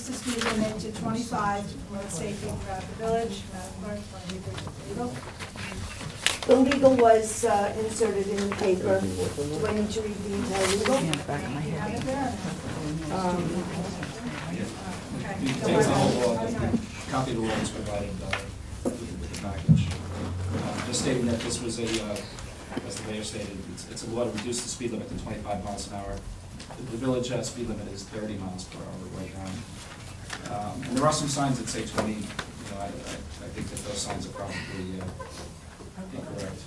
reduce the speed limit to 25 for road safety throughout the village. Madam Clerk, want to read the legal? The legal was inserted in the paper. Do I need to read the entire legal? You have it there? Okay. It's the whole law, the copy of the law is provided with the package. Just stating that this was as the mayor stated, it's a law to reduce the speed limit to 25 miles an hour. The village speed limit is 30 miles per hour right now. And there are some signs that say 20. I think that those signs are probably incorrect.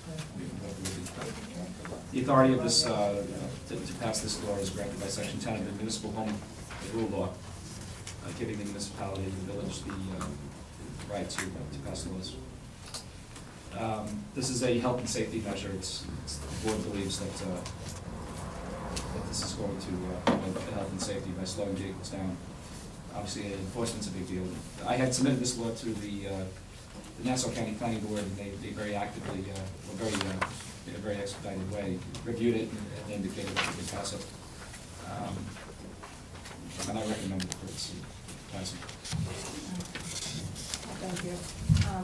The authority of this, to pass this law is granted by Section 10 of the Municipal Home Rule Law, giving the municipality and the village the right to pass laws. This is a health and safety measure. The board believes that this is going to promote health and safety by slowing vehicles down. Obviously, enforcement's a big deal. I had submitted this law to the Nassau County Planning Board, and they very actively, in a very expedited way, reviewed it and indicated that we could pass it. And I recommend it for its passing. Thank you.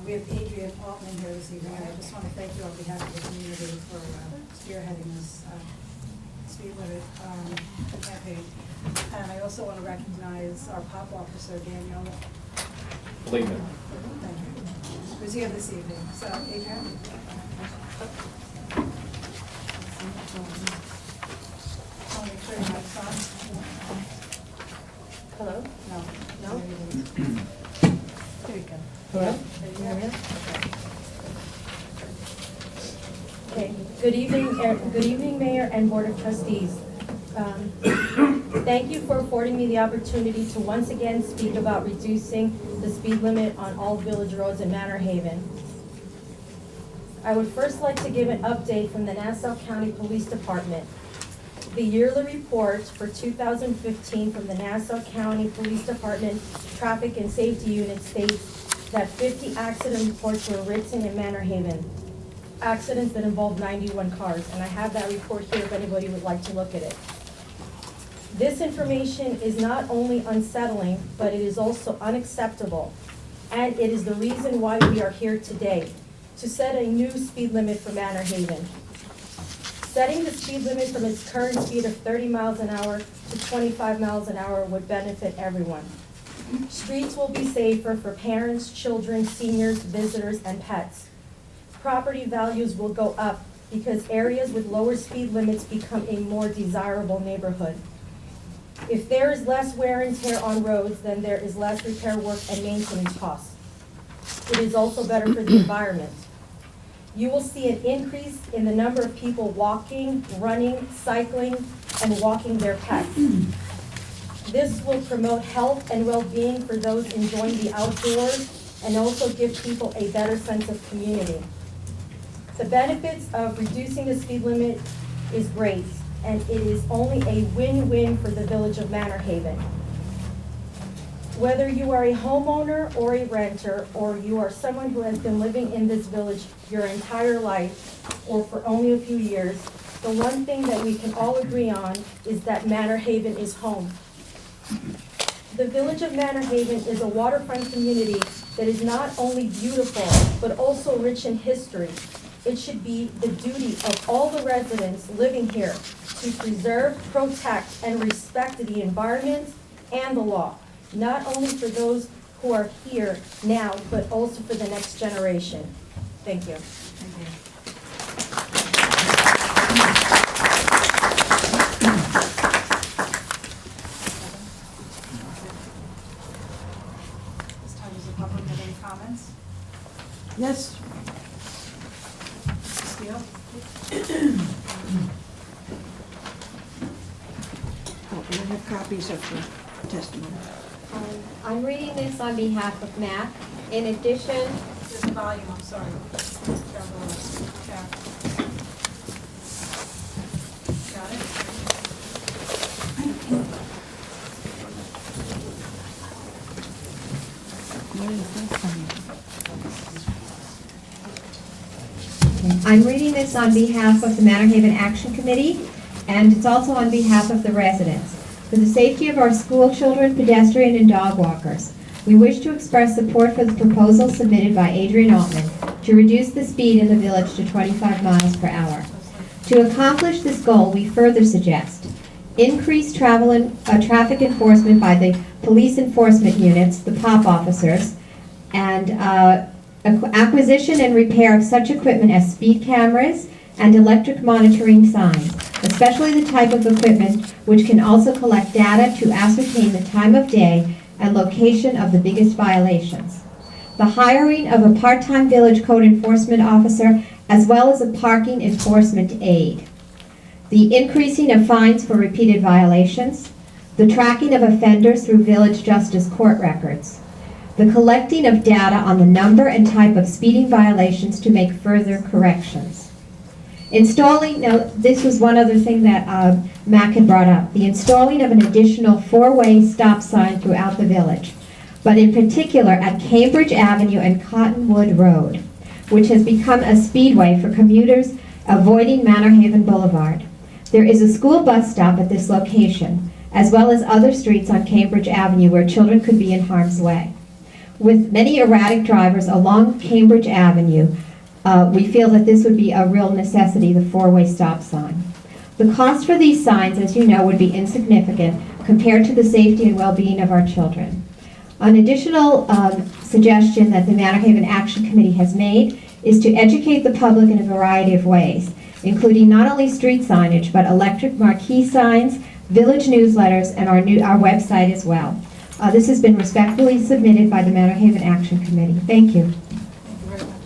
We have Adrian Altman here this evening, and I just want to thank you on behalf of the community for spearheading this speed limit campaign. And I also want to recognize our POP officer, Daniel Lehman. Thank you. Who's here this evening. So, Adrian. I'll make sure your mic's on. Hello? No. No? Here we go. Hello? There you have it. Okay. Good evening, Mayor and Board of Trustees. Thank you for affording me the opportunity to once again speak about reducing the speed limit on all village roads in Manorhaven. I would first like to give an update from the Nassau County Police Department. The yearly report for 2015 from the Nassau County Police Department Traffic and Safety Unit states that 50 accident reports were written in Manorhaven. Accidents that involved 91 cars, and I have that report here if anybody would like to look at it. This information is not only unsettling, but it is also unacceptable, and it is the reason why we are here today, to set a new speed limit for Manorhaven. Setting the speed limit from its current speed of 30 miles an hour to 25 miles an hour would benefit everyone. Streets will be safer for parents, children, seniors, visitors, and pets. Property values will go up because areas with lower speed limits become a more desirable neighborhood. If there is less wear and tear on roads, then there is less repair work and maintenance costs. It is also better for the environment. You will see an increase in the number of people walking, running, cycling, and walking their pets. This will promote health and well-being for those enjoying the outdoors and also give people a better sense of community. The benefits of reducing the speed limit is great, and it is only a win-win for the village of Manorhaven. Whether you are a homeowner or a renter, or you are someone who has been living in this village your entire life, or for only a few years, the one thing that we can all agree on is that Manorhaven is home. The village of Manorhaven is a waterfront community that is not only beautiful, but also rich in history. It should be the duty of all the residents living here to preserve, protect, and respect the environment and the law, not only for those who are here now, but also for the next generation. Thank you. This time, does the public have any comments? Yes. Steele? We have copies of the testimony. I'm reading this on behalf of Matt. In addition, Just the volume, I'm sorry. Down below. Okay. Got it? I'm reading this on behalf of the Manorhaven Action Committee, and it's also on behalf of the residents. for the safety of our school children, pedestrian, and dog walkers. We wish to express support for the proposal submitted by Adrian Altman to reduce the speed in the village to 25 miles per hour. To accomplish this goal, we further suggest increased traffic enforcement by the police enforcement units, the POP officers, and acquisition and repair of such equipment as speed cameras and electric monitoring signs, especially the type of equipment which can also collect data to ascertain the time of day and location of the biggest violations. The hiring of a part-time village code enforcement officer as well as a parking enforcement aide. The increasing of fines for repeated violations. The tracking of offenders through village justice court records. The collecting of data on the number and type of speeding violations to make further corrections. Installing, now this was one other thing that Mac had brought up, the installing of an additional 4-way stop sign throughout the village, but in particular at Cambridge Avenue and Cottonwood Road, which has become a speedway for commuters avoiding Manorhaven Boulevard. There is a school bus stop at this location, as well as other streets on Cambridge Avenue where children could be in harm's way. With many erratic drivers along Cambridge Avenue, we feel that this would be a real necessity, the 4-way stop sign. The cost for these signs, as you know, would be insignificant compared to the safety and well-being of our children. An additional suggestion that the Manorhaven Action Committee has made is to educate the public in a variety of ways, including not only street signage, but electric marquee signs, village newsletters, and our website as well. This has been respectfully submitted by the Manorhaven Action Committee. Thank you. Thank you very much.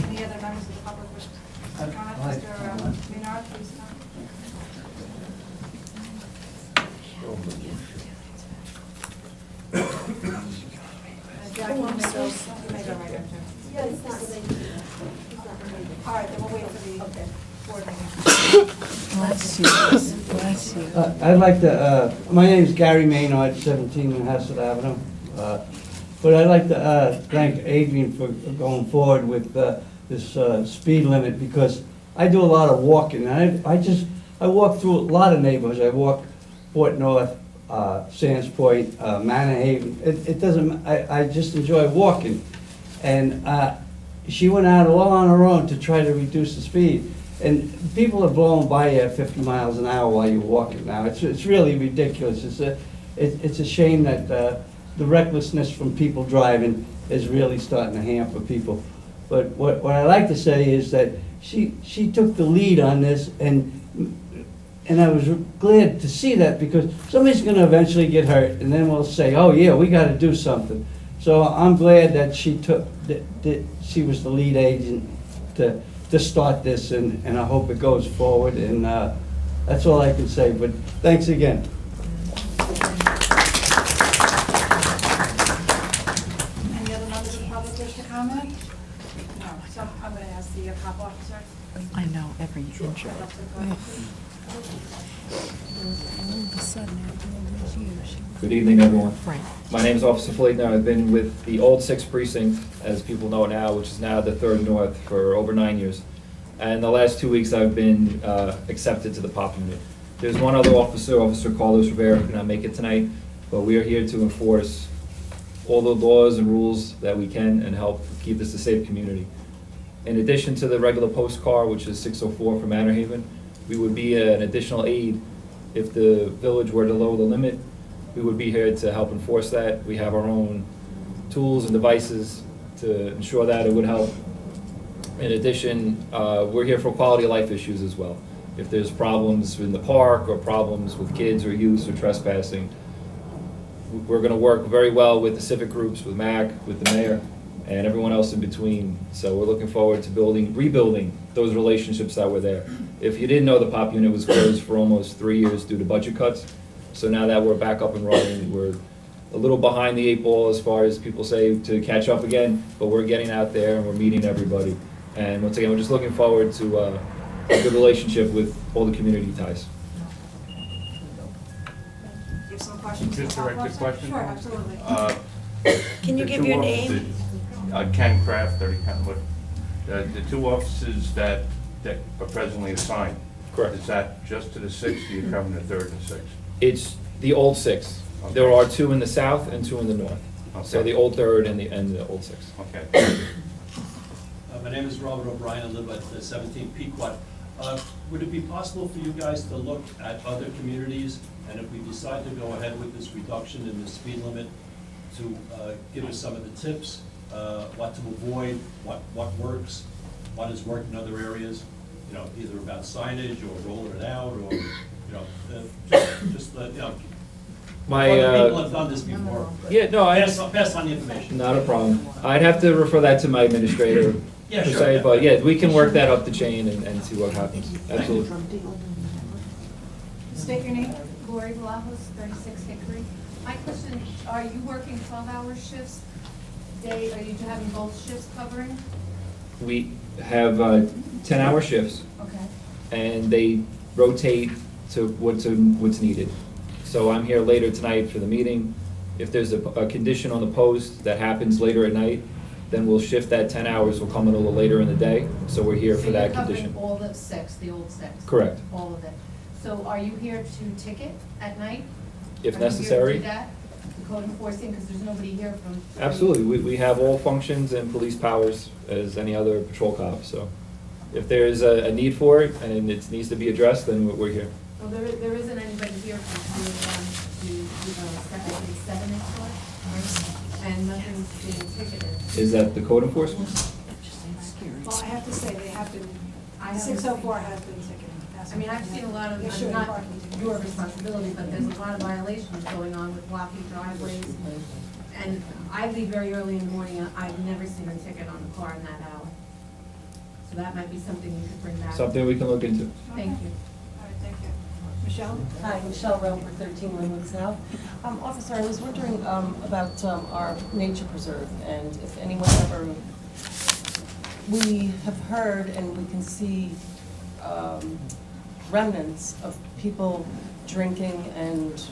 Any other members of the public wish to comment? Mr. Menard, please comment. Jackie, you may go right after. Yeah, it's not related. All right, then we'll wait for the board meeting. Bless you. Bless you. I'd like to, my name is Gary Maynard, 17 Manhasset Avenue. But I'd like to thank Adrian for going forward with this speed limit, because I do a lot of walking. And I walk through a lot of neighborhoods. I walk Fort North, Sands Point, Manorhaven. It doesn't, I just enjoy walking. And she went out all on her own to try to reduce the speed. And people are blowing by you at 50 miles an hour while you're walking now. It's really ridiculous. It's a shame that the recklessness from people driving is really starting to hamper people. But what I like to say is that she took the lead on this, and I was glad to see that, because somebody's going to eventually get hurt, and then we'll say, oh yeah, we got to do something. So I'm glad that she she was the lead agent to start this, and I hope it goes forward, and that's all I can say, but thanks again. Any other members of the public wish to comment? No, so I'm going to ask the cop officer. I know every inch. Right up to the podium, please. All of a sudden, after all these years. Good evening, everyone. Right. My name is Officer Fleetner. I've been with the old 6th Precinct, as people know it now, which is now the 3rd North, for over 9 years. And the last 2 weeks, I've been accepted to the POP unit. There's one other officer, Officer Carlos Rivera, who cannot make it tonight, but we are here to enforce all the laws and rules that we can and help keep this a safe community. In addition to the regular post car, which is 604 for Manorhaven, we would be an additional aid if the village were to lower the limit. We would be here to help enforce that. We have our own tools and devices to ensure that it would help. In addition, we're here for quality of life issues as well. If there's problems in the park or problems with kids or youth or trespassing, we're going to work very well with the civic groups, with MAC, with the mayor, and everyone else in between. So we're looking forward to rebuilding those relationships that were there. If you didn't know, the POP unit was closed for almost 3 years due to budget cuts. So now that we're back up and running, we're a little behind the 8 ball as far as people say to catch up again, but we're getting out there and we're meeting everybody. And once again, we're just looking forward to a good relationship with all the community ties. You have some questions? Just for the direct cop a officer? question? Sure, absolutely. Can you The give two your name? officers, Ken Kraft, 30 Kenwood. The 2 officers that are presently assigned. Correct. Is that just to the 6th, or you're covering the 3rd and 6th? It's the old 6. There are 2 in the south and 2 in the north. So Okay. the old 3rd and the old 6. Okay. My name is Robert O'Brien, I live at 17 Pequot. Would it be possible for you guys to look at other communities, and if we decide to go ahead with this reduction in the speed limit, to give us some of the tips, what to avoid, what works, what has worked in other areas, you know, either about signage or rolling it out, or, you know, you know, other people have done this before. Yeah, no, Pass on the information. not a problem. I'd have to refer that to my administrator Yeah, per sure. se, but yeah, we can work that up the chain and see what happens. Absolutely. State your name. Glory Vlahos, 36 Hickory. My question, are you working 12-hour shifts? Are you having both shifts covering? We have 10-hour shifts, Okay. and they rotate to what's needed. So I'm here later tonight for the meeting. If there's a condition on the post that happens later at night, then we'll shift that 10 hours, we'll come in a little later in the day, so we're here for that condition. So you're covering all the 6, the old 6? Correct. All of it. So are you here to ticket at night? If Are you here to necessary. do that? The code enforcing, because there's nobody here from... Absolutely, we have all functions and police powers as any other patrol cop, so if there's a need for it and it needs to be addressed, then we're here. Well, there isn't anybody here from 7 inch store, and nothing's being ticketed. Is that the code enforcement? Well, I have to say, they have been, 604 has been ticketed. I mean, I've seen a lot of, Issuing not parking tickets. your responsibility, but there's a lot of violations going on with blocking driveways. And I leave very early in the morning, and I've never seen a ticket on the car in that hour. So that might be something you could bring back. Something we can look into. Thank you. All right, thank you. Michelle? Hi, Michelle Roper, 13 Linwood South. Officer, I was wondering about our nature preserve, and if anyone ever, we have heard and we can see remnants of people drinking and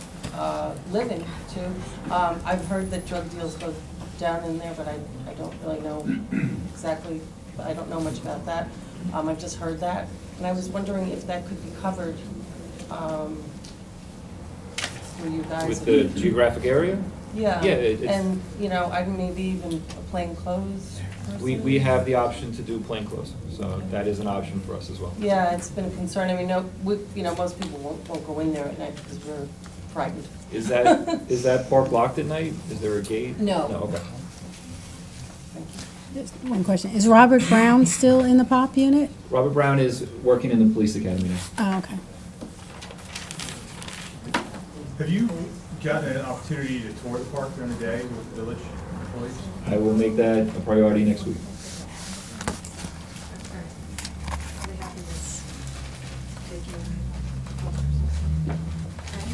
living too. I've heard that drug deals go down in there, but I don't really know exactly, I don't know much about that. I've just heard that, and I was wondering if that could be covered through you guys. With the geographic area? Yeah, Yeah, it's- and, you know, I maybe even a plain clothes person. We have the option to do plainclothes, so that is an option for us as well. Yeah, it's been a concern. I mean, most people won't go in there at night because we're frightened. Is that park locked at night? Is there a gate? No. No, okay. Just one question. Is Robert Brown still in the POP unit? Robert Brown is working in the police academy now. Oh, okay. Have you gotten an opportunity to tour the park during the day with the village employees? I will make that a priority next week. I'll be happy to take you.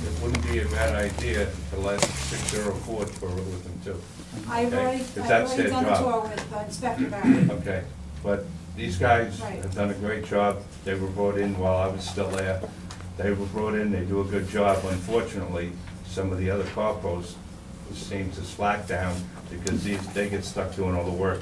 It wouldn't be a bad idea to let 604 tour it with them too. I've Okay, already, 'cause I've that's already their done the job. tour with Inspector Barry. Okay, but these guys Right. have done a great job. They were brought in while I was still there. They were brought in, they do a good job. Unfortunately, some of the other corporals seem to slack down because they get stuck doing all the work.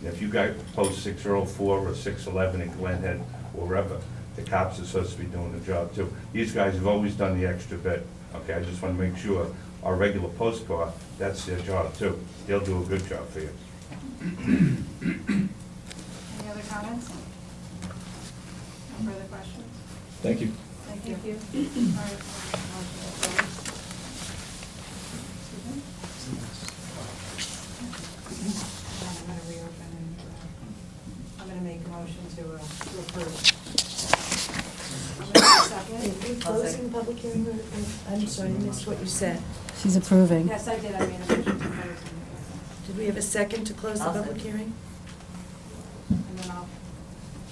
And if you guys post 604 or 611 in Glen Head or wherever, the cops are supposed to be doing the job too. These guys have always done the extra bit, okay? I just want to make sure our regular post car, that's their job too. They'll do a good job for you. Any other comments? No further questions? Thank you. Thank you. All right. I'm gonna reopen and, I'm gonna make a motion to approve. I'm gonna make a second. Are you closing public hearing, or, I'm sorry, I missed what you said. She's approving. Yes, I did, I made a motion to close. Did we have a second to close the public hearing? And then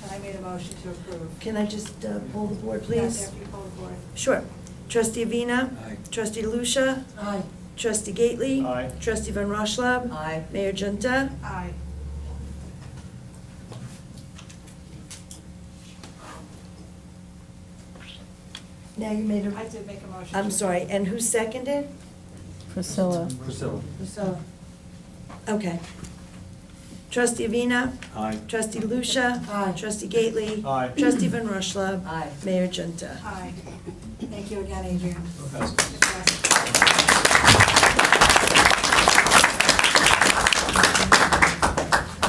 I made a motion to approve. Can I just poll the board, Yes, please? after you poll the board. Sure. Trustee Avina? Aye. Trustee Lucia? Aye. Trustee Gately? Aye. Trustee Van Roshlab? Aye. Mayor Junta? Aye. Now you made I a, did make a motion. I'm to sorry, and who seconded? Priscilla. Priscilla. Okay. Trustee Avina? Aye. Trustee Lucia? Aye. Trustee Gately? Aye. Trustee Van Rushlov? Aye. Mayor Junta? Aye. Thank you again, Adrian.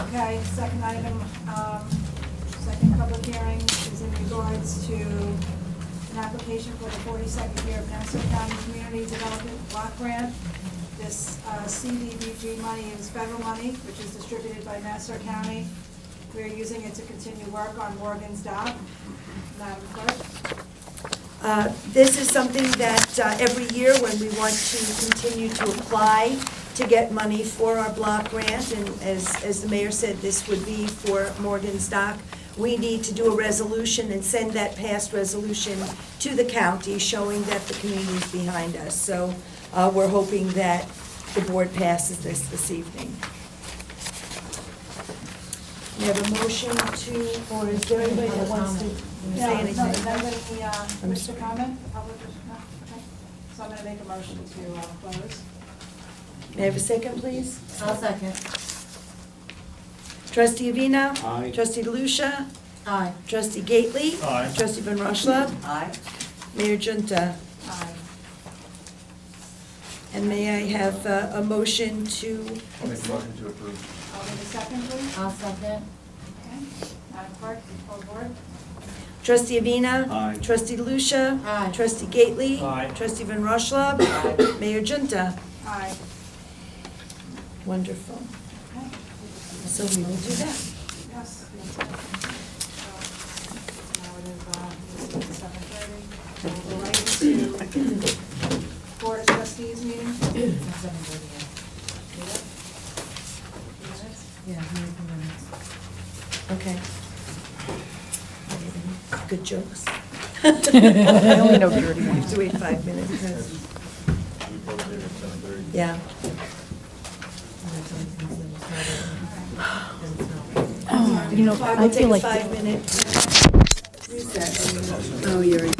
Okay, second item, second public hearing is in regards to an application for the 42nd year of Nassau County Community Development Block Grant. This CDBG money is federal money, which is distributed by Nassau County. We're using it to continue work on Morgan's Dock. Madam Clerk? This is something that every year when we want to continue to apply to get money for our block grant, and as the mayor said, this would be for Morgan's Dock, we need to do a resolution and send that passed resolution to the county showing that the community is behind us. So we're hoping that the board passes this evening. We have a motion to, or is there anybody that wants to say anything? No, does anybody wish to comment? Public, no? Okay. So I'm going to make a motion to close. May I have a second, please? I'll second. Trustee Avina? Aye. Trustee DeLucia? Aye. Trustee Gately? Aye. Trustee Van Rushlov? Aye. Mayor Junta? Aye. And may I have a motion to, I'll make a motion to approve. I'll need a second, please. I'll second. Okay. Madam Clerk, call the board. Trustee Avina? Aye. Trustee DeLucia? Aye. Trustee Gately? Aye. Trustee Van Rushlov? Aye. Mayor Junta? Aye. Wonderful. Okay. So we will do that. Yes. So, now it is 7:30. We'll go right into Board of Trustees meeting. Yeah. Okay. Good jokes. I only know dirty We ones. have to wait 5 minutes. We both there at 7:30. Yeah. You know, I feel like, We'll take a 5-minute recess. Oh, you're.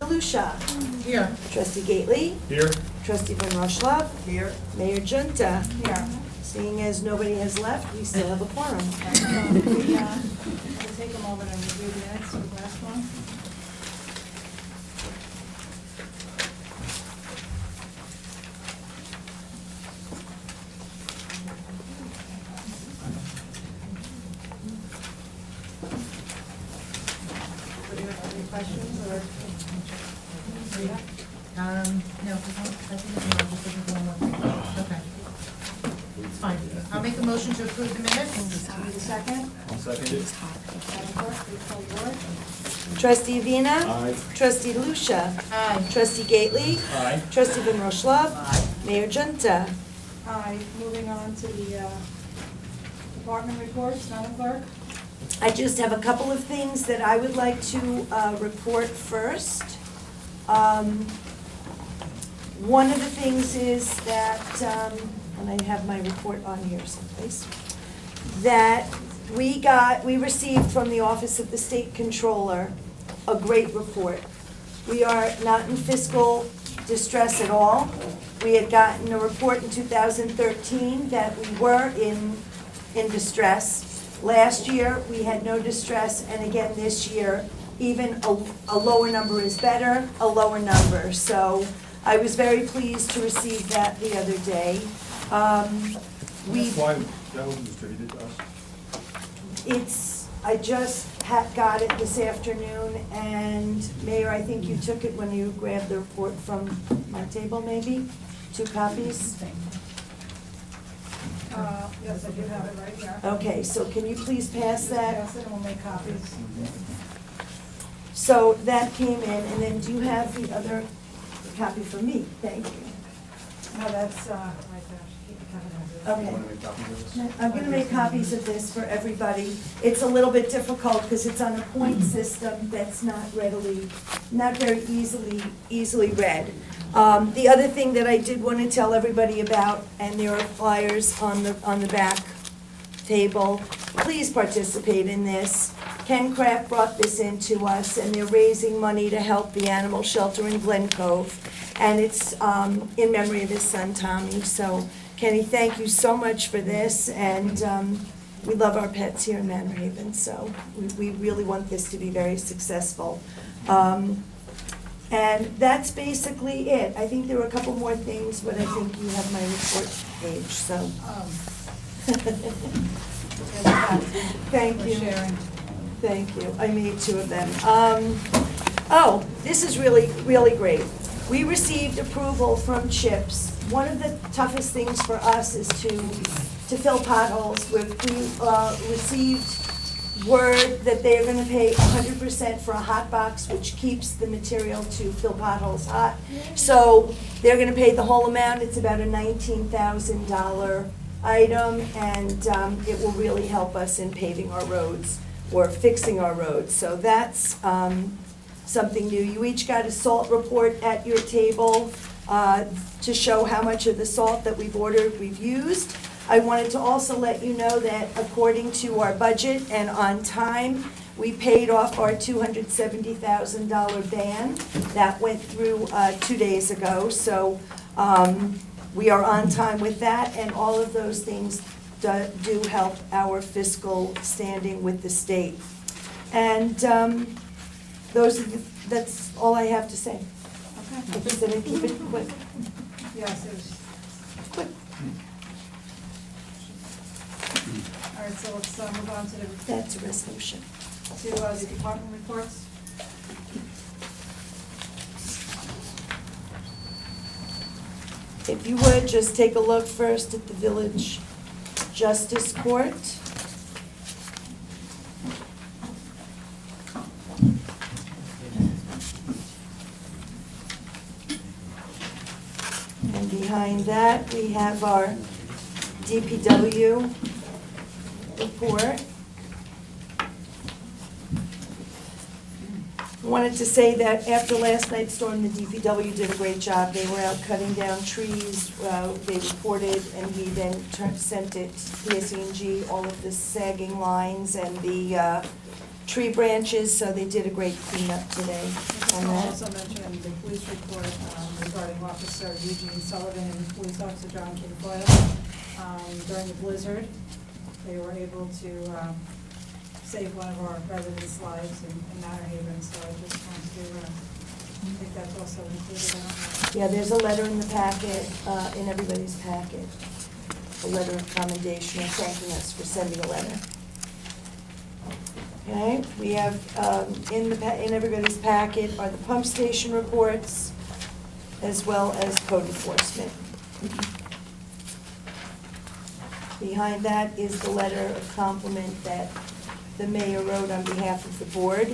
DeLucia? Here. Trustee Gately? Here? Trustee Van Rushlov? Here. Mayor Junta? Here. Seeing as nobody has left, we still have a quorum. We'll take a moment and review the minutes for the last one. Do you have any questions or? Rita? No, I think it's not, just looking for one more. Okay. It's fine. I'll make a motion to approve the minutes. Need a second? I'll second it. Madam Clerk, please call the board. Trustee Avina? Aye. Trustee DeLucia? Aye. Trustee Gately? Aye. Trustee Van Rushlov? Mayor Junta? Aye. Moving on to the department reports, Madam Clerk. I just have a couple of things that I would like to report first. One of the things is that, and I have my report on here someplace, that we received from the Office of the State Controller a great report. We are not in fiscal distress at all. We had gotten a report in 2013 that we were in distress. Last year, we had no distress, and again this year, even a lower number is better, a lower number. So I was very pleased to receive that the other day. That's why that wasn't distributed to us? I just got it this afternoon, and Mayor, I think you took it when you grabbed the report from my table, maybe? 2 copies? Yes, I do have it right here. Okay, so can you please pass that? Pass it and we'll make copies. So that came in, and then do you have the other copy for me? Thank you. No, that's, right there. Keep it coming. Okay. Want to make copies of this? I'm gonna make copies of this for everybody. It's a little bit difficult because it's on a point system that's not very easily read. The other thing that I did want to tell everybody about, and there are flyers on the back table, please participate in this. Ken Kraft brought this in to us, and they're raising money to help the animal shelter in Glen Cove. And it's in memory of his son Tommy. So Kenny, thank you so much for this, and we love our pets here in Manorhaven, so we really want this to be very successful. And that's basically it. I think there were a couple more things, but I think you have my report page, so. Thank you. Thank you. I made two of them. Oh, this is really, really great. We received approval from CHIPS. One of the toughest things for us is to fill potholes. We received word that they are gonna pay 100% for a hot box, which keeps the material to fill potholes hot. So they're gonna pay the whole amount. It's about a $19,000 item, and it will really help us in paving our roads or fixing our roads. So that's something new. You each got a salt report at your table to show how much of the salt that we've ordered we've used. I wanted to also let you know that according to our budget and on time, we paid off our $270,000 ban. That went through 2 days ago, so we are on time with that, and all of those things do help our fiscal standing with the state. And that's all I have to say. Okay. I just said I'd keep it quick. Yes, it was. Quick. All right, so let's move on to the. That's a resolution. To the department reports. If you would, just take a look first at the Village Justice Court. And behind that, we have our DPW report. I wanted to say that after last night's storm, the DPW did a great job. They were out cutting down trees. They reported, and he then sent it to PSE&G, all of the sagging lines and the tree branches, so they did a great cleanup today on I'll that. also mention the police report regarding Officer Eugene Sullivan and Police Officer John Kinfoyle. During the blizzard, they were able to save one of our residents' lives in Manorhaven, so I just wanted to, I think that's also included in Yeah, there's a letter in the packet, in everybody's packet, a letter of commendation and thanking us for sending a letter. Okay, we have, in everybody's packet are the pump station reports, as well as code enforcement. Behind that is the letter of compliment that the mayor wrote on behalf of the board,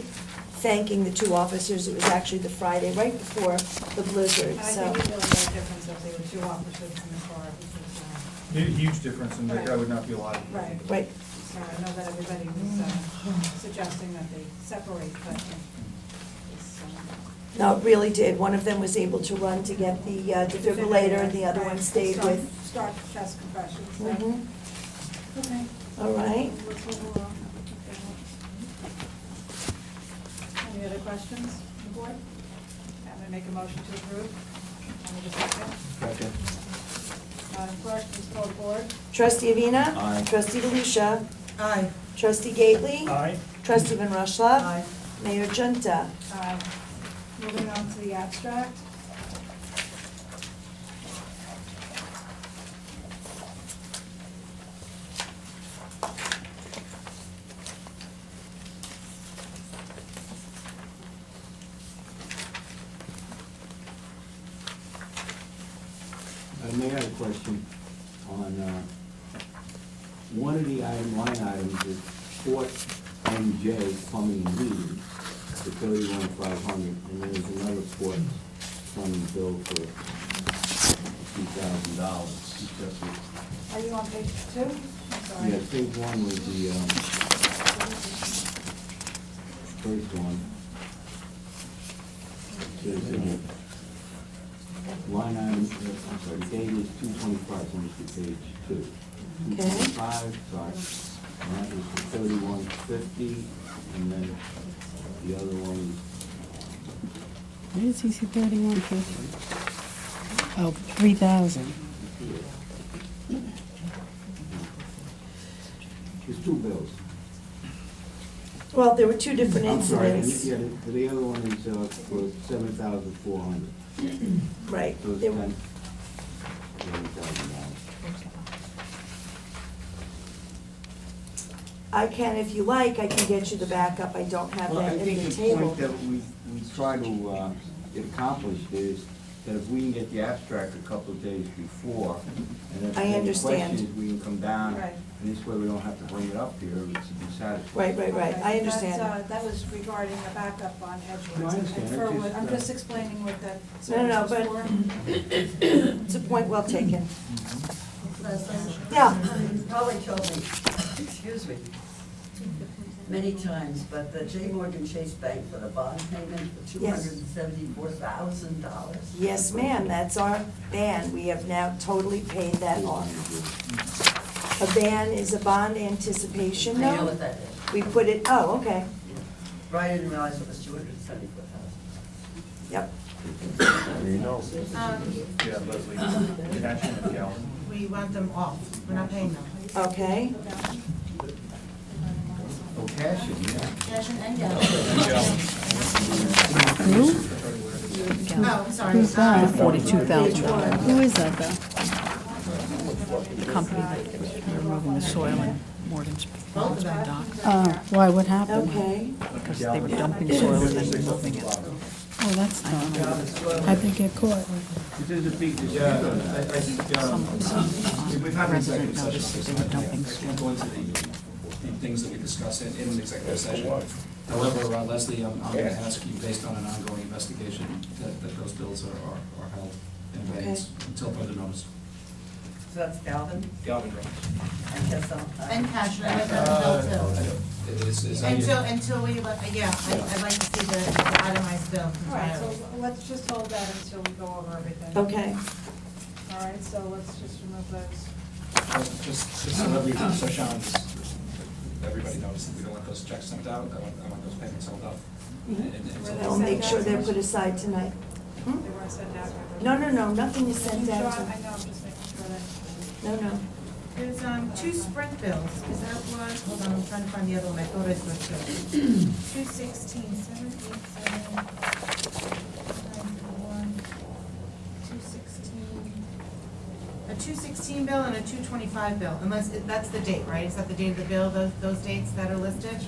thanking the two officers. It was actually the Friday right before the blizzard, And I so. think it really made a difference if there were two officers in the car, because, Made a huge difference, and that would not be allowed. right. Right. So I know that everybody was suggesting that they separate, but it's, No, it really did. One of them was able to run to get the defibrillator, and the other one stayed with. Start chest compressions, so. Mhm. Okay. All right. Let's move along. Any other questions, on the board? I'm gonna make a motion to approve. Let me just second. Second. Madam Clerk, please call the board. Trustee Avina? Aye. Trustee DeLucia? Aye. Trustee Gately? Aye. Trustee Van Rushla? Aye. Mayor Junta? Moving on to the abstract. I may have a question on, one of the line items is Fort MJ plumbing and heating for $31,500, and then there's another Fort plumbing bill for $30,000. Are you on page 2? I'm sorry. Yeah, page 1 was the first one. Says, line item, I'm sorry, the date is 2/25, so it's page 2. Okay. 2/25, sorry. And that was for 3150, and then the other one Where does he see 3150? Oh, 3,000. There's two bills. Well, there were two different I'm sorry, and incidents. yeah, the other one is for 7,400. Right. So it's There- $11,000. I can, if you like, I can get you the backup. I don't have Well, I that in think the the table. point that we try to get accomplished is that if we can get the abstract a couple of days before, and if I there's any understand. questions, we can come down, Right. and this way we don't have to bring it up here to be satisfied. Right. I Okay, understand. That was regarding a backup on Edgewood. No, I understand. And for It's what- just, I'm just explaining what that No, service was but for. it's a point well taken. Leslie? Yeah. You probably told me, excuse me, many times, but the J. Morgan Chase Bank for the bond payment for $274,000. Yes, ma'am, that's our ban. We have now totally paid that off. A ban is a bond anticipation I know note. what that is. We put it, oh, okay, Right, I didn't realize it was $274,000. yep. Yeah, Leslie, cash and Calvin. We want them off, we're not paying them. Okay, Oh, cash it, yeah. Cashin and Gallon. Who? Oh, I'm sorry. Who's that? $42,000. Who is that, though? The company that was removing the soil in Morgan's Both of them. dock, Why, what happened? okay. because they were dumping soil and then removing it. Oh, that's dumb. How'd they get caught? It is a big Some we've had an resident executive noticed that session, they so were dumping I can't go into the things that we discuss in an executive session. However, Leslie, I'm going to ask you, based on an ongoing investigation, that those bills are held in abeyance until further notice. So that's Galvin Galvin Road. and Casson. And Cashin, I'd like that bill too. Until we, I'd like to see the itemized bill. All right, so let's just hold that until we go over everything. Okay. All right, so let's just remove those. Just so Sean, everybody knows that we don't want those checks sent out, I want those payments held up. I'll make sure they're put aside tonight. They weren't sent out. No, nothing is sent Sure, out. I know, I'm just making sure that. No. There's, two Sprint bills, is that what, hold on, I'm trying to find the other one, I thought I saw two. 216, 787, 941, 216. A 216 bill and a 225 bill, unless, that's the date, right? Is that the date of the bill, those dates that are listed?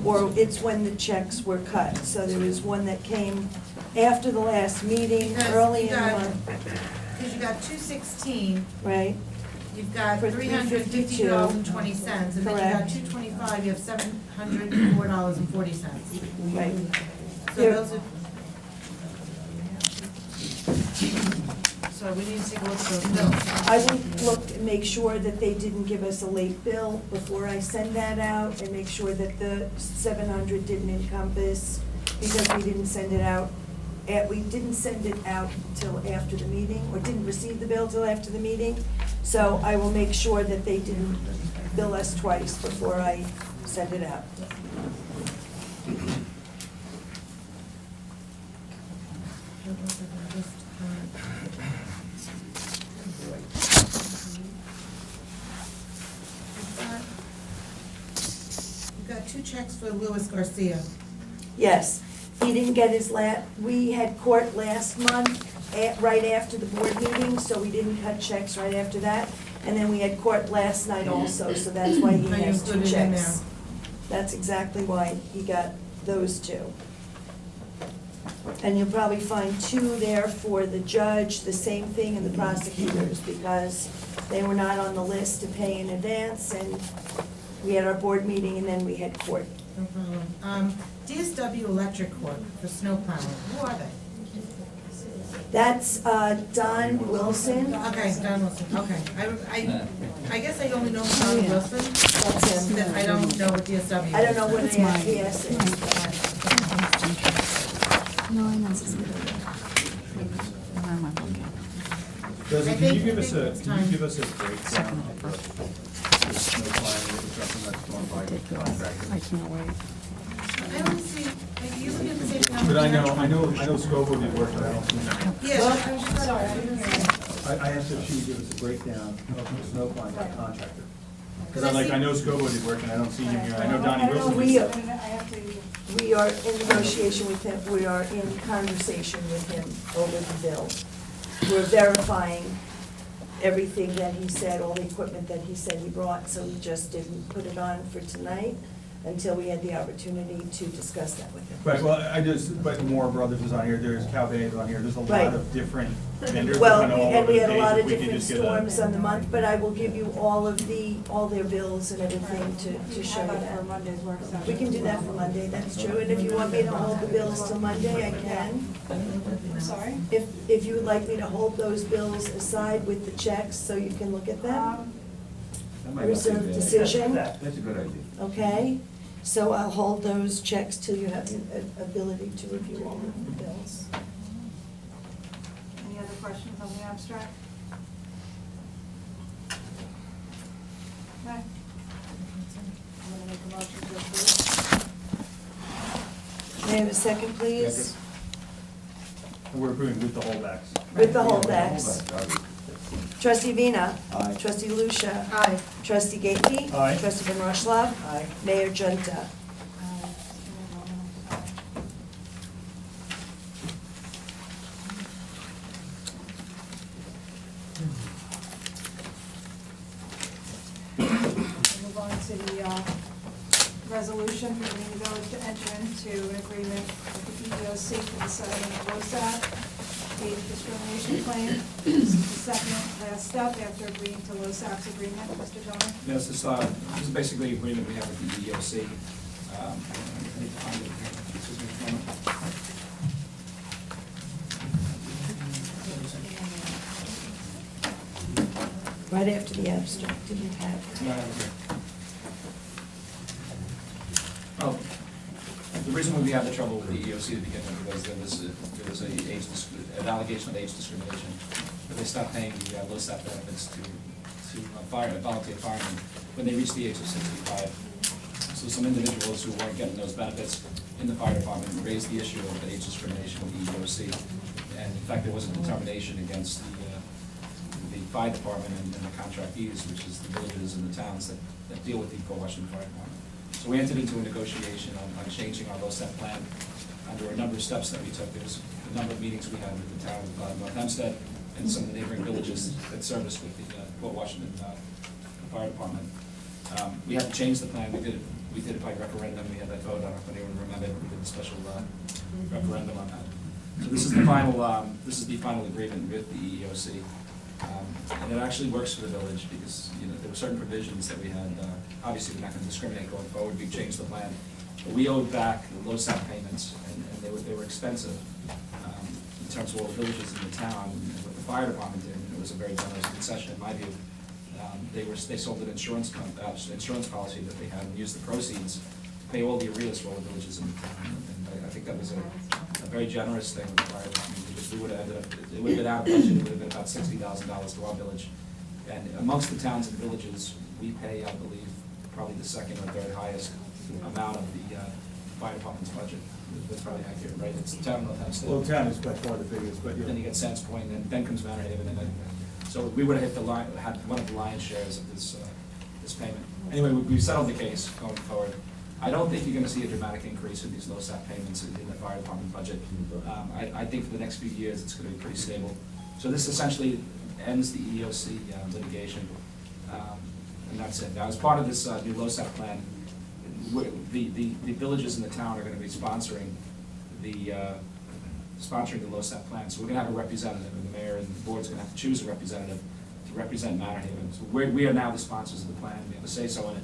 Or it's when the checks were cut. So there was one that came after the last meeting, Because early you in the got- month, Because you got 216, right? you've got For $350.20, and then you got Correct. 225, you have $704.40. Right. So There- those are. So we need to take a look at those bills. I would look, make sure that they didn't give us a late bill before I send that out, and make sure that the 700 didn't encompass, because we didn't send it out. We didn't send it out till after the meeting, or didn't receive the bill till after the meeting. So I will make sure that they didn't bill us twice before I send it out. We've got two checks for Louis Garcia. Yes, he didn't get his we had court last month, right after the board meeting, so we didn't cut checks right after that. And then we had court last night also, so that's why he Oh, you has two included it in checks. That's exactly why he got those two. And you'll probably find two there for the judge, the same thing in the prosecutors, because they were not on the list to pay in advance, and we had our board meeting and then we had court. No problem. DSW Electric Corp. for snow plowing, who are they? That's Don Wilson. Okay, Don Wilson, okay. I guess I only know Don Wilson. That's him. That I don't know what DSW is. I don't know what an FPS is. No, I know. Leslie, I can you think- give us I think a, it's can you time. give us a breakdown of the snow plowing and construction that's going by contractor? I can't wait. I don't see, like, you look at the same thing. But I know Scobo did work, but I don't see. Yeah, I'm just sorry, I didn't hear you. I asked if she would give us a breakdown of the snow plowing by contractor. Because I see- I know Scobo did work and I don't see him here. I know Donnie Wilson. We did. we are in negotiation with him, we are in conversation with him over the bill. We're verifying everything that he said, all the equipment that he said he brought, so we just didn't put it on for tonight until we had the opportunity to discuss that with him. Right, well, but Moore Brothers is on here, there's Calvin is on here, there's a Right. lot of different vendors. Well, kind of all and over we the had a page. lot If of we could different just get a- storms on the month, but I will give you all their bills and everything to show you For that. Monday's work session. We can do that for Monday, that's true, and if you want me to hold the bills till Monday, I can. I'm sorry? If you would like me to hold those bills aside with the checks so you can look at them, That might not be reserve bad. decision, That's a good idea. okay? So I'll hold those checks till you have the ability to review all of the bills. Any other questions on the abstract? Okay. I'm gonna make a motion to approve. May I have a second, please? And we're approving with the holdbacks. With the Yeah, holdbacks. hold on. Trustee Vina. Aye. Trustee Lucia. Aye. Trustee Gately. Aye. Trustee Van Roshlav. Aye. Mayor Junta. Move on to the resolution for the village to enter into an agreement with the EEOC for the settlement of LoSAP age discrimination claim. This is the second last step after agreeing to LoSAP's agreement. Mr. Tillman? Yes, this is basically the agreement we have with the EEOC. I need to find it here. Excuse me a moment. Right after the abstract, did you have? No, I have it here. Oh, the reason we had the trouble with the EEOC to begin with was there was an allegation of age discrimination. But they stopped paying the LoSAP benefits to volunteer firemen when they reached the age of 65. So some individuals who weren't getting those benefits in the fire department raised the issue of age discrimination with the EEOC. And in fact, there was a determination against the fire department and the contractees, which is the villages and the towns that deal with the Port Washington Fire Department. So we entered into a negotiation on changing our LoSAP plan under a number of steps that we took. There was a number of meetings we had with the town of North Hempstead and some of the neighboring villages that service with the Port Washington Fire Department. We had to change the plan. We did it by referendum. We had that vote. I don't know if anyone remembered. We did a special referendum on that. So this is the final agreement with the EEOC. And it actually works for the village because, there were certain provisions that we had, obviously we're not gonna discriminate going forward, we've changed the plan. But we owed back the LoSAP payments and they were expensive, in terms of all the villages in the town and what the fire department did. And it was a very generous concession in my view. They sold an insurance policy that they had and used the proceeds to pay all the arrears for all the villages in the town. And I think that was a very generous thing with the fire department, because we would have ended up, it would have been out of budget, it would have been about $60,000 to our village. And amongst the towns and villages, we pay, I believe, probably the second or third highest amount of the fire department's budget. That's probably accurate, right? It's the town of North Hempstead. Well, town is by far the biggest, but yeah. Then you get Sands Point, and then comes Manorhaven, and then, so we would have hit had one of the lion's shares of this payment. Anyway, we've settled the case going forward. I don't think you're gonna see a dramatic increase in these LoSAP payments in the fire department budget. I think for the next few years, it's gonna be pretty stable. So this essentially ends the EEOC litigation, and that's it. Now, as part of this new LoSAP plan, the villages in the town are gonna be sponsoring the LoSAP plan. So we're gonna have a representative, and the mayor and the board's gonna have to choose a representative to represent Manorhaven. So we are now the sponsors of the plan, we have a say-so in it,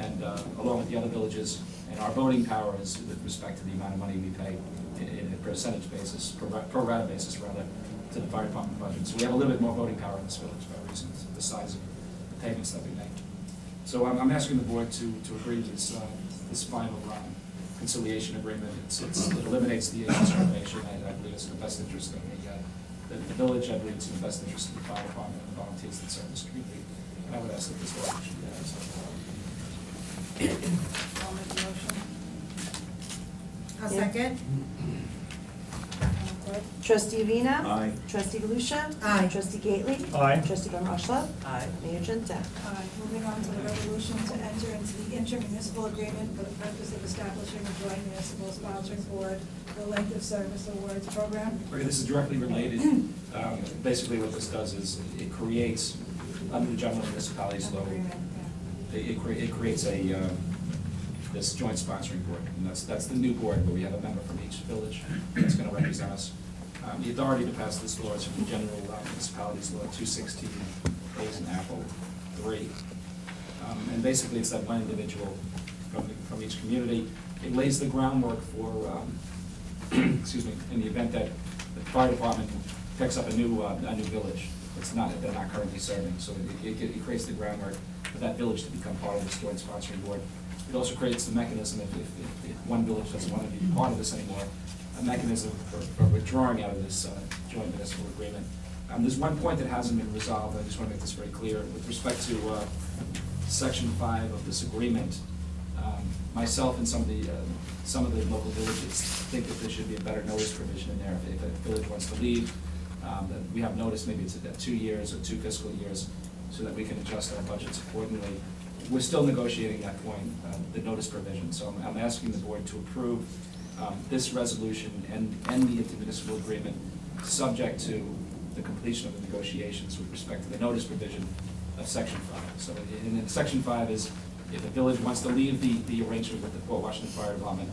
and along with the other villages, and our voting power is with respect to the amount of money we pay in a percentage basis, pro rata basis rather, to the fire department budget. So we have a little bit more voting power in this village by reason of the size of the payments that we make. So I'm asking the board to agree to this final conciliation agreement. It eliminates the age discrimination. I believe it's in the best interest of the village. I believe it's in the best interest of the fire department and the volunteers that serve this community. And I would ask that this resolution be passed. I'll make the motion. A second? Trustee Avina? Aye. Trustee Volusia? Aye. Trustee Gately? Aye. Trustee Van Rosslav? Aye. Mayor Genta? Aye. Moving on to the resolution to enter into the intermunicipal agreement for the purpose of establishing a joint municipal sponsoring board for the length of service awards program. Okay, this is directly related. Basically what this does is it creates, under the general municipalities law, Agreement, yeah. it creates this joint sponsoring board, and that's the new board where we have a member from each village that's gonna represent us. The authority to pass this law is from the general municipalities law 216, A's and Apple 3. And basically it's that one individual from each community. It lays the groundwork for, excuse me, in the event that the fire department picks up a new village. They're not currently serving, so it creates the groundwork for that village to become part of this joint sponsoring board. It also creates the mechanism, if one village doesn't want to be part of this anymore, a mechanism for withdrawing out of this joint municipal agreement. There's one point that hasn't been resolved. I just want to make this very clear. With respect to Section 5 of this agreement, myself and some of the local villages think that there should be a better notice provision in there. If a village wants to leave, that we have notice, maybe it's at 2 years or 2 fiscal years, so that we can adjust our budgets accordingly. We're still negotiating that point, the notice provision. So I'm asking the board to approve this resolution and the intermunicipal agreement, subject to the completion of the negotiations with respect to the notice provision of Section 5. So in Section 5 is if a village wants to leave the arrangement with the Port Washington Fire Department,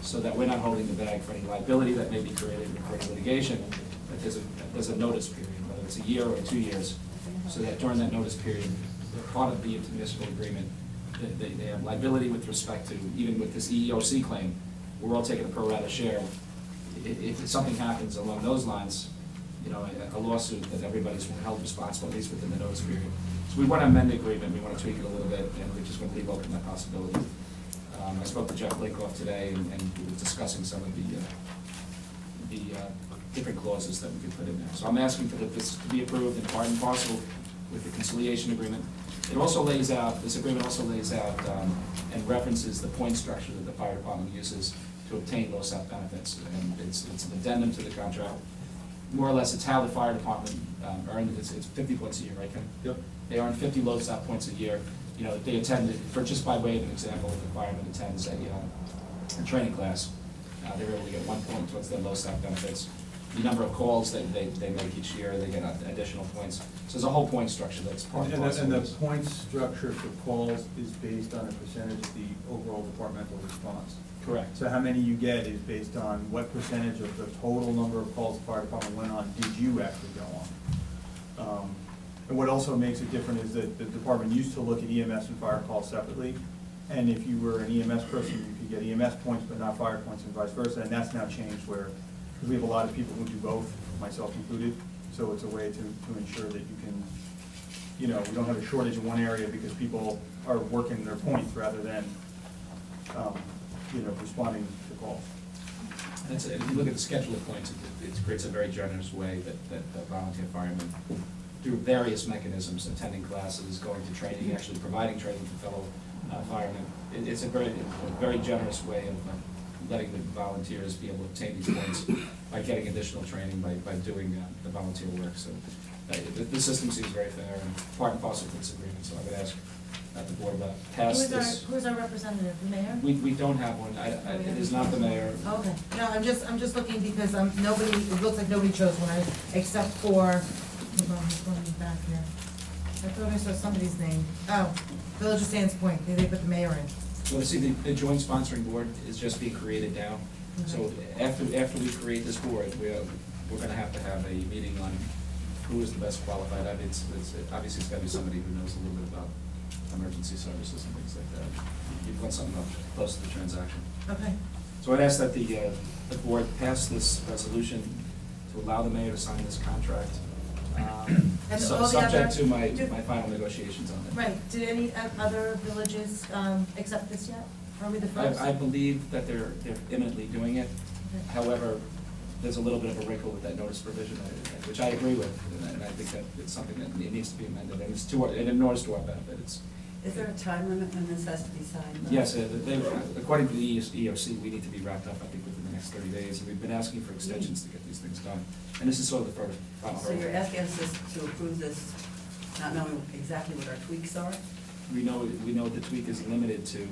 so that we're not holding the bag for any liability that may be created for any litigation, that there's a notice period, whether it's a year or 2 years, so that during that notice period, they're part of the intermunicipal agreement. They have liability with respect to, even with this EEOC claim, we're all taking a pro rata share. If something happens along those lines, you know, a lawsuit, that everybody's held responsible, at least within the notice period. So we want to amend the agreement, we want to tweak it a little bit, and we just want to leave open that possibility. I spoke to Jeff Lakoff today, and we were discussing some of the different clauses that we could put in there. So I'm asking for this to be approved in part and parcel with the conciliation agreement. It also lays out, this agreement also lays out and references the point structure that the fire department uses to obtain LoSAP benefits. And it's an addendum to the contract. More or less, it's how the fire department earned, it's 50 points a year, right, Ken? Yep. They earn 50 LoSAP points a year. You know, they attend, for just by way of an example, if the fireman attends a training class, they're able to get 1 point towards their LoSAP benefits. The number of calls that they make each year, they get additional points. So there's a whole point structure that's part of the And the point structure for calls is based on a percentage of the overall departmental response. Correct. So how many you get is based on what percentage of the total number of calls the fire department went on did you actually go on? And what also makes it different is that the department used to look at EMS and fire calls separately. And if you were an EMS person, you could get EMS points but not fire points and vice versa. And that's now changed where, because we have a lot of people who do both, myself included. So it's a way to ensure that you can, you know, we don't have a shortage in one area because people are working their points rather than, you know, responding to calls. If you look at the schedule of points, it creates a very generous way that volunteer firemen, through various mechanisms, attending classes, going to training, actually providing training to fellow firemen. It's a very generous way of letting the volunteers be able to obtain these points by getting additional training, by doing the volunteer work. So the system seems very fair and part and parcel of this agreement, so I would ask that the board pass this. Who's our representative, the mayor? We don't have one. It is not the mayor. Okay, no, I'm just looking because nobody, it looks like nobody chose one, except for, hold on, he's going back here. I thought I saw somebody's name. Oh, Village of Sands Point, they put the mayor in. Well, see, the joint sponsoring board is just being created now. So after we create this board, we're gonna have to have a meeting on who is the best qualified. I mean, obviously it's gotta be somebody who knows a little bit about emergency services and things like that. You'd want something up close to the transaction. Okay. So I'd ask that the board pass this resolution to to allow the mayor to sign this contract, And all the subject other- to my final negotiations on it. Right, did any other villages accept this yet? Are we the first? I believe that they're imminently doing it. However, there's a little bit of a wrinkle with that notice provision, which I agree with, and I think that it's something that it needs to be amended, and it's to our, and in order to our benefit. Is there a time limit when this has to be signed? Yes, according to the EOC, we need to be wrapped up, I think, within the next 30 days, and we've been asking for extensions to get these things done. And this is sort of the first final So hurdle. you're asking us to approve this, not knowing exactly what our tweaks are? We know the tweak is limited to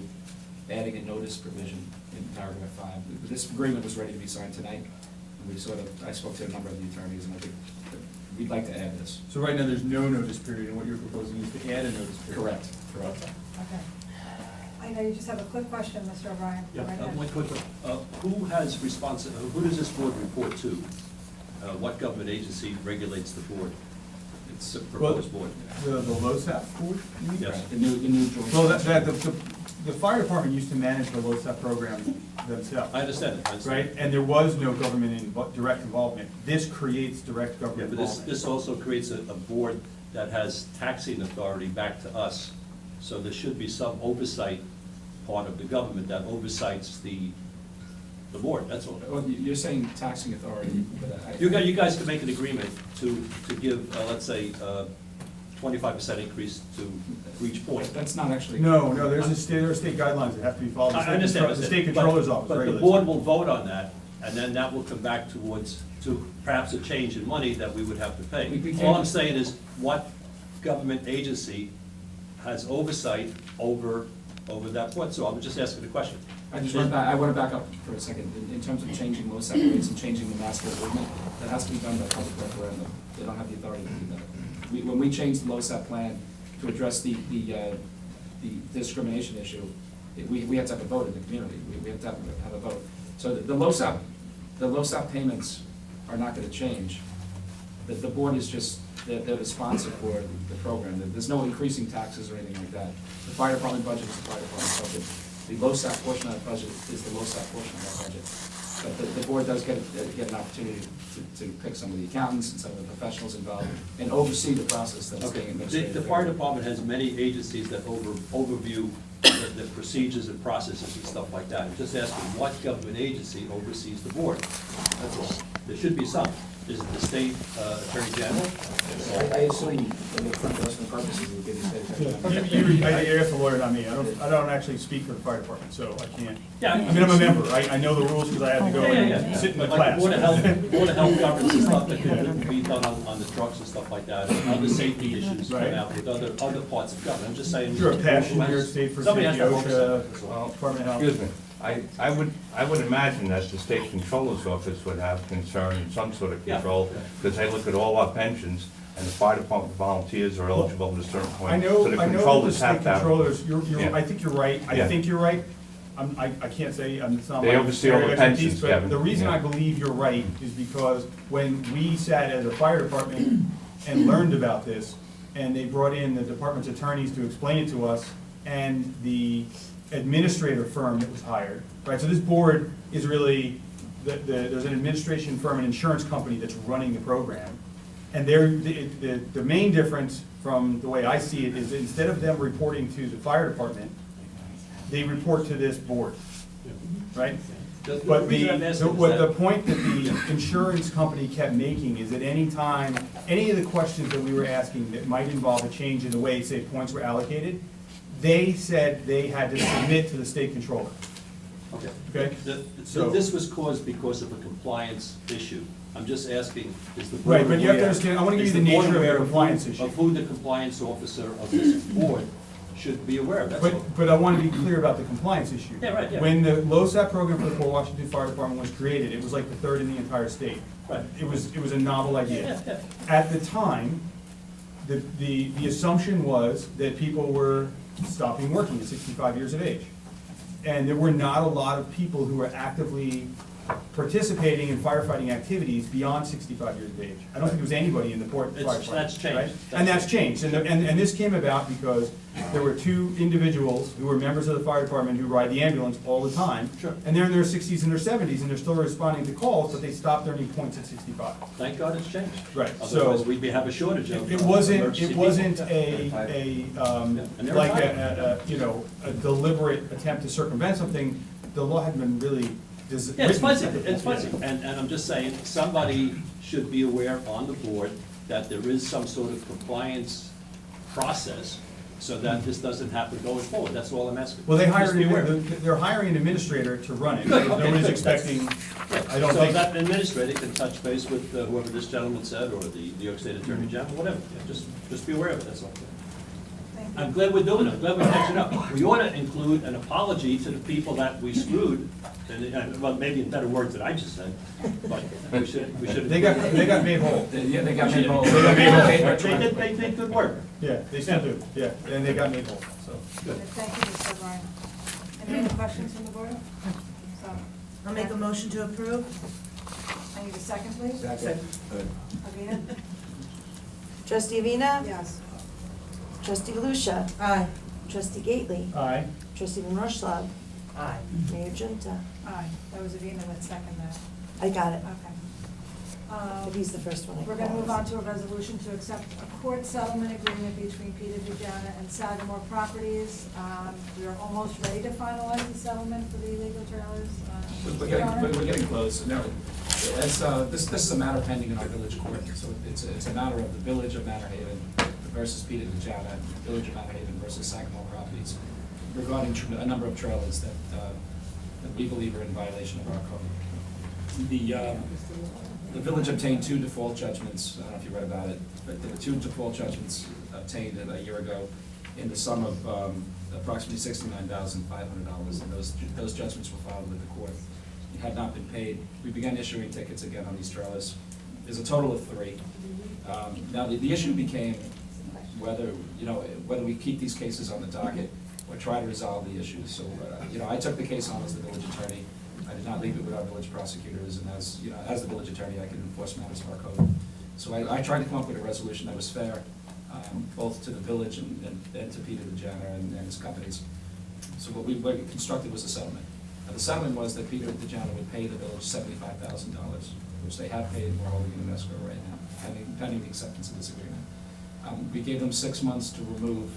adding a notice provision in paragraph 5. This agreement was ready to be signed tonight, and I spoke to a number of the attorneys, and I think that we'd like to add this. So right now, there's no notice period, and what you're proposing is to add a notice period? Correct. Okay. I know you just have a quick question, Mr. O'Brien. Yeah, Go right ahead. one quick one. Who does this board report to? What government agency regulates the board? It's a proposed board. The LoSAP board, you mean? Yes. The new joint. Well, the fire department used to manage the LoSAP program themselves. I understand it. Right, and there was no government direct involvement. This creates direct Yeah, government but involvement. this also creates a board that has taxing authority back to us. So there should be some oversight part of the government that oversights the board, that's all. Well, you're saying taxing authority, but I. You guys can make an agreement to give, let's say, 25% increase to each point. That's not actually. No, there are state guidelines that have to be followed. I understand. The state controller's office But the regulates. board will vote on that, and then that will come back to perhaps a change in money that we would have to pay. We can't- All I'm saying is, what government agency has oversight over that point? So I'm just asking the question. I want to back up for a second. In terms of changing LoSAP rates and changing the master agreement, that has to be done by public referendum. They don't have the authority to do that. When we changed the LoSAP plan to address the discrimination issue, we had to have a vote in the community. We had to have a vote. So the LoSAP payments are not going to change. The board is just, they're the sponsor for the program. There's no increasing taxes or anything like that. The fire department budget is the fire department budget. The LoSAP portion of that budget is the LoSAP portion of that budget. But the board does get an opportunity to pick some of the accountants and some of the professionals involved and oversee the process that's being administrated. The fire department has many agencies that overview the procedures and processes and stuff like that. I'm just asking, what government agency oversees the board? That's all. There should be some. Is it the state attorney general? I assume for the purposes of the state attorney general. You asked the lawyer, not me. I don't actually speak for the fire department, so I can't. Yeah, I mean, I'm a member. I know the rules because I had to go and sit in the Like class. Board of Health governs and stuff that could be done on the trucks and stuff like that, and other safety issues come Right. out with other parts of government. I'm just saying. You're a passion here at State for Somebody Safety, has to OSHA, oversight as well. Department of Health. Excuse me, I would imagine that the state controller's office would have concern and some sort of control, because they look at all our pensions, and the fire department volunteers are eligible at a certain point. I know So the that the controllers state have to have. controllers, Yeah. I think you're right. I Yeah. think you're right. I can't say, it's not They my oversee all the area of expertise, pensions, but Kevin. the reason Yeah. I believe you're right is because when we sat as a fire department and learned about this, and they brought in the department's attorneys to explain it to us, and the administrator firm that was hired, right? So this board is really, there's an administration firm, an insurance company that's running the program. And the main difference from the way I see it is that instead of them reporting to the fire department, they report to this board, right? But the point that the insurance company kept making is that any time, any of the questions that we were asking that might involve a change in the way, say, points were allocated, they said they had to submit to the state controller. Okay. Okay? So- This was caused because of a compliance issue. I'm just asking, is the board Right, but you have to aware- understand, I wanna give is you the board nature of the aware compliance issue. Of who the compliance officer of this board should be aware of, that's all. But I want to be clear about the compliance issue. Yeah, right, yeah. When the LoSAP program for the Port Washington Fire Department was created, it was like the third in the entire state. Right. It was a novel idea. Yeah. At the time, the assumption was that people were stopping working at 65 years of age. And there were not a lot of people who were actively participating in firefighting activities beyond 65 years of age. I don't think there was anybody in the port It's- firefighting. that's changed. right? That's And that's changed, and this came about because there were two individuals who were members of the fire department who ride the ambulance all the time. Sure. And they're in their 60s and their 70s, and they're still responding to calls, but they stopped earning points at 65. Thank God it's changed. Right, so- Otherwise, we'd have a shortage of. It wasn't emergency people. a like a deliberate attempt to circumvent something. The law hadn't been really Yeah, it's written. fuzzy, it's fuzzy, and I'm just saying, somebody should be aware on the board that there is some sort of compliance process so that this doesn't happen going forward, that's all I'm asking. Well, Just be aware. they're hiring an administrator to run it. Good, okay, Nobody's good. expecting, I don't So think. that administrator can touch base with whoever this gentleman said, or the New York State Attorney General, whatever, yeah, just be aware of it, that's all. I'm glad we're doing it, I'm glad we're catching up. We ought to include an apology to the people that we screwed, and well, maybe in better words than I just said, but we should. They got made whole. Yeah, they got made whole. They got made whole. They did good work. Yeah, they still do, yeah, and they got made whole, so. Good. Thank you, Mr. O'Brien. Any other questions from the board? So, I'll make a motion to approve. I need a second, please. Second. Avina? Trustee Avina? Yes. Trustee Lucia? Aye. Trustee Gately? Aye. Trustee Van Rosslav? Aye. Mayor Junta? Aye, that was Avina that seconded that. I got it. Okay. But he's the first one I We're gonna called. move on to a resolution to accept a court settlement agreement between Peter Dujana and Sagamore Properties. We are almost ready to finalize the settlement for the illegal trailers. We're getting close. No, this is a matter pending in our village court, so it's a matter of the village of Manorhaven versus Peter Dujana, village of Manorhaven versus Sagamore Properties, regarding a number of trailers that we believe are in violation of our code. The village obtained two default judgments, I don't know if you read about it, but there were two default judgments obtained a year ago in the sum of approximately $69,500, and those judgments were filed with the court. It had not been paid. We began issuing tickets again on these trailers. There's a total of 3. Now, the issue became whether we keep these cases on the docket or try to resolve the issues. So, I took the case on as the village attorney. I did not leave it with our village prosecutors, and as the village attorney, I can enforce matters of our code. So I tried to come up with a resolution that was fair, both to the village and to Peter Dujana and his companies. So what we constructed was a settlement. Now, the settlement was that Peter Dujana would pay the village $75,000, which they have paid, and we're holding in escrow right now, pending the acceptance of this agreement. We gave them 6 months to remove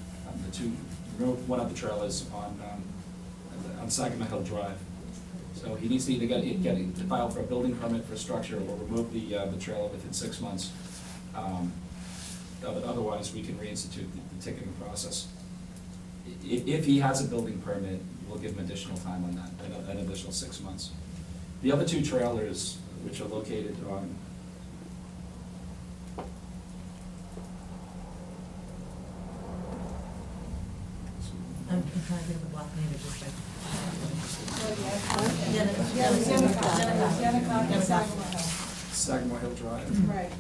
remove one of the trailers on Sagamore Hill Drive. So he needs to either file for a building permit for a structure or remove the trailer within 6 months. Otherwise, we can reinstitute the ticketing process. If he has a building permit, we'll give him additional time on that, an additional 6 months. The other 2 trailers, which are located on I'm trying to get the block name, just like. Sagamore Hill Drive. Right.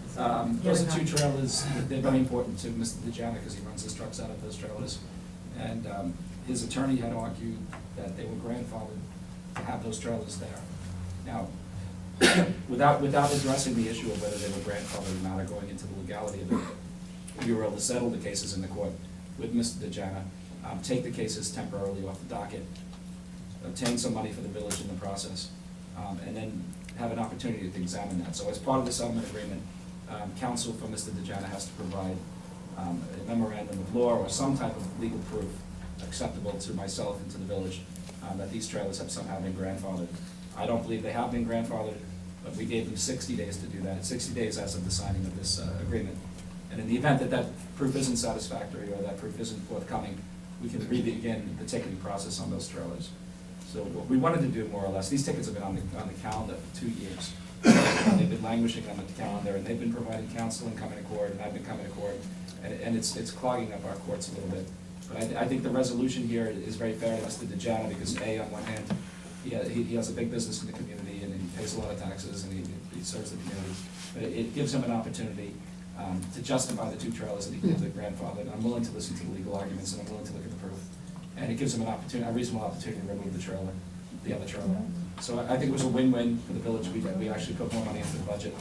Those are 2 trailers, they're very important to Mr. Dujana because he runs his trucks out of those trailers. And his attorney had argued that they were grandfathered to have those trailers there. Now, without addressing the issue of whether they were grandfathered or not, or going into the legality of it, we were able to settle the cases in the court with Mr. Dujana, take the cases temporarily off the docket, obtain some money for the village in the process, and then have an opportunity to examine that. So as part of the settlement agreement, counsel for Mr. Dujana has to provide a memorandum of law or some type of legal proof acceptable to myself and to the village that these trailers have somehow been grandfathered. I don't believe they have been grandfathered, but we gave them 60 days to do that, 60 days as of the signing of this agreement. And in the event that proof isn't satisfactory or that proof isn't forthcoming, we can begin the ticketing process on those trailers. So what we wanted to do, more or less, these tickets have been on the calendar for 2 years. They've been languishing on the calendar, and they've been providing counsel and coming to court, and I've been coming to court, and it's clogging up our courts a little bit. But I think the resolution here is very fair to Mr. Dujana because on one hand, he has a big business in the community, and he pays a lot of taxes, and he serves the community. But it gives him an opportunity to justify the 2 trailers that he gives the grandfather, and I'm willing to listen to the legal arguments, and I'm willing to look at the proof. And it gives him a reasonable opportunity to remove the other trailer. So I think it was a win-win for the village. We actually put more money into the budget.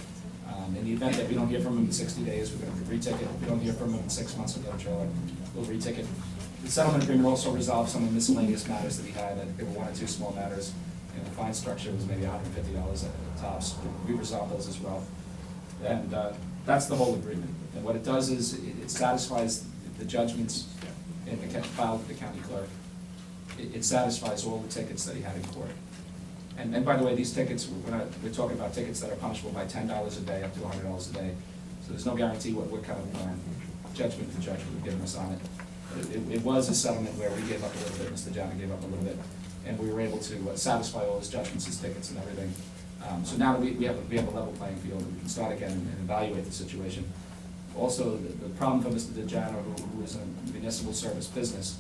In the event that we don't hear from them in 60 days, we're gonna reticket. If we don't hear from them in 6 months with the trailer, we'll reticket. The settlement agreement also resolved some of the miscellaneous matters that he had. I think there were 1 or 2 small matters. And the fine structure was maybe $150 at the tops. We resolved those as well. And that's the whole agreement. And what it does is it satisfies the judgments in the filed with the county clerk. It satisfies all the tickets that he had in court. And by the way, these tickets, we're talking about tickets that are punishable by $10 a day up to $100 a day. So there's no guarantee what kind of judgment the judge would have given us on it. It was a settlement where we gave up a little bit, Mr. Jana gave up a little bit, and we were able to satisfy all his judgments, his tickets and everything. So now that we have a level playing field, and we can start again and evaluate the situation. Also, the problem for Mr. DeJano, who is in a municipal service business,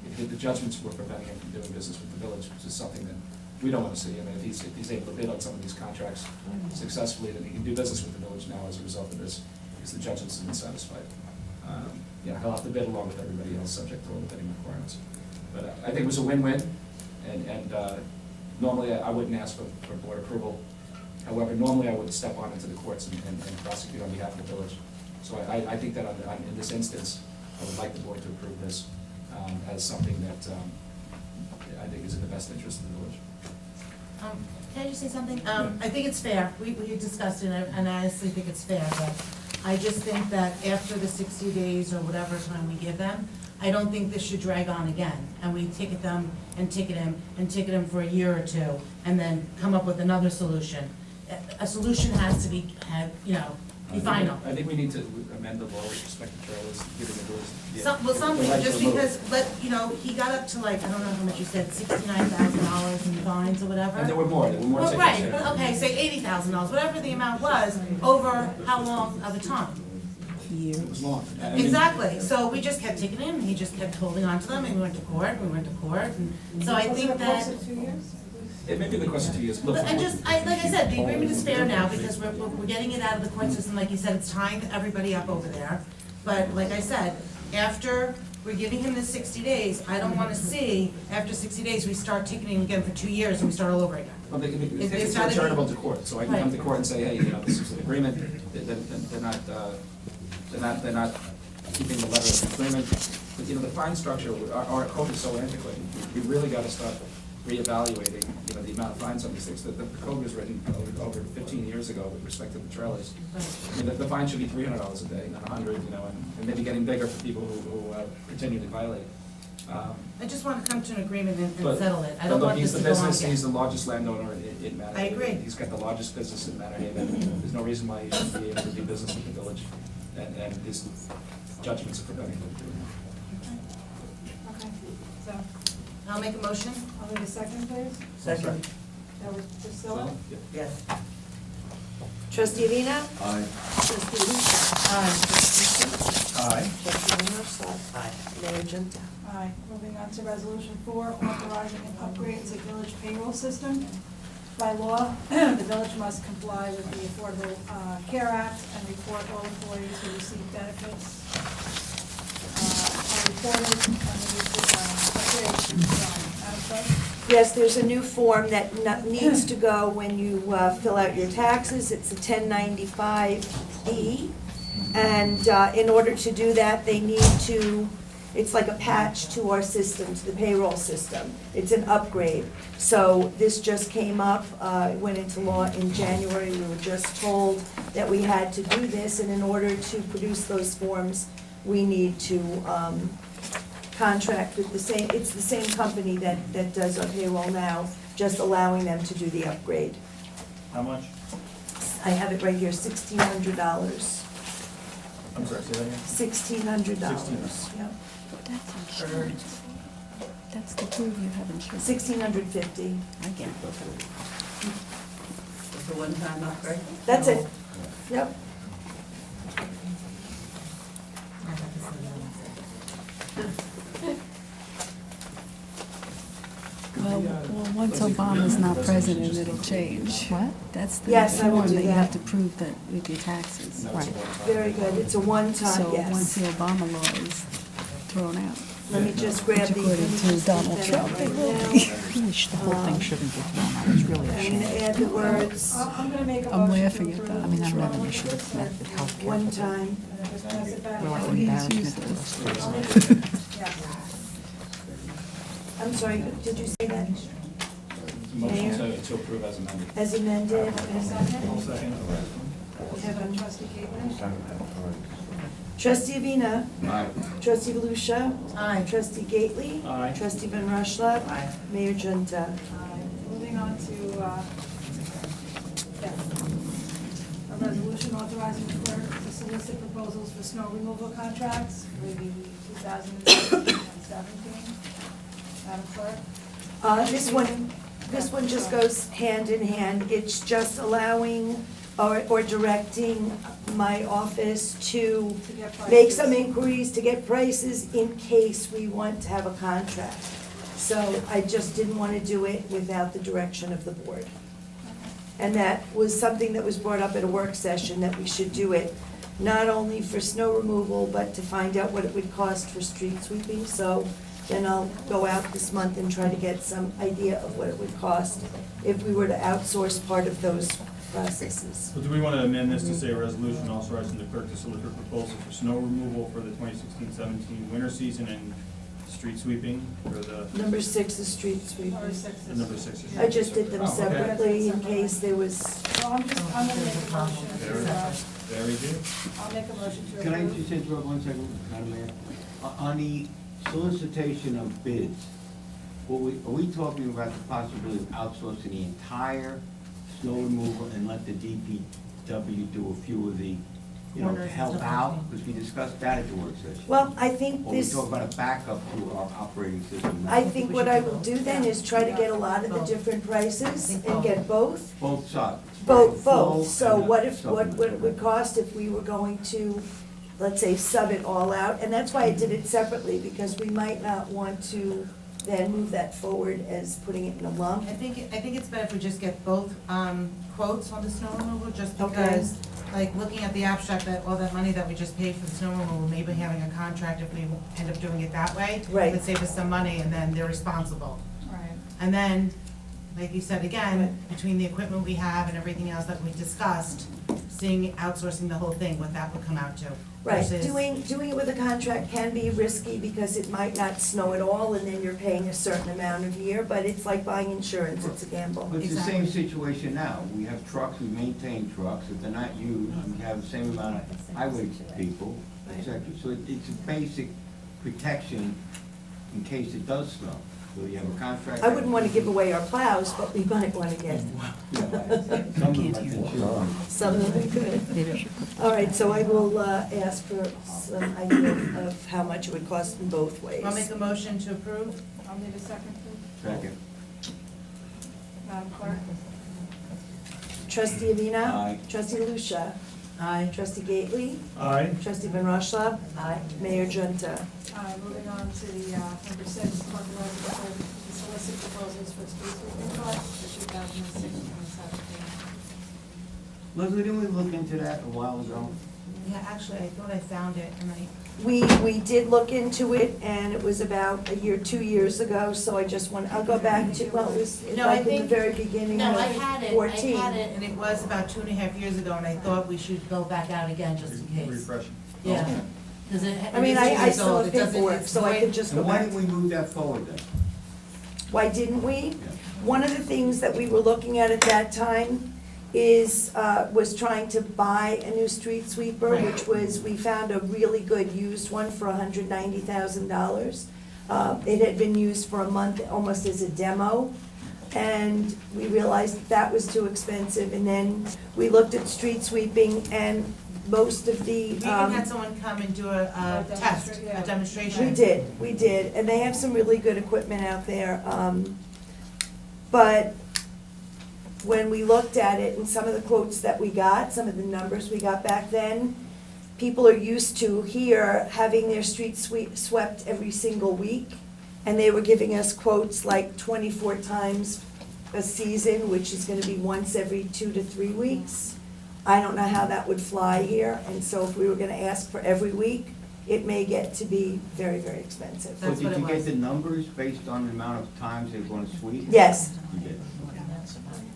if the judgments were preventing him from doing business with the village, which is something that we don't want to see. I mean, if he's able to bid on some of these contracts successfully, then he can do business with the village now as a result of this, because the judgments have been satisfied. He'll have to bid along with everybody else, subject to all the bidding requirements. But I think it was a win-win, and normally I wouldn't ask for board approval. However, normally I would step on into the courts and prosecute on behalf of the village. So I think that in this instance, I would like the board to approve this as something that I think is in the best interest of the village. Can I just say something? I think it's fair. We discussed it, and I honestly think it's fair, but I just think that after the 60 days or whatever time we give them, I don't think this should drag on again, and we ticket them and ticket them for a year or 2, and then come up with another solution. A solution has to be final. I think we need to amend the law with respect to trailers, giving the village. Something, right just to remove. because, he got up to I don't know how much you said, $69,000 in fines or whatever. And there were more tickets. Right, yeah. but okay, say $80,000, whatever the amount was, over how long of a time? It was long. I mean, Exactly, so we just kept ticketing him, he just kept holding on to them, and we went to court, and so I think that. It may be the course of 2 years. Look, And like I said, the agreement is fair now, because we're getting it out of the court system, like you said, it's tying everybody up over there. But like I said, after we're giving him the 60 days, I don't wanna see, after 60 days, we start ticketing again for 2 years and we start all over again. Well, the It's tickets are gotta be- returnable to court, so I can come to Right. court and say, hey, this is an agreement, they're not keeping the letter of agreement. But, the fine structure, our code is so antiquated, we really gotta start reevaluating, the amount of fines on these things. The code was written over 15 years ago with respect to the trailers. I mean, the fine should be $300 a day, not 100, and maybe getting bigger for people who continually violate. I just wanna come to an agreement and But- settle it, I but don't look, want this to go on He's the business, again. he's the largest landowner in Manorhaven. I agree. He's got the largest business in Manorhaven. There's no reason why he shouldn't be able to do business with the village, and his judgments are preventing him from doing that. Okay, so, I'll make a motion. I'll need a second, please. Second. That was Priscilla? Yes. Trustee Alina? Aye. Trustee Lucia? Aye. Trustee Northside? Aye. Mayor Junta? Aye. Moving on to resolution 4, authorizing an upgrade to village payroll system. By law, the village must comply with the Affordable Care Act and report all employees who receive benefits are reported and the Madam Clerk? Yes, there's a new form that needs to go when you fill out your taxes. It's a 1095E. And in order to do that, they need to, it's like a patch to our system, to the payroll system. It's an upgrade. So this just came up, went into law in January. We were just told that we had to do this, and in order to produce those forms, we need to contract with it's the same company that does our payroll now, just allowing them to do the upgrade. How much? I have it right here, $1,600. I'm sorry, say that again? $1,600. Yep. That's insurance. That's the proof you have insurance. $1,650. I get it. It's a one-time upgrade? That's it. Yep. Well, once Obama's not president, it'll change. What? That's the Yes, I will form do that you that. have to prove that with your taxes. Very good. It's a one-time, So yes. once the Obama law is thrown out. Let me just grab the. According to Donald Trump, they will be. The whole thing shouldn't be thrown out, it's really a I'm shame. gonna add the words, I'm gonna make a I'm motion laughing to at approve that, I mean, I don't have an the issue with travel that, but healthcare. one time. and just pass it back. We're like Oh, embarrassment to us. yeah. I'm sorry, did you say that? Motion to approve as amended. As amended, I'll second. We have trustee Caitlin. trustee Avina, Aye. trustee Lucia, Aye. trustee Gately. Aye. Trustee Van Rushlet. Aye. Mayor Junta. Moving on to, a resolution authorizing the clerk to solicit proposals for snow removal contracts for the 2016 and 17. Madam Clerk? This one just goes hand in hand. It's just allowing or directing my office to get make prices. some inquiries, to get prices in case we want to have a contract. So I just didn't want to do it without the direction of the board. And that was something that was brought up at a work session, that we should do it not only for snow removal, but to find out what it would cost for street sweeping. So then I'll go out this month and try to get some idea of what it would cost if we were to outsource part of those processes. So do we want to amend this to say a resolution authorizing the clerk to solicit proposals for snow removal for the 2016-17 winter season and street sweeping for the, Number 6 is street sweeping. Number 6 the is. number 6 is? I just did them Oh, okay. separately in case there was, So I'm gonna make a motion to, Very good. I'll make a motion to approve. Can I just interrupt 1 second, Madam Mayor? On the solicitation of bids, are we talking about the possibility of outsourcing the entire snow removal and let the DPW do a few of the, to Corners help and stuff out? like that. Because we discussed that at the work session. well, I think Or we this, talk about a backup to our operating system. I think what I will do then is try to get a lot of the different prices and get both. Both sides. Both. Full So and what if, what supplemental. it would cost if we were going to, let's say, sub it all out? And that's why I did it separately, because we might not want to then move that forward as putting it in a lump. I think it's better if we just get both quotes on the snow removal, just Okay. because, like, looking at the abstract, that all that money that we just paid for the snow removal, maybe having a contract, if we end up doing it that way, Right. would save us some money, and then they're responsible. Right. And then, like you said, again, between the equipment we have and everything else that we discussed, seeing outsourcing the whole thing, what that would come out to. Right, versus- doing it with a contract can be risky because it might not snow at all and then you're paying a certain amount of year, but it's like buying insurance, it's a gamble. But it's the same situation now. We have trucks, we maintain trucks. If they're not used, we have the same amount of highway people, et cetera. So it's a basic protection in case it does snow. So you have a contract. I wouldn't want to give away our plows, but we might want to get Some of them I think should. some of them good. Maybe I should put. All right, so I will ask for some idea of how much it would cost in both ways. I'll make a motion to approve. I'll need a second, please. Second. Madam Clerk? Trustee Avina? Aye. Trustee Lucia? Aye. Trustee Gately? Aye. Trustee Van Rushlet? Aye. Mayor Junta? Moving on to the number 6, authorizing the clerk to solicit proposals for street sweeping projects for 2016 and 17. Leslie, didn't we look into that a while ago? Yeah, actually, I thought I found it, and I, We did look into it, and it was about 2 years ago, so I just want, I'll go back to, well, it was No, I like in the think- very beginning no, of I had it, 14. and it was about 2.5 years ago, and I thought we should go back out again, just in case. Refreshing. Yeah. 'Cause it- I mean, it is I years still old. have It doesn't- paperwork, it's so the I way- could just go And why back. didn't we move that forward then? Why didn't we? One of the things that we were looking at that time is, was trying to buy a new street sweeper, Right. which was, we found a really good used one for $190,000. It had been used for a month, almost as a demo, and we realized that was too expensive, and then we looked at street sweeping, and most of the, We even had someone come and do a test, a demonstration. we did, and they have some really good equipment out there. But when we looked at it and some of the quotes that we got, some of the numbers we got back then, people are used to here having their streets swept every single week. And they were giving us quotes like 24 times a season, which is gonna be once every 2 to 3 weeks. I don't know how that would fly here, and so if we were gonna ask for every week, it may get to be very, very expensive. So did you get the numbers based on the amount of times they're gonna sweep? Yes. You did.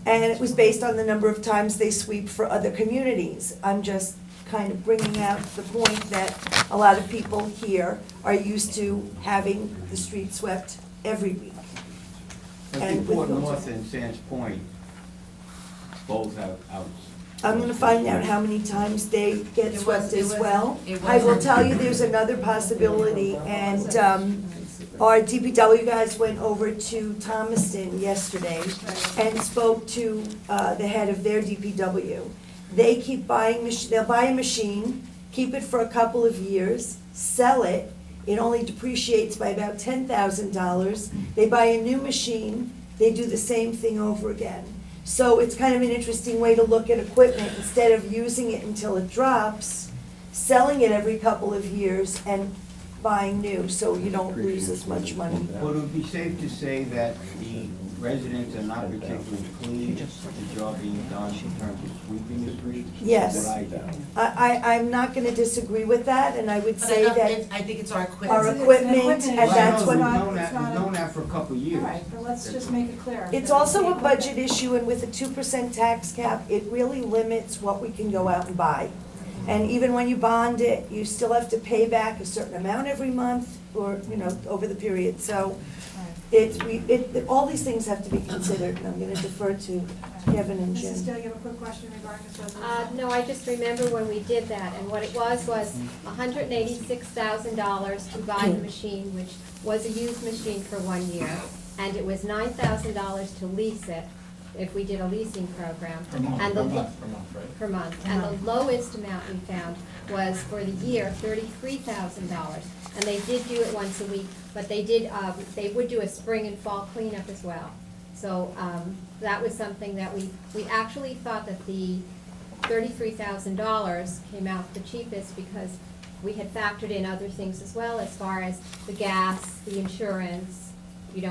And it was based on the number of times they sweep for other communities. I'm just kind of bringing out the point that a lot of people here are used to having the street swept every week. But And Port with- North and Sands Point both have outs. I'm gonna find out how many times they get It swept was- it as was- well. it I will wasn't- tell you, there's another possibility, and, our DPW guys went over to Thomaston yesterday and spoke to, the head of their DPW. They keep buying, they'll buy a machine, keep it for a couple of years, sell it. It only depreciates by about $10,000. They buy a new machine, they do the same thing over again. So it's kind of an interesting way to look at equipment, instead of using it until it drops, selling it every couple of years and buying new, so you don't lose as much money. Well, it would be safe to say that the residents are not particularly pleased with the job being done in terms of sweeping the streets. Yes. What I do. I'm not gonna disagree with that, and I would But say that I think it's our equipment. our equipment, and that's We've what, known that, we've known that for a couple of years. All right, but let's just make it clear. it's also a budget issue, and with a 2% tax cap, it really limits what we can go out and buy. And even when you bond it, you still have to pay back a certain amount every month, or, over the period, so all these things have to be considered, and I'm gonna defer to Kevin and Jim. Mrs. Steele, you have a quick question regarding this resolution? No, I just remember when we did that, and what it was $186,000 to buy the machine, which was a used machine for 1 year, and it was $9,000 to lease it, if we did a leasing program. Per month, And per the- month, per month, right? Per month, and the lowest amount we found was for the year, $33,000. And they did do it once a week, but they would do a spring and fall cleanup as well. So, that was something that we actually thought that the $33,000 came out the cheapest because we had factored in other things as well, as far as the gas, the insurance,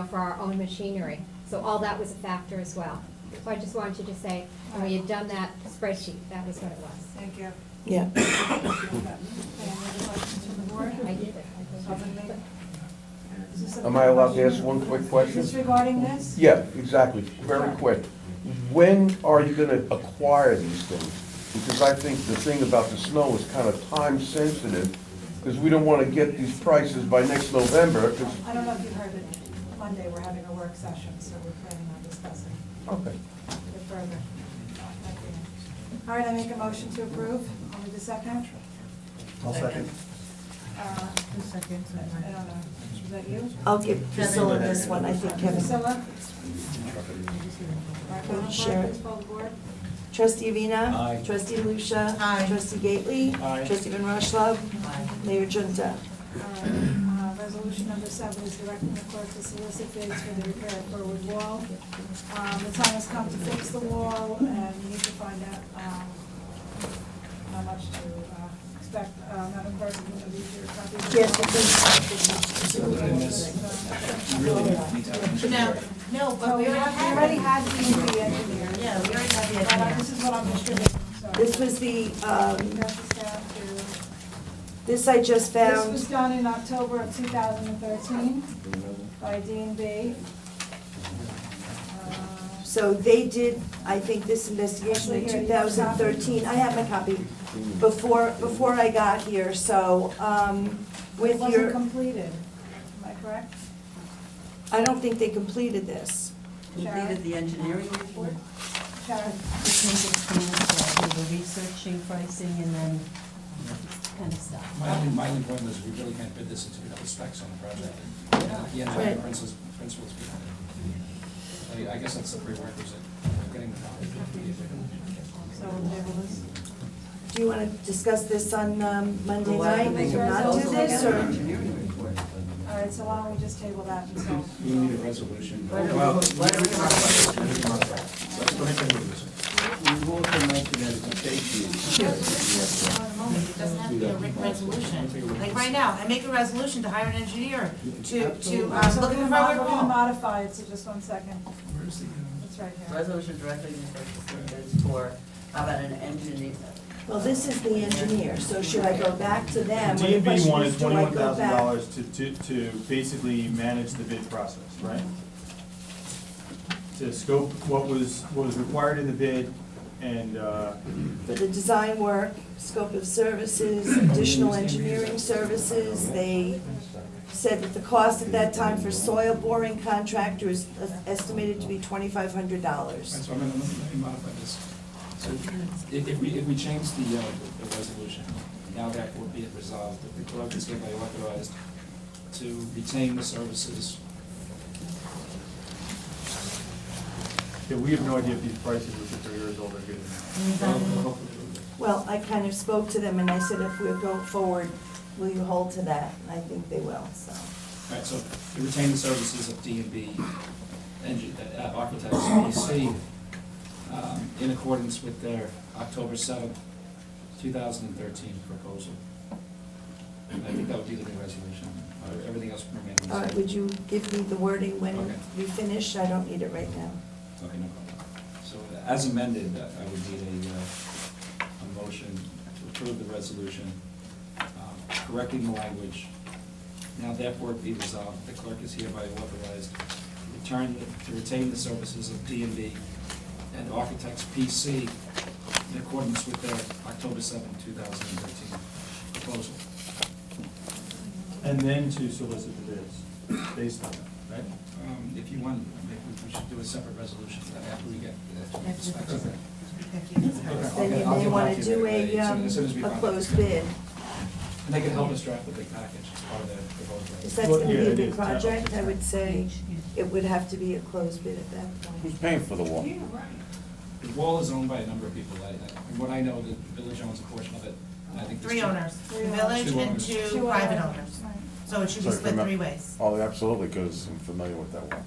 for our own machinery. So all that was a factor as well. So I just wanted to say, when we had done that spreadsheet, that was what it was. Thank you. Yeah. Any other questions from the board? I did it. Is this a Am I allowed to question? ask one quick question? Is this regarding this? Yeah, exactly, very quick. When are you gonna acquire these things? Because I think the thing about the snow is kind of time sensitive, because we don't want to get these prices by next November, because, I don't know if you heard it, Monday we're having a work session, so we're planning on discussing okay. it further. All right, I make a motion to approve. I'll need a second. I'll second. Who's second? I don't know. Is that you? I'll give Priscilla this one, I think, Kevin. Priscilla? All right, Go Madam share Clerk, it. please poll the board. Trustee Avina? Aye. Trustee Lucia? Aye. Trustee Gately? Aye. Trustee Van Roshlav? Mayor Junta? Resolution number 7 is directing the clerk to solicit bids for the repair of Burwood Wall. The time has come to fix the wall, and we need to find out how much to expect. Madam Clerk, you want to read your copy? Yes, No, but we already had the engineer. Yeah, we already had the But engineer. this is what I'm distributing, so. This was the, Pass this down to. this I just This found. was done in October of 2013 by Dean B. So they did, I think, this investigation in Actually, here, you have a copy? 2013. I have my copy before I got here, so, It with wasn't your, completed, am I correct? I don't think they completed this. Completed the engineering report? Sharon? Just make it clean, so do the researching, pricing, and then kind of stuff. My only point was we really can't bid this until we know the specs on the project. The engineering principles behind it. I guess that's the prerequisite, getting the knowledge. So we'll table this. Do you want to discuss this on Monday Well, I night, think or it's not do also this, an or? engineering report. All right, so why don't we just table that until. You need a resolution. Why don't we- Well, why don't we talk about this? let's go ahead and move this. We've also mentioned that it's a safety issue. It doesn't have to be a written resolution. Like right now, I make a resolution to hire an engineer to, So look we're at the gonna forward we're gonna wall. modify it, so just 1 second. It's right here. Resolution directly bids for, how about an engineer, Well, this is the engineer, so should I go back to them? Or the DMV question wanted is, do I $21,000 go back? to basically manage the bid process, right? To scope what was required in the bid and, For the design work, scope of services, additional engineering services, they said that the cost at that time for soil boring contractor is estimated to be $2,500. Right, so I'm gonna, let me modify this. So if we change the resolution, now that will be resolved, the clerk is hereby authorized to retain the services. yeah, we have no idea if these prices, which are 3 years old, are good enough. Well, I kind of spoke to them and I said, if we're going forward, will you hold to that? And I think they will, so. All right, so to retain the services of D&B Architects, PC, in accordance with their October 7th, 2013 proposal. And I think that would be the new resolution. Everything else remains the same. All right, would you give me the wording when Okay. you finish? I don't need it right now. Okay, no problem. So as amended, I would need a motion to approve the resolution, correcting the language. Now therefore be resolved, the clerk is hereby authorized to retain the services of D&B and Architects PC in accordance with their October 7, 2013 proposal. And then to solicit the bids based on that, right? If you want, maybe we should do a separate resolution for that after we get the specs of it. Then you may want to do a closed bid. And they can help us draft the big package as part of their proposal. If that's going to be a big project, I would say it would have to be a closed bid at that Who's point. paying for the wall? The wall is owned by a number of people. From what I know, the village owns a portion of it. I think there's 3 two- owners, the village Two and owners. 2 private owners. So it should be Sorry, split remem- 3 ways. Oh, absolutely, because I'm familiar with that wall.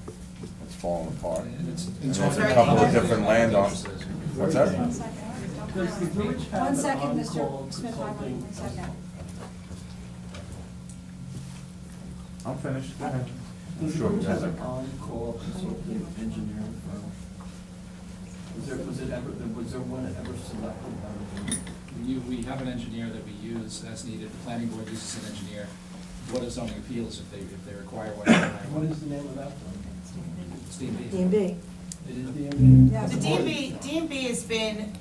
It's falling apart. And it's- And it's there's also- a couple of different landowners. What's that? One second. Does the village have One an second, on-call Mr. Smith-Harmon, one second. I'm finished, go ahead. Does the Sure, village have yeah. an on-call consulting engineering firm? Was there one ever selected by the village? We have an engineer that we use as needed. The planning board uses an engineer. Board of Zoning Appeals, if they require one. What is the name of that firm? Steve B. D&B. It is DMV? Yes. The DMB has been,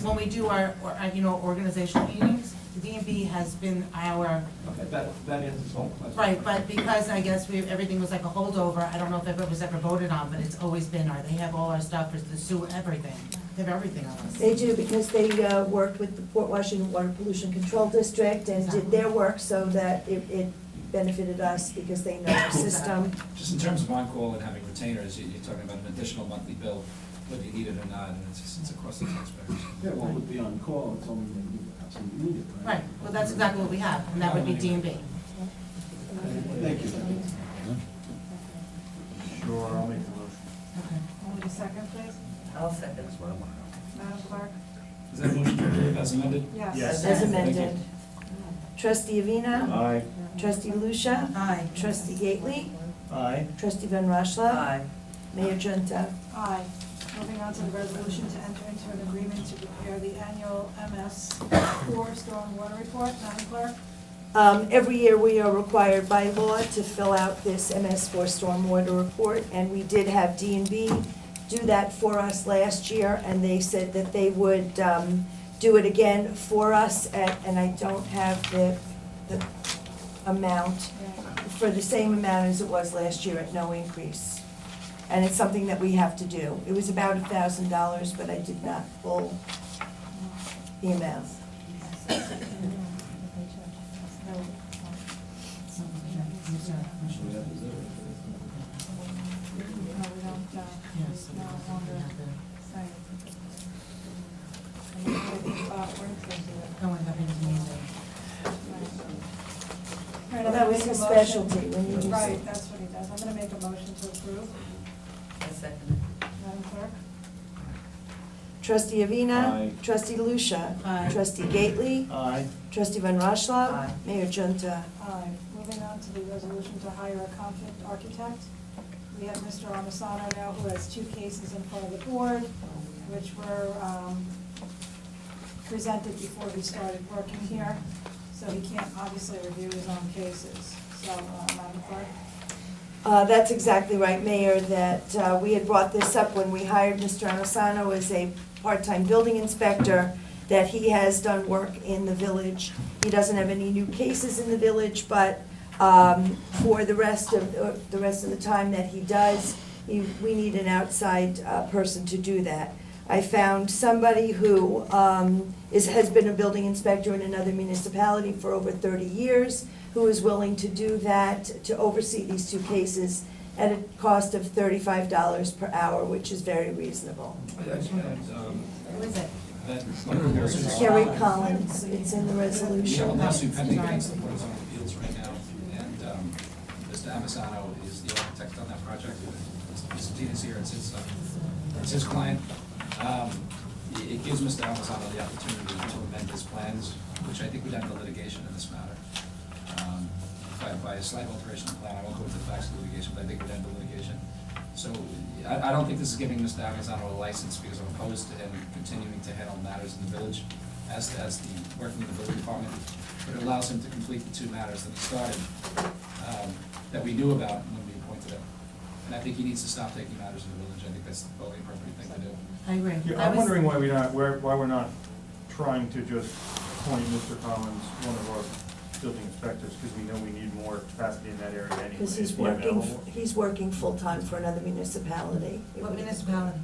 when we do our organizational meetings, the DMB has been our, Okay, that answers all questions. right, but because I guess everything was like a holdover, I don't know if it was ever voted on, but it's always been they have all our stuff, it's the sewer, everything. They have everything on us. They do, because they worked with the Port Washington Water Pollution Control District and did their work so that it benefited us because they know our system. Just in terms of on-call and having retainers, you're talking about an additional monthly bill, whether you need it or not, and it's across the taxpayers. Yeah, well, with the on-call, it's only when you absolutely need it, right? Right, well, that's exactly what we have, and that would be DMB. Thank you. Sure, I'll make the motion. Okay. Hold a second, please. I'll second as well. Madam Clerk? Is that motion to approve as amended? Yes. Yes. As Thank amended. you. Trustee Avina? Aye. Trustee Lucia? Aye. Trustee Gately? Aye. Trustee Van Rashla? Aye. Mayor Junta? Aye. Moving on to the resolution to enter into an agreement to prepare the annual MS4 stormwater report. Madam Clerk? Every year, we are required by law to fill out this MS4 stormwater report, and we did have D&B do that for us last year, and they said that they would do it again for us, and I don't have the amount, for the same amount as it was last year at no increase. And it's something that we have to do. It was about $1,000, but I did not pull the amount. Well, that was his specialty, when you do Right, some- that's what he does. I'm gonna make a motion to approve. I second Madam Clerk? Trustee Avina. Aye. Trustee Lucia. Aye. Trustee Gately. Aye. Trustee Van Rashla. Aye. Mayor Junta. Aye. Moving on to the resolution to hire a conflict architect. We have Mr. Armasano now, who has 2 cases in front of the board, which were presented before he started working here, so he can't obviously review his own cases. So, Madam Clerk? That's exactly right, Mayor, that we had brought this up when we hired Mr. Anasano as a part-time building inspector, that he has done work in the village. He doesn't have any new cases in the village, but for the rest of the time that he does, we need an outside person to do that. I found somebody who has been a building inspector in another municipality for over 30 years, who is willing to do that, to oversee these two cases at a cost of $35 per hour, which is very reasonable. Who is it? Kerry Collins, it's in the resolution. We have a lawsuit pending against the Board of Zoning Appeals right now, and Mr. Amasano is the architect on that project. Mr. Tina's here, it's his client. It gives Mr. Amasano the opportunity to amend his plans, which I think would end the litigation in this matter. By a slight alteration of the plan, I won't go into the facts of the litigation, but I think it would end the litigation. So I don't think this is giving Mr. Amasano a license because I'm opposed to him continuing to handle matters in the village as the working in the building department. But it allows him to complete the two matters that he started, that we knew about when we appointed him. And I think he needs to stop taking matters in the village. I think that's the only appropriate thing to do. I agree. Yeah, I'm wondering why we're not trying to just appoint Mr. Collins, one of our building inspectors, because we know we need more capacity in that area anyway. Because he's working full-time for another municipality. What municipality?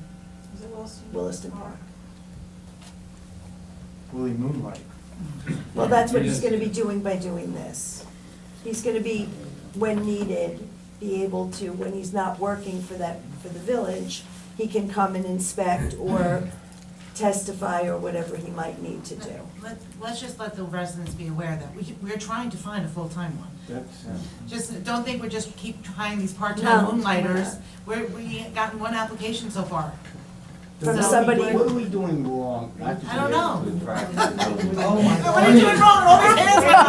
Is it Williston? Williston Park. Will he moonlight? Well, that's what he's gonna be doing by doing this. He's gonna be, when needed, be able to, when he's not working for the village, he can come and inspect or testify or whatever he might need to do. Let's just let the residents be aware that we're trying to find a full-time one. Just, don't think we're just keep trying these part-time No. moonlighters. We ain't gotten one application so far. From somebody. What are we doing wrong? Not to I don't be able know. to attract the building. Oh my God. What are you doing wrong? All these hands went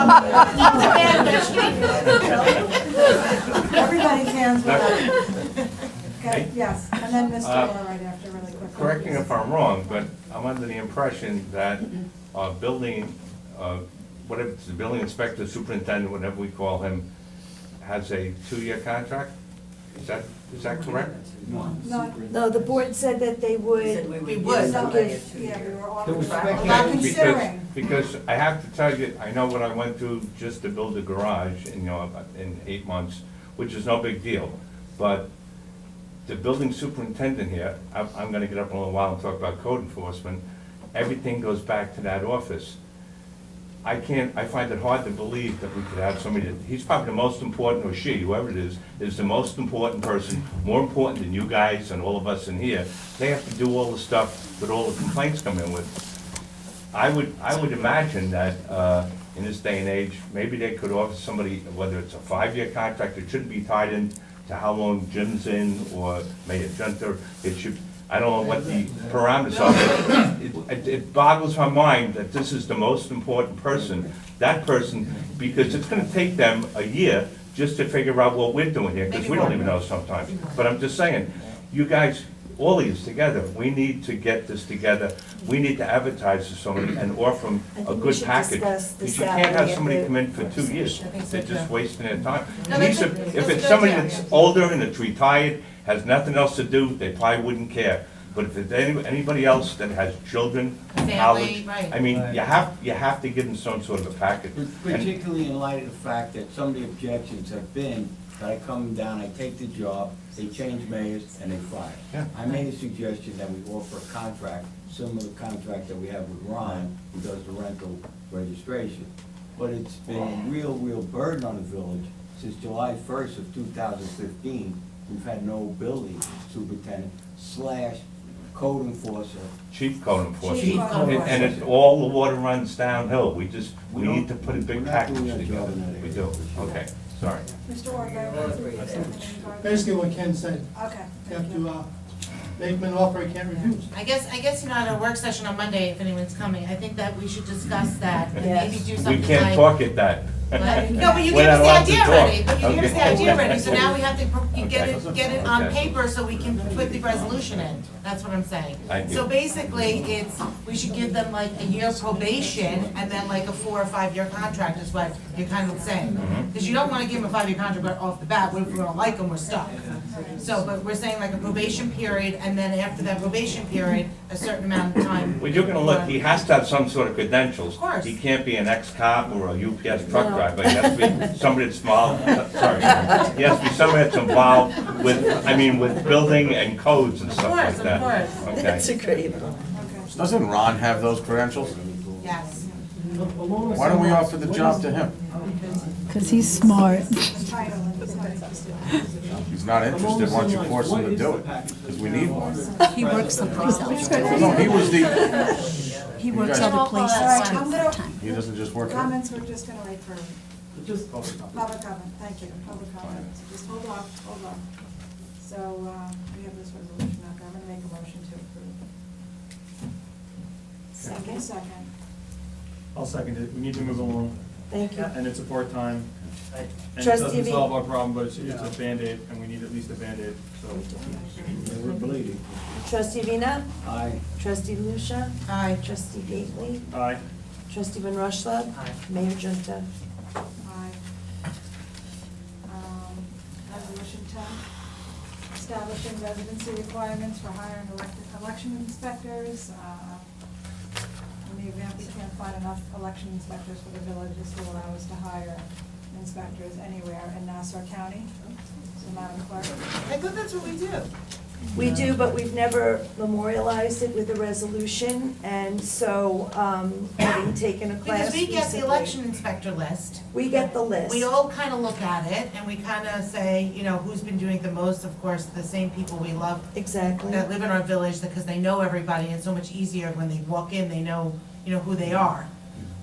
up. Everybody's hands went up. Okay, yes, and then Mr. Orr right after, really quickly. Correct me if I'm wrong, but I'm under the impression that building, whatever, it's the building inspector, superintendent, whatever we call him, has a 2-year contract? Is that correct? No, the board said that they would. We would. Yeah, we were all, Not considering. Because I have to tell you, I know what I went through just to build a garage in 8 months, which is no big deal. But the building superintendent here, I'm gonna get up in a little while and talk about code enforcement, everything goes back to that office. I find it hard to believe that we could have somebody that, he's probably the most important, or she, whoever it is the most important person, more important than you guys and all of us in here. They have to do all the stuff that all the complaints come in with. I would imagine that, in this day and age, maybe they could offer somebody, whether it's a 5-year contract, it shouldn't be tied in to how long Jim's in, or Mayor Junter, it should, I don't know what the parameters are, but it boggles my mind that this is the most important person, that person, because it's gonna take them a year just to figure out what we're doing here, because we don't even know sometimes. But I'm just saying, you guys, all of you together, we need to get this together. We need to advertise to somebody and offer them a good package. Because you can't have somebody come in for 2 years. They're just wasting their time. If it's somebody that's older and it's retired, has nothing else to do, they probably wouldn't care. But if it's anybody else that has children, college, I mean, you have to give them some sort of a package. Particularly in light of the fact that some of the objections have been that I come down, I take the job, they change mayors, and they fire. Yeah. I made a suggestion that we offer a contract, similar to the contract that we have with Ron, who does the rental registration. But it's been a real burden on the village. Since July 1st of 2015, we've had no building superintendent / code enforcer. Chief code enforcement. Chief code And enforcer. all the water runs downhill. We need to put a big we're not package doing a job together. in that We area. do, okay, sorry. Mr. Orr, go ahead. Basically what Ken said. Okay, You have thank you. to make them an offer, you can't refuse. I guess, you know, at our work session on Monday, if anyone's coming, I think that we should discuss that and maybe do We something can't like. talk at that. No, but you When gave I us the want to idea talk. already, but you gave us the Okay. idea already, so now we have to get Okay. it, on Okay. paper so we can put the resolution in. That's what I'm saying. Thank you. So basically, we should give them like a year probation and then like a 4 or 5 year contract is what you're kind of saying. Mm-hmm. Because you don't want to give them a 5-year contract right off the bat, what if we don't like them, we're stuck. So, but we're saying like a probation period, and then after that probation period, a certain amount of time. Well, you're gonna look, he has to have some sort of credentials. Of course. He can't be an ex-cop or a UPS truck driver, he has to be somebody that's involved, sorry. He has to be somebody that's involved with building and codes and stuff like that. Of course. That's a Okay. great one. Doesn't Ron have those credentials? Yes. Why don't we offer the job to him? Because he's smart. He's not interested, why don't you force him to do it? Because we need one. He works someplace else. No, he was the, He You works guys- other places All right, too. I'm gonna- he doesn't just work here. Comments, we're just gonna wait for Just public comment. public comment, thank you, public comment. So just hold on. So, we have this resolution out there, I'm gonna make a motion to approve. Second. I'll second it. We need to move along. Thank you. And it's a part-time. And it Trustee doesn't V. solve our problem, but it's a Band-Aid, and we need at least a Band-Aid, so. We're bleeding. Trustee Vina? Aye. Trustee Lucia? Aye. Trustee Gately? Aye. Trustee Van Rushlow? Mayor Junta? Aye. Resolution 10, establishing residency requirements for hiring election inspectors. In the event we can't find enough election inspectors for the village, this will allow us to hire inspectors anywhere in Nassau County. So Madam Clerk. I thought that's what we do. We do, but we've never memorialized it with a resolution, and so, having taken a class Because we get the recently- election inspector list. We get the list. We all kind of look at it, and we kind of say, who's been doing the most, of course, the same people we love. Exactly. That live in our village, because they know everybody, and it's so much easier when they walk in, they know, who they are.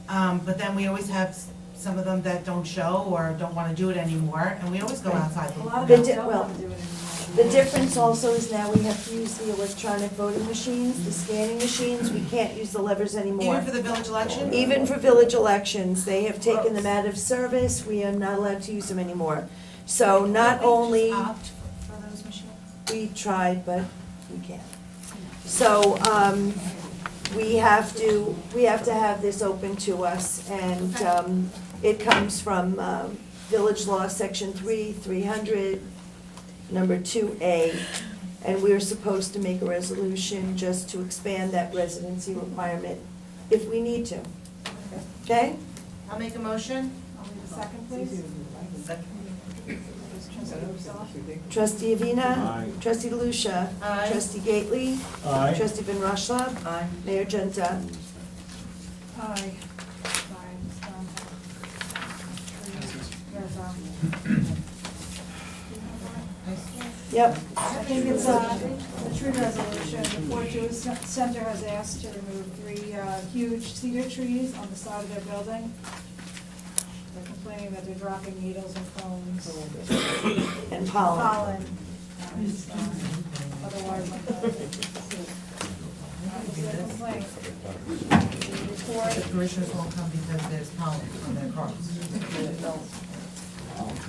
But then we always have some of them that don't show or don't want to do it anymore, and we always go outside. A lot of The them di- don't well, want to do it anymore. The difference also is now we have to use the electronic voting machines, the scanning machines, we can't use the levers anymore. Even for the village election? Even for village elections, they have taken them out of service, we are not allowed to use them anymore. So not only, Opt for those machines? we tried, but we can't. So, we have to have this open to us, and, it comes from, Village Law, Section 300, number 2A, and we're supposed to make a resolution just to expand that residency requirement if we need to. Okay? I'll make a motion. I'll need a second, please. Trustee Avina? Aye. Trustee DeLucia? Aye. Trustee Gately? Aye. Trustee Van Rushlow? Aye. Mayor Junta? Aye. Sorry, it's done. Yep. I think it's a tree resolution. The Fort Jewish Center has asked to remove 3 huge cedar trees on the side of their building. They're complaining that they're dropping needles and cones. And pollen. Pollen. Otherwise, their complaint. Report. The parishioners won't come because there's pollen on their cars.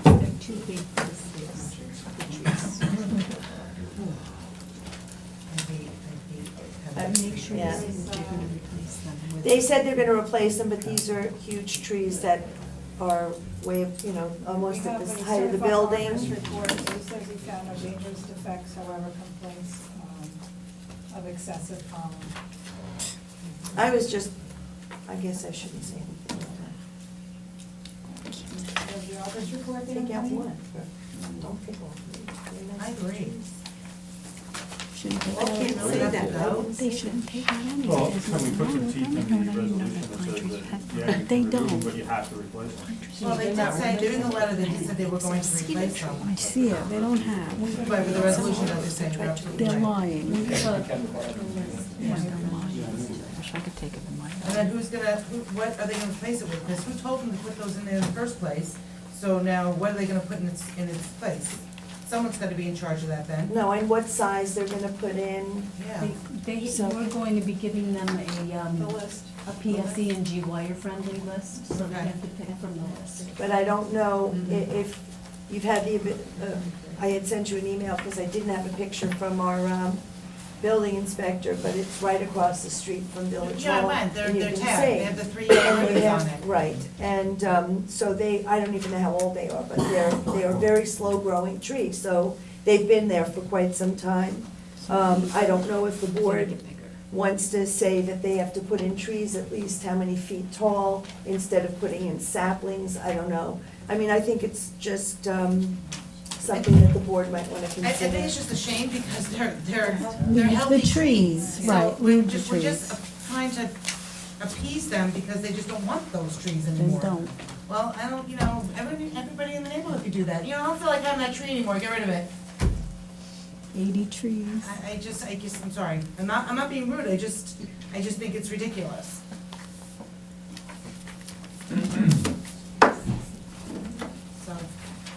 They're too big for this. Make sure Yeah. they're gonna replace them with. They said they're gonna replace them, but these are huge trees that are way, almost at the height of the building. Report, so he says he found no dangerous defects, however, complaints of excessive pollen. I guess I shouldn't say anything. Does the office report there? Take out Penny? one. Don't take all. Very nice I agree. trees. Shouldn't take I can't that say out. that, though. They shouldn't take that anyway. Well, There's can we nothing put wrong some with teeth them. in I've the heard resolution another that pine says tree that, had- yeah, but you they can remove them, don't. but you have to replace them? Well, they did say, during the letter, they did say they were going to replace them. I see it, they don't have. But with the resolution, as they say, you're absolutely They're right. lying. Yeah, they're lying. Wish I could take it in my. And then what are they gonna replace it with? Because who told them to put those in there in the first place? So now, what are they gonna put in its place? Someone's gotta be in charge of that then. No, and what size they're gonna put in. Yeah. We're going to be giving them The list. a PSE and G wire-friendly list, so they have to pick from the list. But I don't know if you've had I had sent you an email because I didn't have a picture from our building inspector, but it's right across the street from Village Hall. Yeah, I went, they're and you tagged, can they see. have the 3 And they numbers have- on it. Right, and so I don't even know how old they are, but they are very slow-growing trees, so they've been there for quite some time. I don't know if the board wants to say that they have to put in trees at least how many feet tall instead of putting in saplings, I don't know. I mean, I think it's just something that the board might want to consider. I think it's just a shame because they're healthy The trees, So right, we're leave the we're just trees. trying to appease them because they just don't want those trees They anymore. don't. Well, I don't, everybody in the neighborhood could do that. I don't feel like having that tree anymore, get rid of it. 80 trees. I guess, I'm sorry. I'm not being rude, I just think it's ridiculous. So,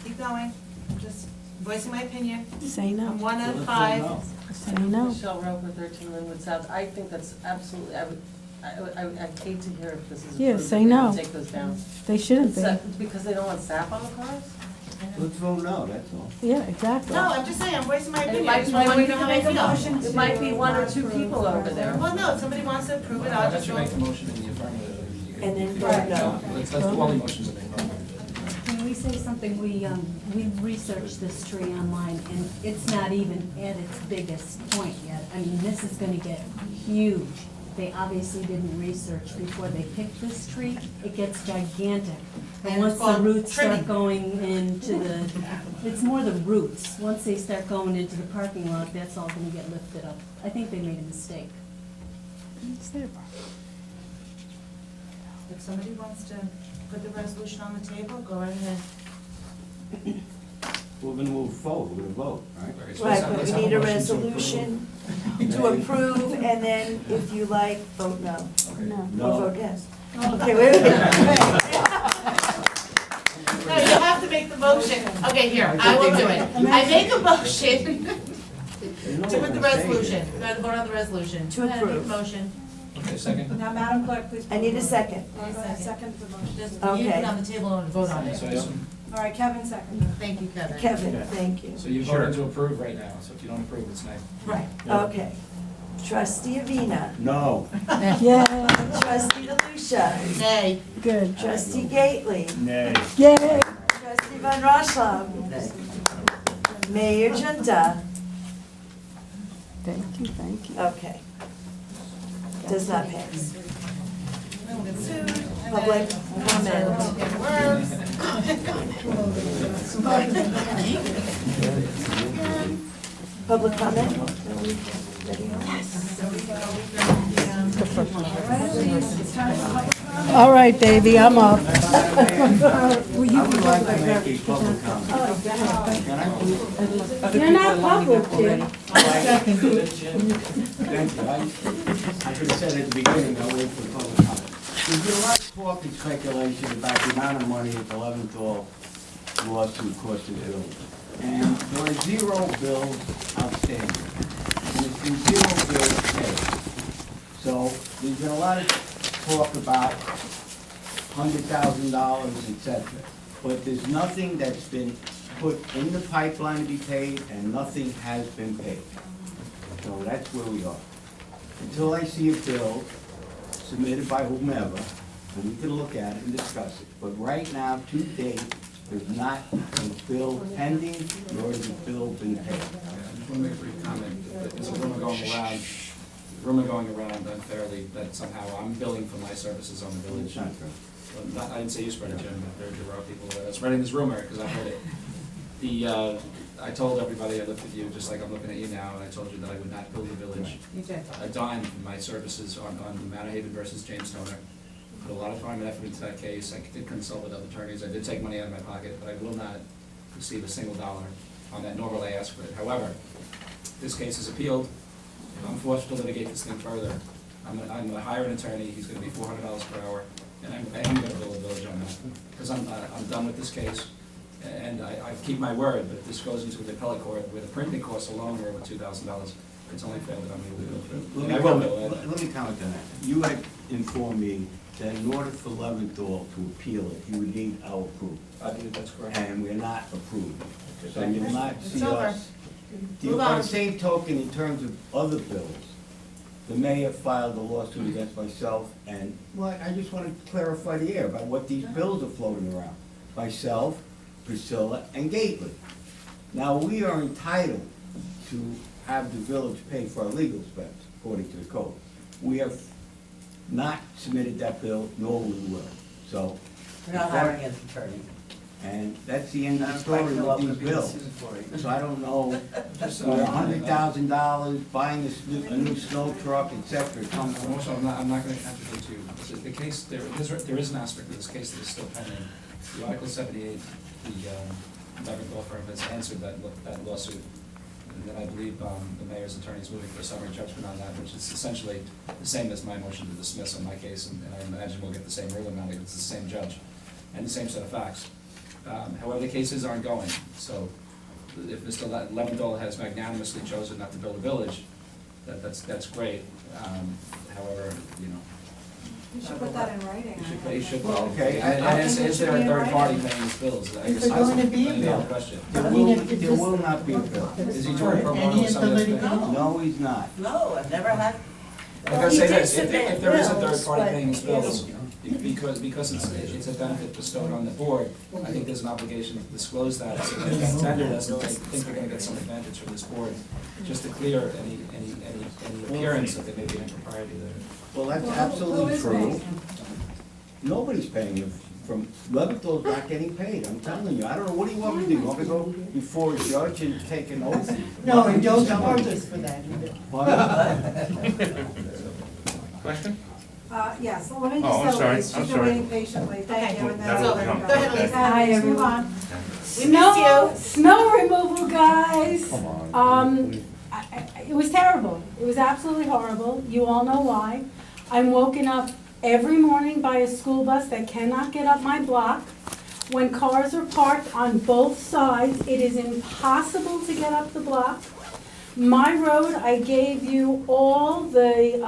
keep going, I'm just voicing my opinion. Say no. I'm 1 out of 5. Say no. Michelle Roper, 13 Linwood South. I think that's absolutely, I'd hate to hear if this is. Yeah, approved, say if they no. would Take those down. They shouldn't be. Because they don't want sap on the cars? Let's vote no, that's all. Yeah, exactly. No, I'm just saying, I'm voicing my And opinion. it I might, just want to we know can how I make a feel. motion, it might be 1 or 2 people over there. Well, no, if somebody wants to approve it, I'll Unless just you vote. make the motion in the affirmative. And then vote Right. no. Let's do all the motions in the affirmative. Can we say something? We researched this tree online, and it's not even at its biggest point yet. I mean, this is gonna get huge. They obviously didn't research before they picked this tree. It gets gigantic. But And once it's the called roots trimming. start going into it's more the roots. Once they start going into the parking lot, that's all gonna get lifted up. I think they made a mistake. If somebody wants to put the resolution on the table, go right ahead. We're gonna move forward with a vote, right? Right, but we need a resolution to approve, and then if you like, vote no. No. Or vote yes. Okay, wait a minute. No, you have to make the motion. Okay, here, I will do it. I make a motion to put the resolution, we gotta vote on the resolution. To Go ahead, make approve. the motion. Okay, second? Now, Madam Clerk, please. I need a second. Second the motion. Just, you Okay. put it on the table and vote on it. So you- All right, Kevin, second. Thank you, Kevin. Kevin, thank you. So you voted to approve right now, so if you don't approve, it's nay. Right. Okay. Trustee Avina. No. Yeah, Trustee DeLucia. Nay. good. Trustee Gately. Nay. Yay. Trustee Van Rossum. Mayor Junta. Thank you, thank you. Okay. Does not pass. We'll get sued. and Public then- comment. It works. Public comment? Are we ready? All right, baby, I'm up. I would like to make a public comment. Can I please? You're not public, Jim. Thank you. I could have said at the beginning, I'll wait for the public comment. There's been a lot of talk and speculation about the amount of money that the Leventhal lawsuit cost the village. And there are 0 bills outstanding. And there's been 0 bills paid. So there's been a lot of talk about $100,000, et cetera. But there's nothing that's been put in the pipeline to be paid, and nothing has been paid. So that's where we are. Until I see a bill submitted by whomever, and we can look at it and discuss it. But right now, to date, there's not a bill pending, nor has a bill been paid. I just want to make a brief comment. There's a rumor going around unfairly that somehow I'm billing for my services on the village. It's not true. Well, I didn't say you spread it, Jim, but there are people that are spreading this rumor, because I heard it. I told everybody, I looked at you just like I'm looking at you now, and I told you that I would not bill the village You did. a dime for my services on the Manorhaven versus James Toner. Put a lot of time and effort into that case. I did consult with other attorneys. I did take money out of my pocket, but I will not receive a single dollar on that, nor will I ask for it. However, this case is appealed. If I'm forced to litigate this thing further, I'm gonna hire an attorney. He's gonna be $400 per hour, and I'm gonna bill the village on that, because I'm done with this case. And I keep my word, but if this goes into the appellate court where the printing costs alone are over $2,000, it's only fair that I'm going to go through. And I will bill it. Let me comment on that. You had informed me that in order for Leventhal to appeal it, he would need our approval. I believe that's correct. And we're not approved. So Thank you you. will not It's see over. us. Move On on. the same token, in terms of other bills, the mayor filed a lawsuit against myself, and, well, I just want to clarify the air about what these bills are floating around. Myself, Priscilla, and Gately. Now, we are entitled to have the village pay for our legal expense, according to the code. We have not submitted that bill, nor we will, so. We're not hiring an attorney. And that's the end of the Not story quite with these welcome to be bills. sued for it. So I don't know, Just, for $100,000, buying a new snow truck, et cetera, it comes from. Also, I'm not gonna contradict you. The case, there is an aspect of this case that is still pending. The Article 78, the Leventhal firm has answered that lawsuit. And then I believe the mayor's attorney is moving for a summary judgment on that, which is essentially the same as my motion to dismiss on my case, and I imagine we'll get the same ruling on it, it's the same judge and the same set of facts. However, the cases aren't going, so if Mr. Leventhal has magnanimously chosen not to build a village, that's great. However, you know. You should put that in writing. You should, Well, okay, and is there a third party paying his bills? I Is guess there that's going to be a the other bill? question. There I mean, will, if it there just- will not be a bill. Is he doing pro bono Any with somebody that's ability- paying? No, he's not. No, I've never had, I gotta say He did this, if submit there is a bills, third party but paying his bills, yes. because it's a benefit bestowed on the board, I think there's an obligation to disclose that, so that the tender doesn't think they're gonna get some advantage from this board, just to clear any appearance that there may be an impropriety there. Well, that's Who absolutely is true. paying? Nobody's paying him from, Leventhal's not getting paid, I'm telling you. I don't know, what do you want me to do? You want me to go before a judge and take an oath? No, and don't charge us for that either. Question? Yes, so let me Oh, I'm just, sorry, she's I'm been sorry. waiting patiently, thank you. And then So, I'll let her go ahead, Lisa. Hi, Let's move everyone. on. We miss Snow removal, guys. Come on. It was terrible. It was absolutely horrible. You all know why. I'm woken up every morning by a school bus that cannot get up my block. When cars are parked on both sides, it is impossible to get up the block. My road, I gave you all the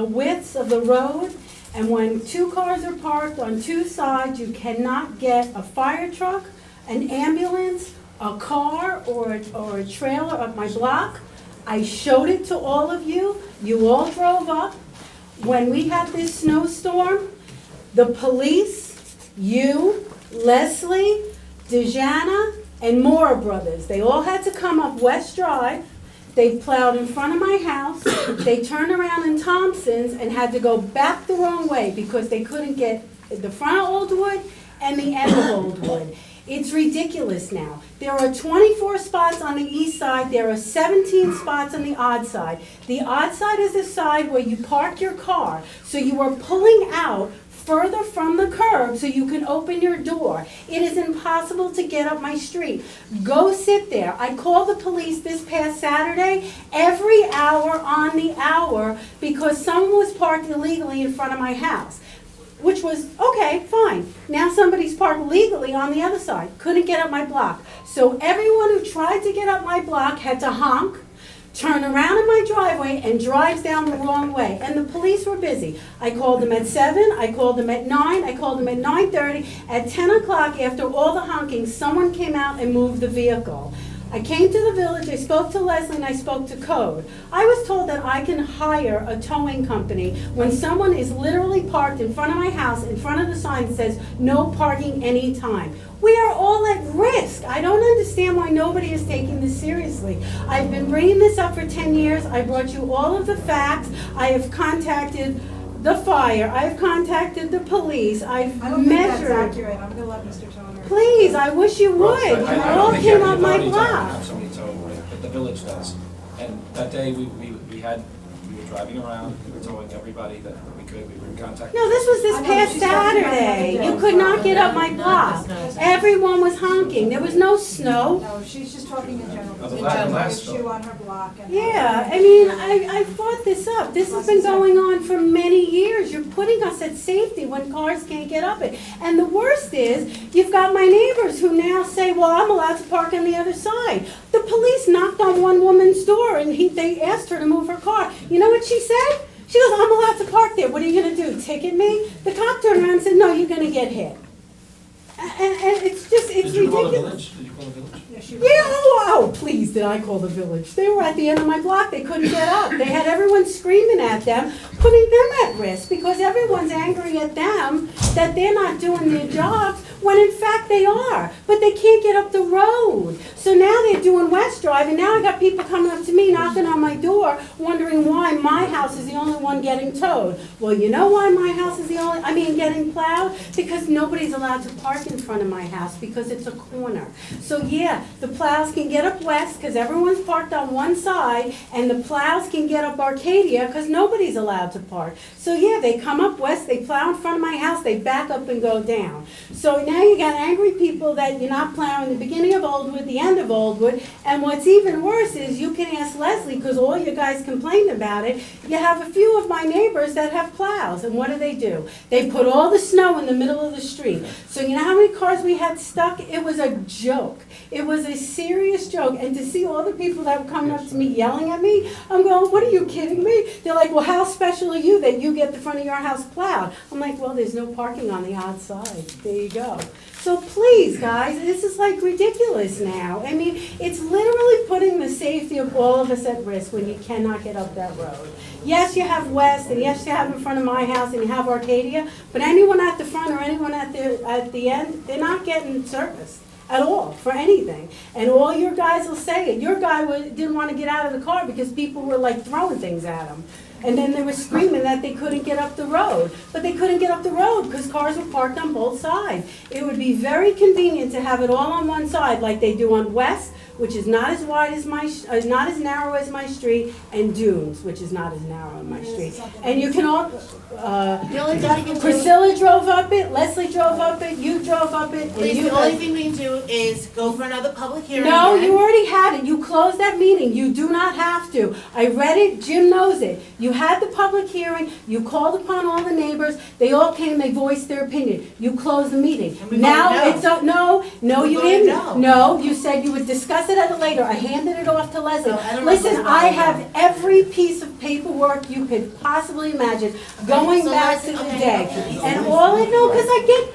widths of the road, and when two cars are parked on two sides, you cannot get a fire truck, an ambulance, a car, or a trailer up my block. I showed it to all of you. You all drove up. When we had this snowstorm, the police, you, Leslie, Dejana, and Moore Brothers, they all had to come up West Drive. They plowed in front of my house. They turned around in Thompson's and had to go back the wrong way because they couldn't get the front of Oldwood and the end of Oldwood. It's ridiculous now. There are 24 spots on the east side, there are 17 spots on the odd side. The odd side is the side where you park your car, so you are pulling out further from the curb so you can open your door. It is impossible to get up my street. Go sit there. I called the police this past Saturday, every hour on the hour, because someone was parked illegally in front of my house. Which was, okay, fine. Now somebody's parked legally on the other side. Couldn't get up my block. So everyone who tried to get up my block had to honk, turn around in my driveway, and drives down the wrong way. And the police were busy. I called them at 7, I called them at 9, I called them at 9:30. At 10 o'clock, after all the honking, someone came out and moved the vehicle. I came to the village, I spoke to Leslie, and I spoke to Code. I was told that I can hire a towing company when someone is literally parked in front of my house, in front of the sign that says, "No parking anytime." We are all at risk. I don't understand why nobody is taking this seriously. I've been bringing this up for 10 years. I brought you all of the facts. I have contacted the fire. I've contacted the police. I've I don't think that's measured. accurate, I'm gonna let Mr. Toner. Please, I wish you would. I You don't all think came every up my authority block. have somebody towing, but the village does. And that day, we were driving around, we were towing everybody that we could, we were in contact. No, this was this I know, past she's talking about Saturday. another You day. could not get up my block. Everyone was honking. There was no snow. No, she's just talking in general. Oh, the In last- general, last- issue on her block and. Yeah, I mean, I brought this up. This has been going on for many years. You're putting us at safety when cars can't get up it. And the worst is, you've got my neighbors who now say, well, I'm allowed to park on the other side. The police knocked on one woman's door and they asked her to move her car. You know what she said? She goes, I'm allowed to park there. What are you gonna do, ticket me? The cop turned around and said, no, you're gonna get hit. And it's just, it's ridiculous. Did you call the village? Did you call the village? Oh, please, did I call the village? They were at the end of my block, they couldn't get up. They had everyone screaming at them, putting them at risk, because everyone's angry at them that they're not doing their jobs, when in fact they are, but they can't get up the road. So now they're doing West Drive, and now I got people coming up to me, knocking on my door, wondering why my house is the only one getting towed. Well, you know why my house is getting plowed? Because nobody's allowed to park in front of my house, because it's a corner. So yeah, the plows can get up west, because everyone's parked on one side, and the plows can get up Arcadia, because nobody's allowed to park. So yeah, they come up west, they plow in front of my house, they back up and go down. So now you got angry people that you're not plowing the beginning of Oldwood, the end of Oldwood, and what's even worse is, you can ask Leslie, because all you guys complained about it, you have a few of my neighbors that have plows, and what do? They put all the snow in the middle of the street. So you know how many cars we had stuck? It was a joke. It was a serious joke, and to see all the people that were coming up to me yelling at me, I'm going, what, are you kidding me? They're like, well, how special are you that you get the front of your house plowed? I'm like, well, there's no parking on the outside. There you go. So please, guys, this is like ridiculous now. I mean, it's literally putting the safety of all of us at risk when you cannot get up that road. Yes, you have West, and yes, you have in front of my house, and you have Arcadia, but anyone at the front or anyone at the end, they're not getting service at all for anything. And all your guys will say it. Your guy didn't want to get out of the car because people were like throwing things at him. And then they were screaming that they couldn't get up the road. But they couldn't get up the road because cars were parked on both sides. It would be very convenient to have it all on one side like they do on West, which is not as wide as not as narrow as my street, and Dunes, which is not as narrow as my street. And you can all, Priscilla drove up it, Leslie drove up it, you drove up it. Please, the only thing we can do is go for another public hearing. No, again. you already had it. You closed that meeting. You do not have to. I read it. Jim knows it. You had the public hearing. You called upon all the neighbors. They all came. They voiced their opinion. You closed the meeting. And we Now voted no. it's up. No, We you voted didn't. no. No, you said you would discuss it at a later. I handed it off to Leslie. No, I don't know Listen, if I Leslie have voted every piece of paperwork you could possibly imagine going so back to Leslie- the okay, day. okay. And all I know, because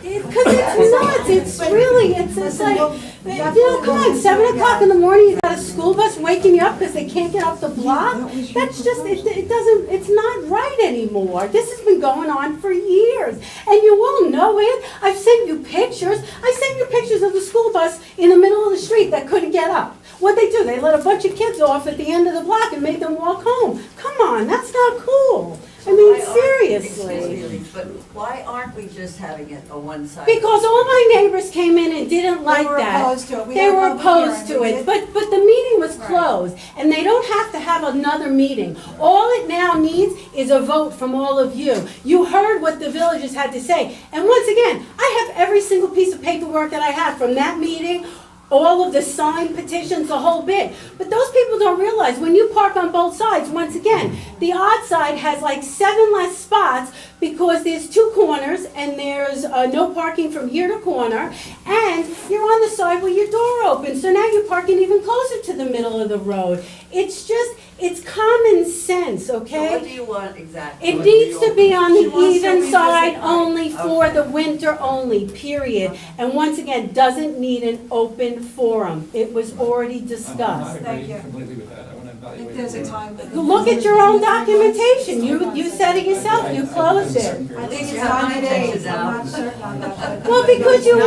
it's nuts. It's really, it's like, you know, come on, 7 o'clock in the morning, you got a school bus waking you up because they can't get up the block? That's just, it doesn't, it's not right anymore. This has been going on for years, and you all know it. I've sent you pictures. I sent you pictures of the school bus in the middle of the street that couldn't get up. What'd they do? They let a bunch of kids off at the end of the block and made them walk home. Come on, that's not cool. I mean, seriously. Excuse me, but why aren't we just having it a one-sided? Because all my neighbors came in and didn't like were that. opposed to it. We They had a were public opposed to hearing. it, but the meeting was closed, and they don't have to have another meeting. All it now needs is a vote from all of you. You heard what the villagers had to say, and once again, I have every single piece of paperwork that I had from that meeting, all of the signed petitions, the whole bit. But those people don't realize when you park on both sides, once again, the odd side has like 7 less spots because there's 2 corners and there's no parking from here to corner, and you're on the side where your door opens. So now you're parking even closer to the middle of the road. It's just, it's common sense, okay? So what do you want exactly? It needs to be on She the wants to even revisit side it. only for Okay. the winter only, period. And once again, doesn't need an open forum. It was already I'm discussed. not Thank agreeing you. completely with that. I want to I evaluate. think there's a it. time. Look at your own documentation. You said it yourself. You closed it. I think it's You have 9 my days. pictures I'm out. not certain on that. but- Well, because you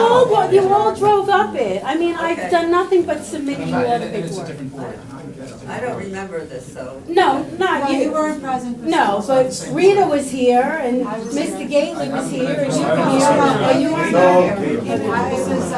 all drove up it. I mean, I've Okay. done nothing but submit I'm you not- all the and it's a paperwork. different board. I don't remember this, so. No, not No, you you. weren't present. No, but Rita was here and Mr. Gately was here and you were here. Oh, you weren't here? I was,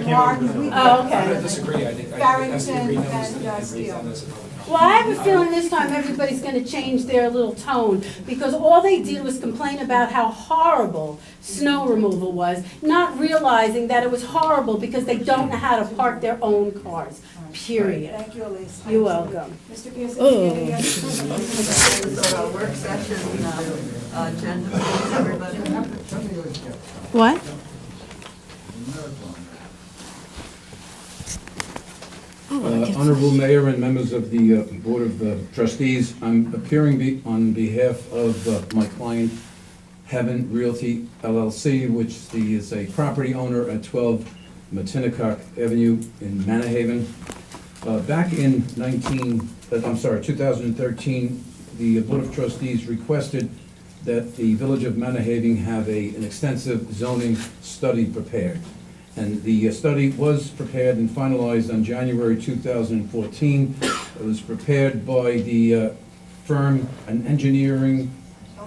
Mark, Oh, okay. I'm going to disagree. I think it has to be Barrington renoticed and, and Steele. redone as a public. Well, I have a feeling this time everybody's gonna change their little tone, because all they did was complain about how horrible snow removal was, not realizing that it was horrible because they don't know how to park their own cars, period. Thank you, Elise. You're welcome. Mr. Pearson, Oh. any other questions? So, work session, agenda, please, everybody. What? Honorable Mayor and members of the Board of Trustees, I'm appearing on behalf of my client, Heaven Realty LLC, which is a property owner at 12 Matinacock Avenue in Manorhaven. Back in 2013, the Board of Trustees requested that the Village of Manorhaven have an extensive zoning study prepared. And the study was prepared and finalized on January 2014. It was prepared by the firm an engineering,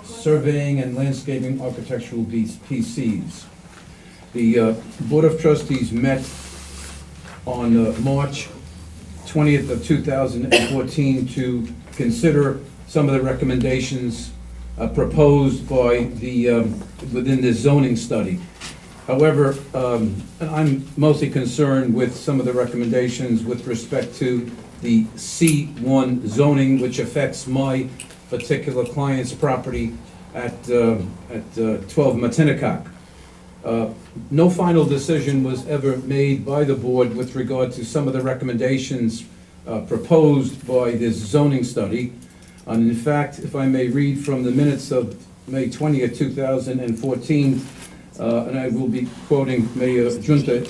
surveying, and landscaping architectural PCs. The Board of Trustees met on March 20th of 2014 to consider some of the recommendations proposed by within the zoning study. However, I'm mostly concerned with some of the recommendations with respect to the C1 zoning, which affects my particular client's property at 12 Matinacock. No final decision was ever made by the board with regard to some of the recommendations proposed by this zoning study. And in fact, if I may read from the minutes of May 20th, 2014, and I will be quoting Mayor Junta,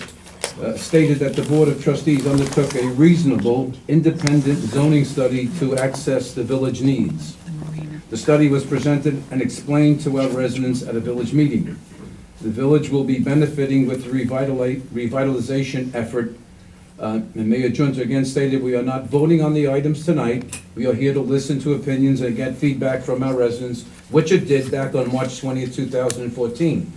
stated that the Board of Trustees undertook a reasonable, independent zoning study to access the village needs. The study was presented and explained to our residents at a village meeting. The village will be benefiting with the revitalization effort. And Mayor Junta again stated, we are not voting on the items tonight. We are here to listen to opinions and get feedback from our residents, which it did back on March 20th, 2014.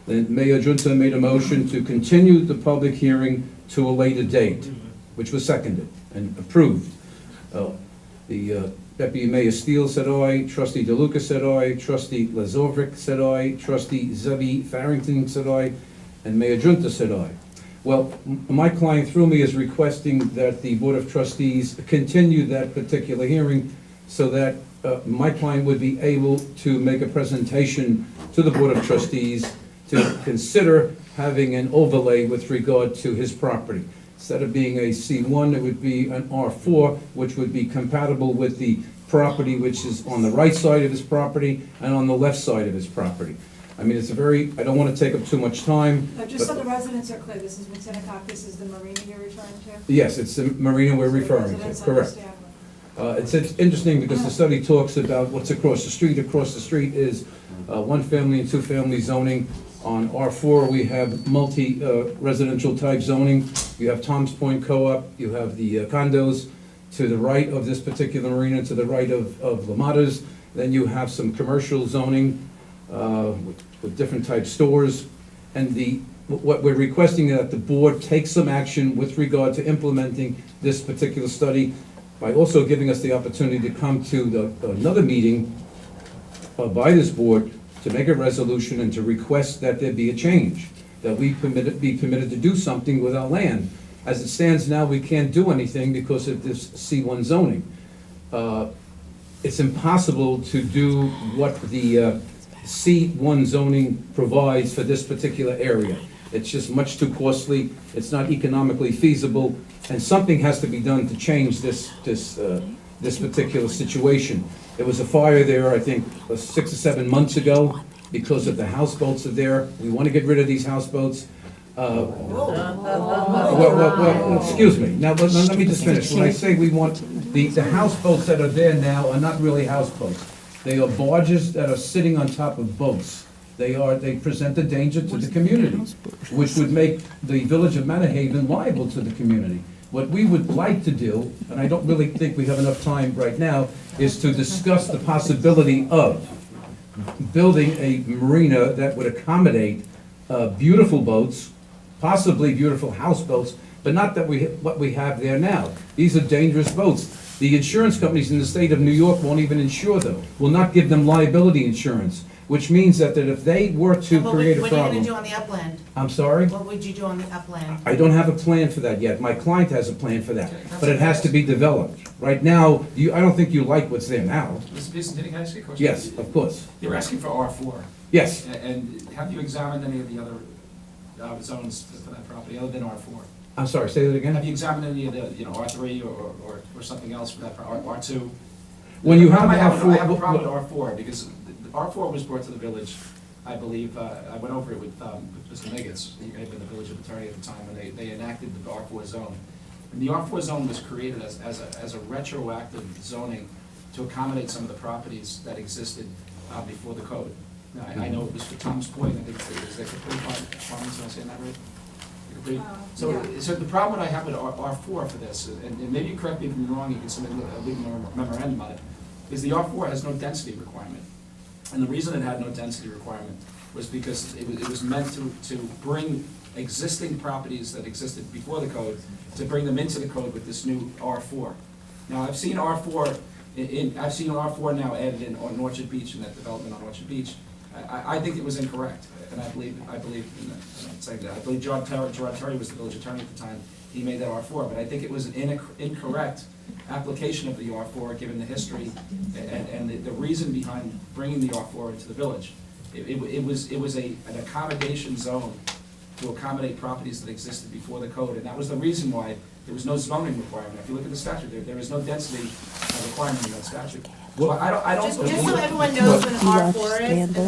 Then Mayor Junta made a motion to continue the public hearing to a later date, which was seconded and approved. The Deputy Mayor Steele said aye, Trustee DeLuca said aye, Trustee Lazovik said aye, Trustee Zebby Farrington said aye, and Mayor Junta said aye. Well, my client through me is requesting that the Board of Trustees continue that particular hearing so that my client would be able to make a presentation to the Board of Trustees to consider having an overlay with regard to his property. Instead of being a C1, it would be an R4, which would be compatible with the property which is on the right side of his property and on the left side of his property. I mean, it's I don't want to take up too much time. Just so the residents are clear, this is Matinacock, this is the marina you're referring to? Yes, it's the marina we're referring to, correct. It's interesting because the study talks about what's across the street. Across the street is one-family and two-family zoning. On R4, we have multi-residential type zoning. You have Tom's Point Co-op, you have the condos to the right of this particular marina, to the right of Lamata's. Then you have some commercial zoning with different type stores. And what we're requesting is that the board take some action with regard to implementing this particular study by also giving us the opportunity to come to another meeting by this board to make a resolution and to request that there be a change, that we be permitted to do something with our land. As it stands now, we can't do anything because of this C1 zoning. It's impossible to do what the C1 zoning provides for this particular area. It's just much too costly, it's not economically feasible, and something has to be done to change this particular situation. There was a fire there, I think, 6 or 7 months ago because of the houseboats are there. We want to get rid of these houseboats. Well, excuse me. Now, let me just finish. When I say we want, the houseboats that are there now are not really houseboats. They are barges that are sitting on top of boats. They present a danger to the community, which would make the village of Manorhaven liable to the community. What we would like to do, and I don't really think we have enough time right now, is to discuss the possibility of building a marina that would accommodate beautiful boats, possibly beautiful houseboats, but not that what we have there now. These are dangerous boats. The insurance companies in the state of New York won't even insure them, will not give them liability insurance, which means that if they were to create a problem... What are you gonna do on the upland? I'm sorry? What would you do on the upland? I don't have a plan for that yet. My client has a plan for that, but it has to be developed. Right now, I don't think you like what's there now. Mr. Pearson, can I ask you a question? Yes, of course. You're asking for R4. Yes. And have you examined any of the other zones for that property, other than R4? I'm sorry, say that again? Have you examined any of the, R3 or something else for that, R2? When you have I have R4. a problem with R4, because the R4 was brought to the village, I believe, I went over it with Mr. Miggets, he had been the village attorney at the time, when they enacted the R4 zone. And the R4 zone was created as a retroactive zoning to accommodate some of the properties that existed before the code. Now, I know it was for Tom's Point, I think it was there for 35 farms, am I saying that right? So the problem that I have with R4 for this, and maybe you correct me if I'm wrong, you can submit a legal memorandum on it, is the R4 has no density requirement. And the reason it had no density requirement was because it was meant to bring existing properties that existed before the code, to bring them into the code with this new R4. Now, I've seen R4 now added in on Orchard Beach, in that development on Orchard Beach. I think it was incorrect, and I believe in saying that. I believe Gerard Terry was the village attorney at the time. He made that R4, but I think it was an incorrect application of the R4, given the history and the reason behind bringing the R4 into the village. It was an accommodation zone to accommodate properties that existed before the code, and that was the reason why there was no zoning requirement. If you look at the statute, there is no density requirement in that statute. So I don't. Just so everyone knows what an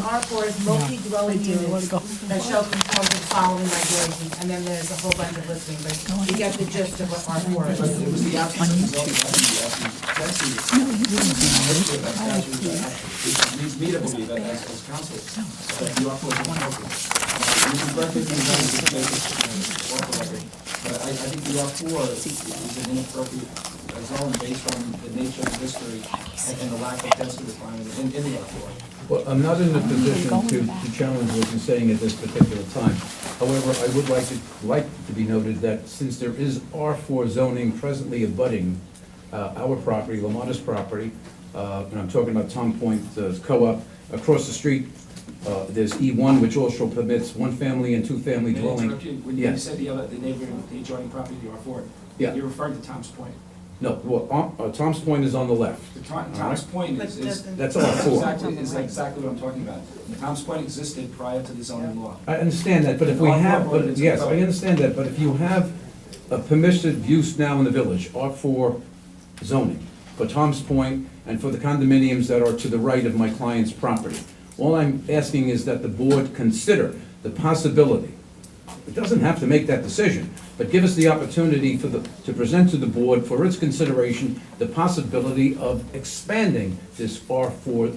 R4 is multi-dwelling units that shall conform to the following regulations, and then there's a whole bunch of listing, but you get the gist of what R4 But is. it was the absence of zoning, I think the density. History of that statute, it leads me to believe that as council, that the R4 is inappropriate. You can correct me if you know this is awful record, but I think the R4 is an inappropriate zone based on the nature of the history and the lack of density requirement in the R4. Well, I'm not in a position to challenge what you're saying at this particular time. However, I would like to be noted that since there is R4 zoning presently abutting our property, Lamonta's property, and I'm talking about Tom Point Co-op, across the street, there's E1, which also permits one-family and two-family May I dwelling. interrupt you? When you said the neighborhood, the adjoining property, the R4, Yeah. you're referring to Tom's Point. No, well, Tom's Point is on the left. Tom's Point is. That's R4. Is exactly what I'm talking about. Tom's Point existed prior to the zoning law. I understand that, but if we have, yes, I understand that, but if you have a permissive use now in the village, R4 zoning, for Tom's Point and for the condominiums that are to the right of my client's property, all I'm asking is that the board consider the possibility. It doesn't have to make that decision, but give us the opportunity to present to the board for its consideration the possibility of expanding this R4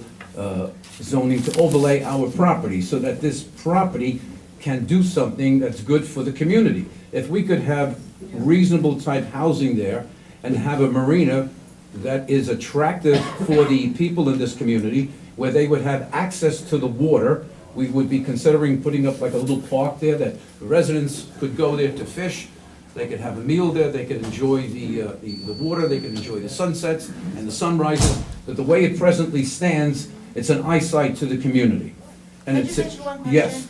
zoning to overlay our property so that this property can do something that's good for the community. If we could have reasonable type housing there and have a marina that is attractive for the people in this community, where they would have access to the water, we would be considering putting up like a little park there that residents could go there to fish. They could have a meal there, they could enjoy the water, they could enjoy the sunsets and the sunrises. But the way it presently stands, it's an eyesight to the community. And Can I it's, just ask you one question? yes,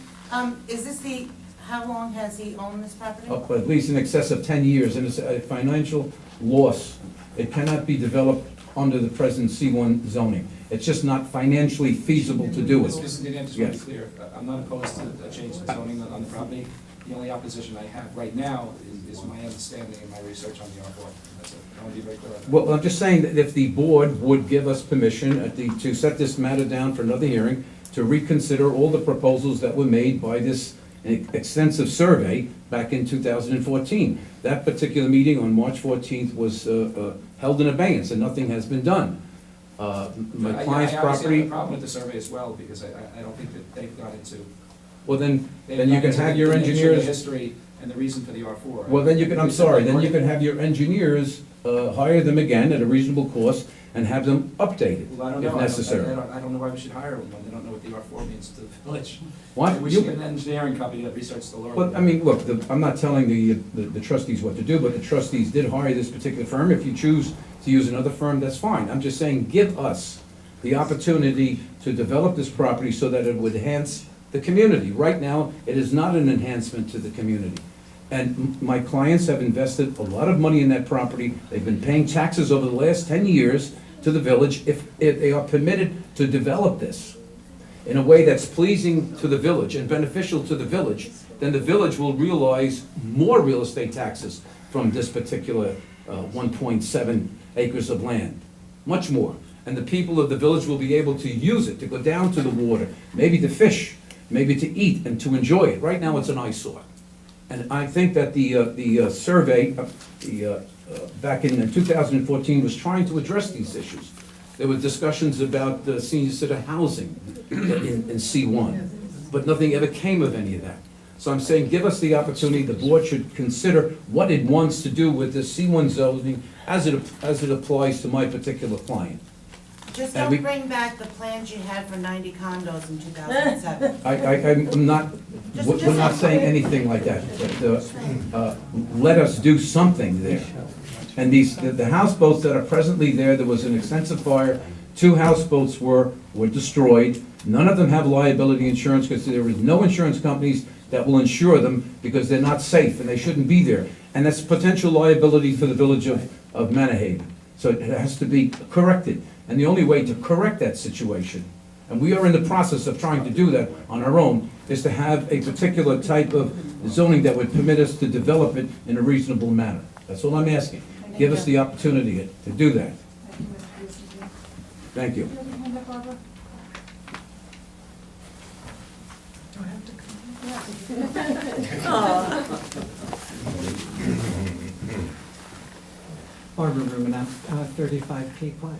Is this how long has he owned this property? at least in excess of 10 years, and it's a financial loss. It cannot be developed under the present C1 zoning. It's just not financially feasible to do it. Mr. Dedan, just to be clear, I'm not opposed to a change in zoning on the property. The only opposition I have right now is my understanding and my research on the R4. That's it. I want to be very clear on that. Well, I'm just saying that if the board would give us permission to set this matter down for another hearing, to reconsider all the proposals that were made by this extensive survey back in 2014. That particular meeting on March 14th was held in abeyance, and nothing has been done. My client's I property. have a problem with the survey as well, because I don't think that they've gone into. Well, then you can have your The engineers. history and the reason for the R4. Well, then you can, I'm sorry, then you can have your engineers hire them again at a reasonable cost and have them updated Well, I don't if know. necessary. I don't know why we should hire them when they don't know what the R4 means to the village. What? We should get an engineering company that researches the law. Well, I mean, look, I'm not telling the trustees what to do, but the trustees did hire this particular firm. If you choose to use another firm, that's fine. I'm just saying, give us the opportunity to develop this property so that it would enhance the community. Right now, it is not an enhancement to the community. And my clients have invested a lot of money in that property. They've been paying taxes over the last 10 years to the village. If they are permitted to develop this in a way that's pleasing to the village and beneficial to the village, then the village will realize more real estate taxes from this particular 1.7 acres of land, much more. And the people of the village will be able to use it, to go down to the water, maybe to fish, maybe to eat and to enjoy it. Right now, it's an eyesore. And I think that the survey back in 2014 was trying to address these issues. There were discussions about senior citizen housing in C1, but nothing ever came of any of that. So I'm saying, give us the opportunity, the board should consider what it wants to do with this C1 zoning as it applies to my particular client. Just And don't we- bring back the plans you had for 90 condos in 2007. I'm not, we're not saying anything like that. But, let us do something there. And the houseboats that are presently there, there was an extensive fire. 2 houseboats were destroyed. None of them have liability insurance because there is no insurance companies that will insure them because they're not safe and they shouldn't be there. And that's potential liability for the village of Manorhaven. So it has to be corrected. And the only way to correct that situation, and we are in the process of trying to do that on our own, is to have a particular type of zoning that would permit us to develop it in a reasonable manner. That's all I'm asking. Give us the opportunity to do that. Thank you. Barbara Rumina, 35 Pequot.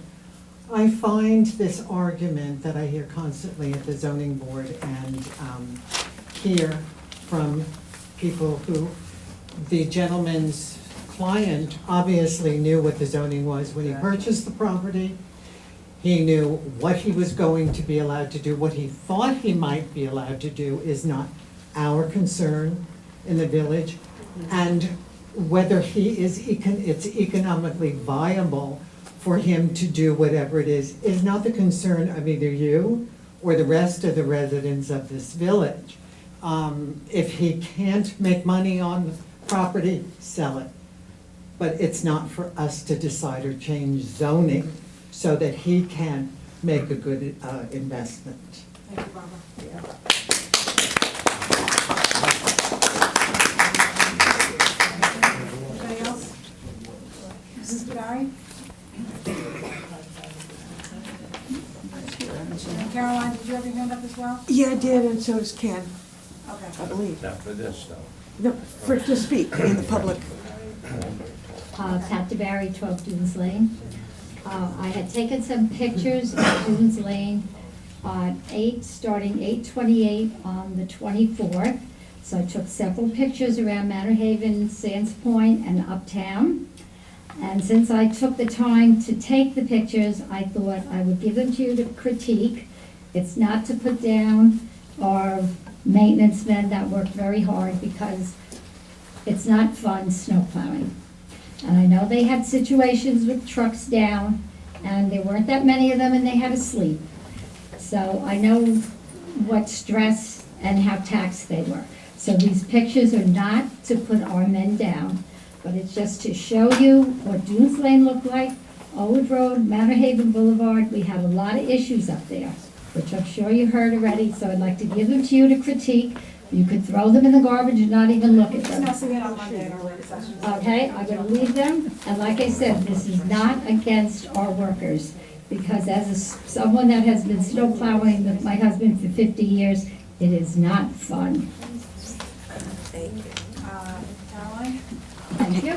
I find this argument that I hear constantly at the zoning board and hear from people who, the gentleman's client obviously knew what the zoning was when he purchased the property. He knew what he was going to be allowed to do. What he thought he might be allowed to do is not our concern in the village. And whether it's economically viable for him to do whatever it is not the concern of either you or the rest of the residents of this village. If he can't make money on the property, sell it. But it's not for us to decide or change zoning so that he can make a good investment. Thank you, Barbara. Anybody else? Mrs. Barry? And Caroline, did you have your hand up as well? Yeah, I did, and so does Ken, Okay. I believe. Not for this, though. No, for, to speak in the public. Pat DeBarry, 12 Dunes Lane. I had taken some pictures of Dunes Lane starting 8/28 on the 24th. So I took several pictures around Manorhaven, Sands Point, and Uptown. And since I took the time to take the pictures, I thought I would give them to you to critique. It's not to put down our maintenance men that work very hard because it's not fun snow plowing. And I know they had situations with trucks down, and there weren't that many of them, and they had to sleep. So I know what stress and how taxed they were. So these pictures are not to put our men down, but it's just to show you what Dunes Lane looked like, Old Road, Manorhaven Boulevard. We had a lot of issues up there, which I'm sure you heard already, so I'd like to give them to you to critique. You could throw them in the garbage and not even look at them. Discussing it on Monday in our later session. Okay, I'm gonna leave them, and like I said, this is not against our workers, because as someone that has been snow plowing with my husband for 50 years, it is not fun. Thank you. Caroline? Thank you.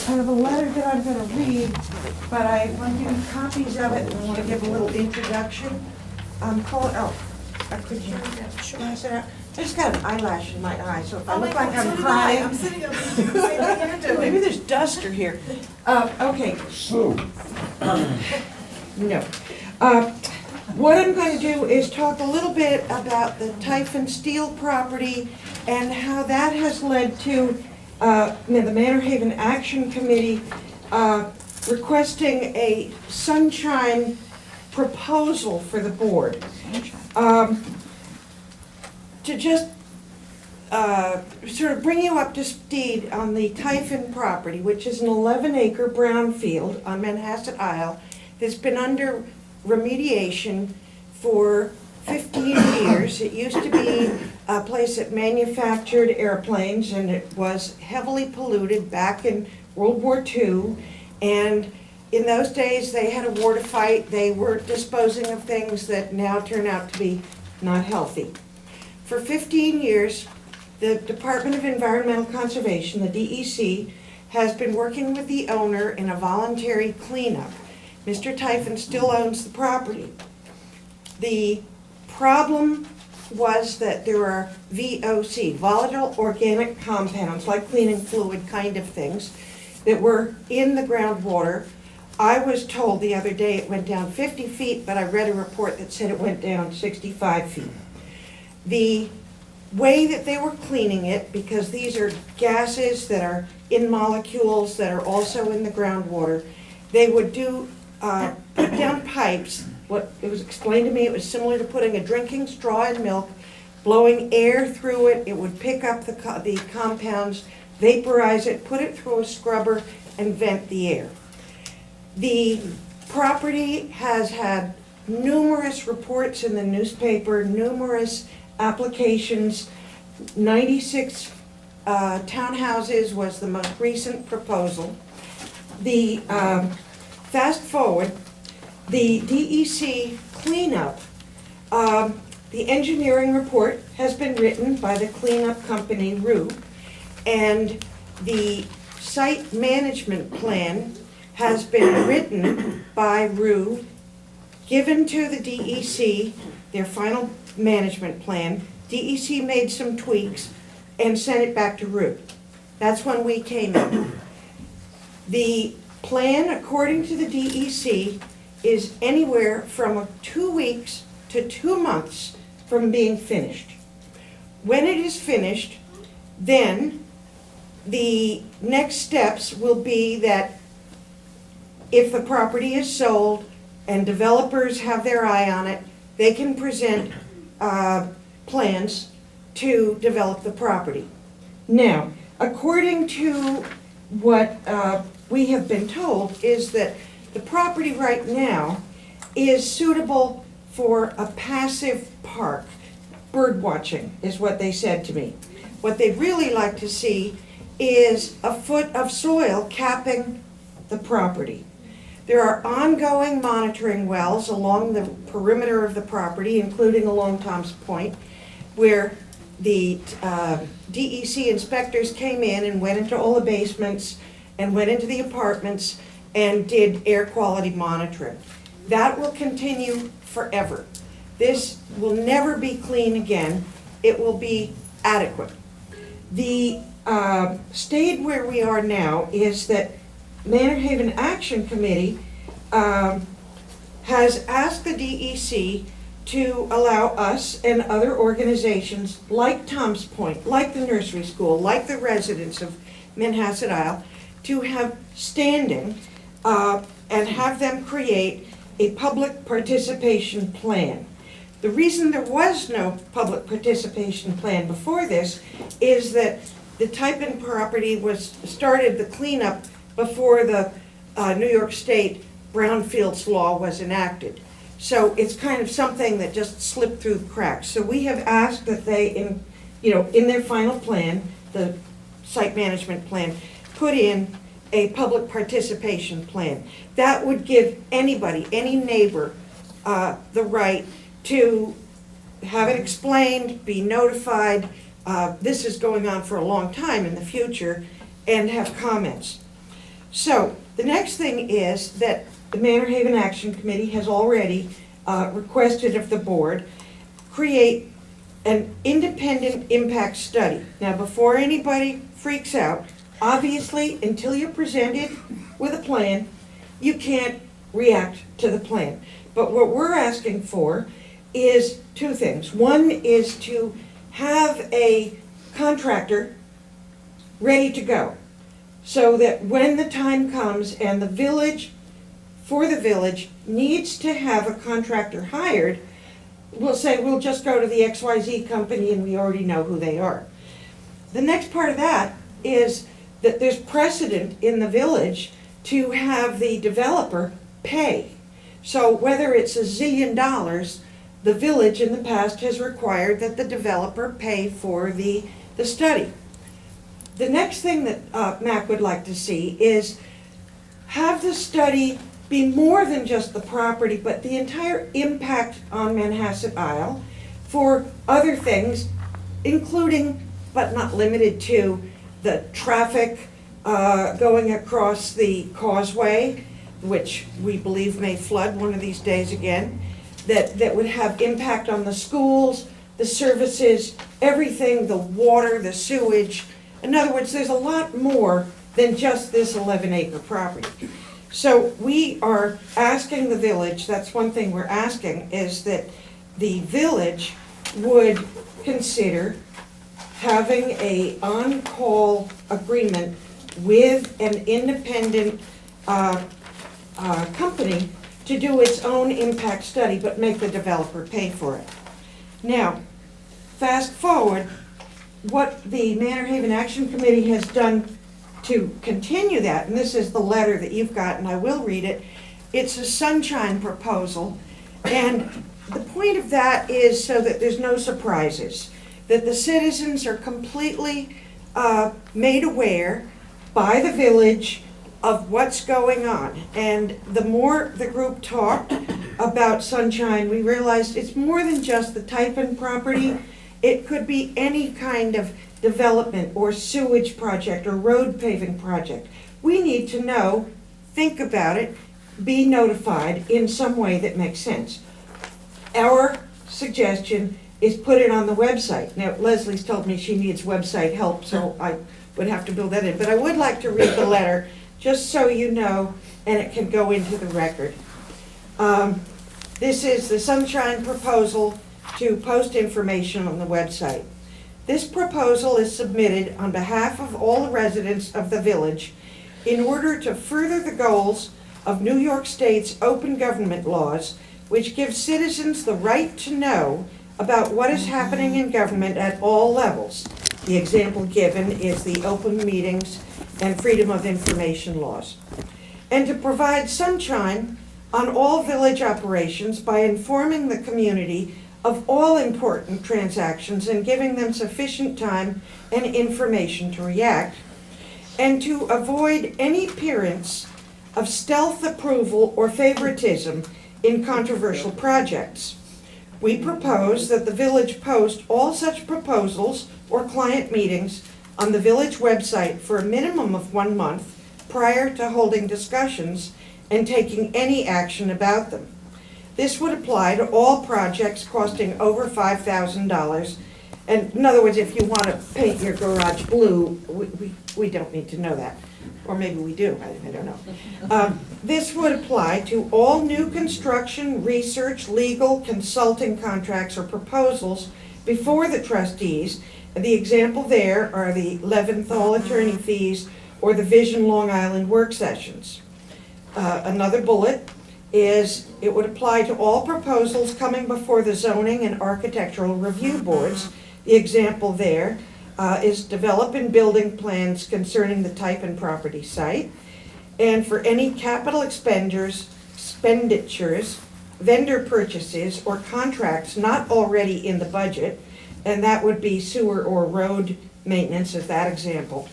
I have a letter that I'm gonna read, but I want to give you copies of it, and I want to give a little introduction. Could you pass it out? I just got an eyelash in my eye, so if I look like I'm crying. I'm sitting up here. Maybe there's duster here. Okay. Sue. No. What I'm going to do is talk a little bit about the Typhon Steel property and how that has led to the Manorhaven Action Committee requesting a sunshine proposal for the board. To just sort of bring you up to speed on the Typhon property, which is an 11-acre brownfield on Manhasset Isle that's been under remediation for 15 years. It used to be a place that manufactured airplanes, and it was heavily polluted back in World War II. And in those days, they had a war to fight. They were disposing of things that now turn out to be not healthy. For 15 years, the Department of Environmental Conservation, the DEC, has been working with the owner in a voluntary cleanup. Mr. Typhon still owns the property. The problem was that there are VOC, volatile organic compounds, like cleaning fluid kind of things, that were in the groundwater. I was told the other day it went down 50 feet, but I read a report that said it went down 65 feet. The way that they were cleaning it, because these are gases that are in molecules that are also in the groundwater, they would put down pipes. What it was explained to me, it was similar to putting a drinking straw in milk, blowing air through it. It would pick up the compounds, vaporize it, put it through a scrubber, and vent the air. The property has had numerous reports in the newspaper, numerous applications. 96 townhouses was the most recent proposal. The fast forward, the DEC cleanup, the engineering report has been written by the cleanup company, RU, and the site management plan has been written by RU, given to the DEC, their final management plan. DEC made some tweaks and sent it back to RU. That's when we came in. The plan, according to the DEC, is anywhere from 2 weeks to 2 months from being finished. When it is finished, then the next steps will be that if the property is sold and developers have their eye on it, they can present plans to develop the property. Now, according to what we have been told, is that the property right now is suitable for a passive park. Bird watching is what they said to me. What they'd really like to see is a foot of soil capping the property. There are ongoing monitoring wells along the perimeter of the property, including along Tom's Point, where the DEC inspectors came in and went into all the basements and went into the apartments and did air quality monitoring. That will continue forever. This will never be clean again. It will be adequate. The state where we are now is that Manorhaven Action Committee has asked the DEC to allow us and other organizations like Tom's Point, like the nursery school, like the residents of Manhasset Isle, to have standing and have them create a public participation plan. The reason there was no public participation plan before this is that the Typhon property started the cleanup before the New York State Brownfields law was enacted. So it's kind of something that just slipped through the cracks. So we have asked that they, in their final plan, the site management plan, put in a public participation plan. That would give anybody, any neighbor, the right to have it explained, be notified, this is going on for a long time in the future, and have comments. So the next thing is that the Manorhaven Action Committee has already requested of the board create an independent impact study. Now, before anybody freaks out, obviously, until you're presented with a plan, you can't react to the plan. But what we're asking for is two things. One is to have a contractor ready to go, so that when the time comes and the village needs to have a contractor hired, we'll say, we'll just go to the XYZ company and we already know who they are. The next part of that is that there's precedent in the village to have the developer pay. So whether it's $1 zillion, the village in the past has required that the developer pay for the study. The next thing that Mac would like to see is have the study be more than just the property, but the entire impact on Manhasset Isle for other things, including, but not limited to, the traffic going across the causeway, which we believe may flood one of these days again, that would have impact on the schools, the services, everything, the water, the sewage. In other words, there's a lot more than just this 11-acre property. So we are asking the village, that's one thing we're asking, is that the village would consider having a on-call agreement with an independent company to do its own impact study, but make the developer pay for it. Now, fast forward, what the Manorhaven Action Committee has done to continue that, and this is the letter that you've got, and I will read it, it's a sunshine proposal, and the point of that is so that there's no surprises, that the citizens are completely made aware by the village of what's going on. And the more the group talked about sunshine, we realized it's more than just the Typin property. It could be any kind of development or sewage project or road paving project. We need to know, think about it, be notified in some way that makes sense. Our suggestion is put it on the website. Now, Leslie's told me she needs website help, so I would have to build that in. But I would like to read the letter, just so you know, and it can go into the record. This is the sunshine proposal to post information on the website. This proposal is submitted on behalf of all the residents of the village in order to further the goals of New York State's open government laws, which give citizens the right to know about what is happening in government at all levels. The example given is the open meetings and freedom of information laws. And to provide sunshine on all village operations by informing the community of all important transactions and giving them sufficient time and information to react, and to avoid any appearance of stealth approval or favoritism in controversial projects. We propose that the village post all such proposals or client meetings on the village website for a minimum of 1 month prior to holding discussions and taking any action about them. This would apply to all projects costing over $5,000. And in other words, if you want to paint your garage blue, we don't need to know that. Or maybe we do, I don't know. This would apply to all new construction, research, legal, consulting contracts or proposals before the trustees. The example there are the Leventhal attorney fees or the Vision Long Island work sessions. Another bullet is it would apply to all proposals coming before the zoning and architectural review boards. The example there is develop and building plans concerning the Typin property site, and for any capital expenditures, vendor purchases, or contracts not already in the budget, and that would be sewer or road maintenance as that example.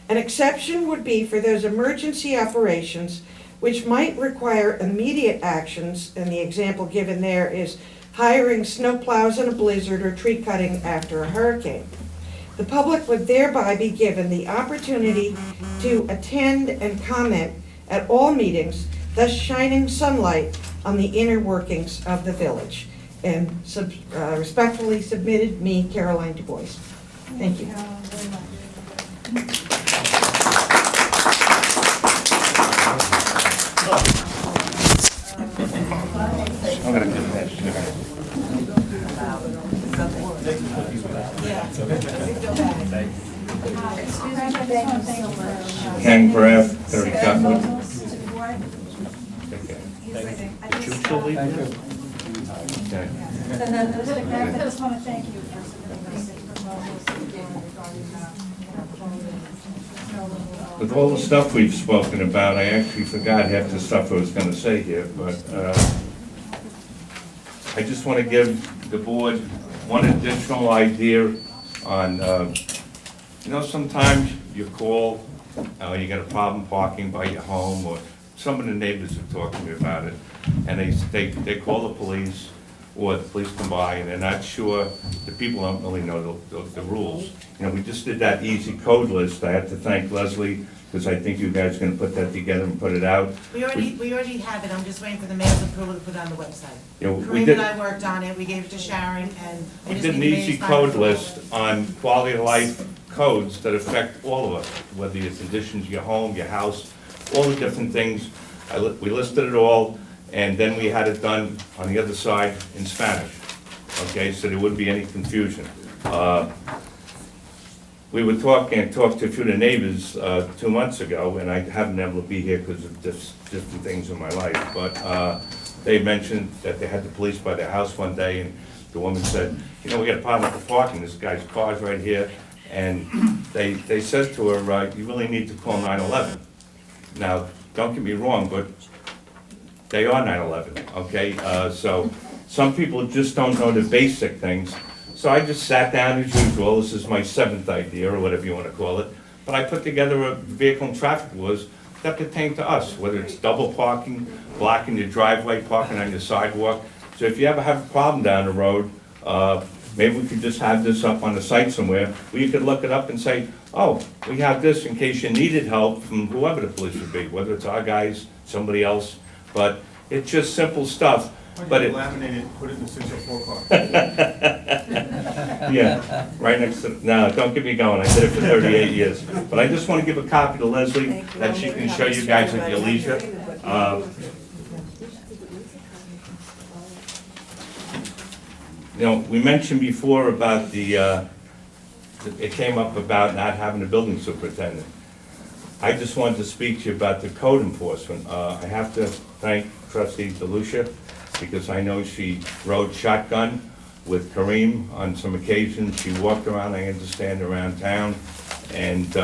An exception would be for those emergency operations which might require immediate actions, and the example given there is hiring snowplows in a blizzard or tree cutting after a hurricane. The public would thereby be given the opportunity to attend and comment at all meetings, thus shining sunlight on the inner workings of the village. And respectfully submitted, me, Caroline Du Bois. Thank you. I'm gonna do that. Ken Graff, 30 Cottonwood. Thank you. Mr. Kraft, I just want to thank you for submitting these 6 proposals regarding With all the stuff we've spoken about, I actually forgot half the stuff I was gonna say here, but, I just wanna give the board one additional idea on, sometimes you call, you got a problem parking by your home, or some of the neighbors have talked to me about it, and they call the police, or the police come by, and they're not sure, the people don't really know the rules. We just did that easy code list. I have to thank Leslie, because I think you guys are gonna put that together and put it out. We already have it, I'm just waiting for the mayor's approval to put it on the website. We Kareem did, and I worked on it, we gave it to Sharon, and we we just did an need the easy mayor's final code approval. list on quality of life codes that affect all of us, whether it conditions your home, your house, all the different things. We listed it all, and then we had it done on the other side in Spanish, okay, so there wouldn't be any confusion. We were talking to a few of the neighbors 2 months ago, and I haven't been able to be here because of different things in my life, but they mentioned that they had the police by their house one day, and the woman said, we got a problem with the parking, this guy's car's right here, and they said to her, you really need to call 911. Now, don't get me wrong, but they are 911, okay? So some people just don't know the basic things. So I just sat down as usual, this is my 7th idea, or whatever you want to call it, but I put together a vehicle and traffic laws that pertain to us, whether it's double parking, blocking your driveway, parking on your sidewalk. So if you ever have a problem down the road, maybe we could just have this up on the site somewhere, where you could look it up and say, oh, we have this in case you needed help from whoever the police would be, whether it's our guys, somebody else, but it's just simple stuff. But it, laminate it, put it in the 604 car. yeah, right next to, no, don't get me going, I did it for 38 years. But I just want to give a copy to Leslie, that she can show you guys at your leisure. We mentioned before about it came up about not having a building superintendent. I just wanted to speak to you about the code enforcement. I have to thank Trustee DeLucia, because I know she rode shotgun with Kareem on some occasions. She walked around, I understand, around town. And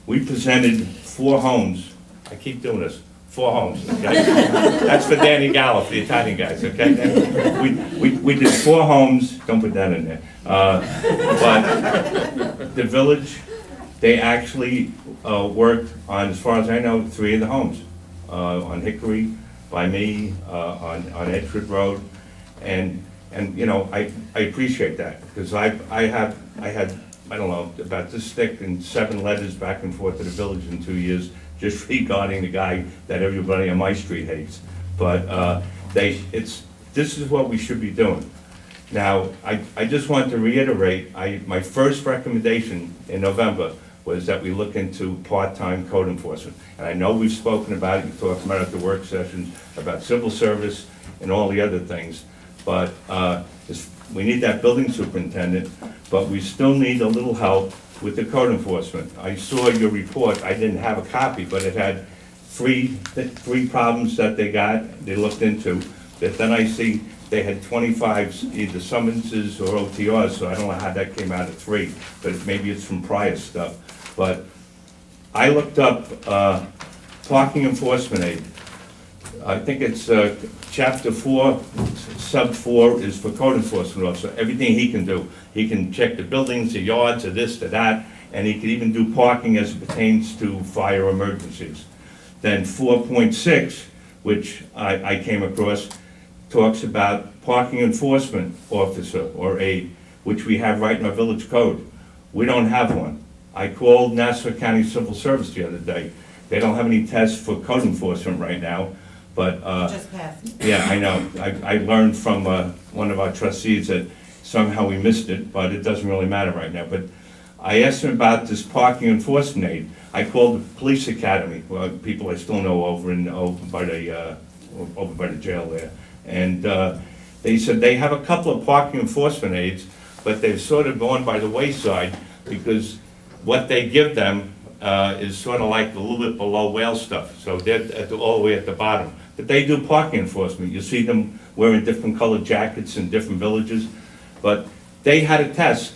we presented 4 homes. I keep doing this, 4 homes, okay? That's for Danny Gallo, the Italian guys, okay? We did 4 homes, don't put that in there. But the village, they actually worked on, as far as I know, 3 of the homes. On Hickory, by me, on Edgewood Road, and I appreciate that, because I had, I don't know, about this thick and 7 letters back and forth to the village in 2 years, just regarding the guy that everybody on my street hates. But this is what we should be doing. Now, I just want to reiterate, my first recommendation in November was that we look into part-time code enforcement. And I know we've spoken about it, we've talked about it at the work sessions, about civil service and all the other things. But we need that building superintendent, but we still need a little help with the code enforcement. I saw your report, I didn't have a copy, but it had three problems that they looked into. That then I see they had 25 either summonses or OTRs, so I don't know how that came out of 3, but maybe it's from prior stuff. But I looked up parking enforcement aid. I think it's chapter 4, sub 4 is for code enforcement officer. Everything he can do. He can check the buildings, the yards, or this, to that, and he can even do parking as it pertains to fire emergencies. Then 4.6, which I came across, talks about parking enforcement officer or aide, which we have right in our village code. We don't have one. I called Nassau County Civil Service the other day. They don't have any tests for code enforcement right now, but Just passed. yeah, I know. I learned from one of our trustees that somehow we missed it, but it doesn't really matter right now. But I asked him about this parking enforcement aid. I called the police academy, people I still know over by the jail there. And they said they have a couple of parking enforcement aids, but they've sort of gone by the wayside because what they give them is sort of like a little bit below whale stuff. So they're all the way at the bottom. But they do parking enforcement. You see them wearing different colored jackets in different villages. But they had a test,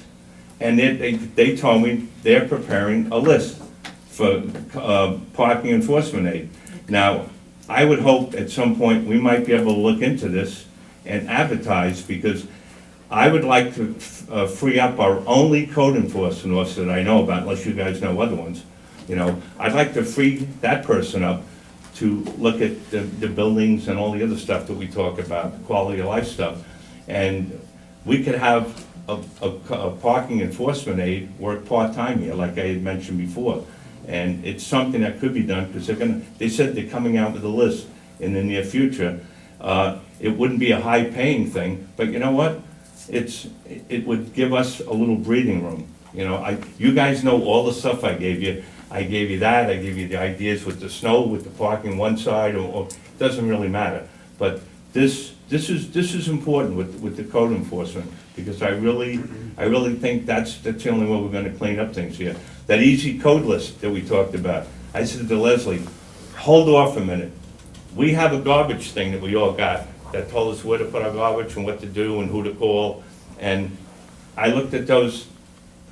and they told me they're preparing a list for parking enforcement aid. Now, I would hope at some point we might be able to look into this and advertise, because I would like to free up our only code enforcement officer that I know about, unless you guys know other ones. You know, I'd like to free that person up to look at the buildings and all the other stuff that we talk about, quality of life stuff. And we could have a parking enforcement aide work part-time here, like I had mentioned before. And it's something that could be done, because they said they're coming out with a list in the near future. It wouldn't be a high-paying thing, but you know what? It would give us a little breathing room. You know, you guys know all the stuff I gave you. I gave you that, I gave you the ideas with the snow, with the parking one side, or it doesn't really matter. But this is important with the code enforcement, because I really think that's the only way we're gonna clean up things here. That easy code list that we talked about. I said to Leslie, hold off a minute. We have a garbage thing that we all got that told us where to put our garbage and what to do and who to call. And I looked at those,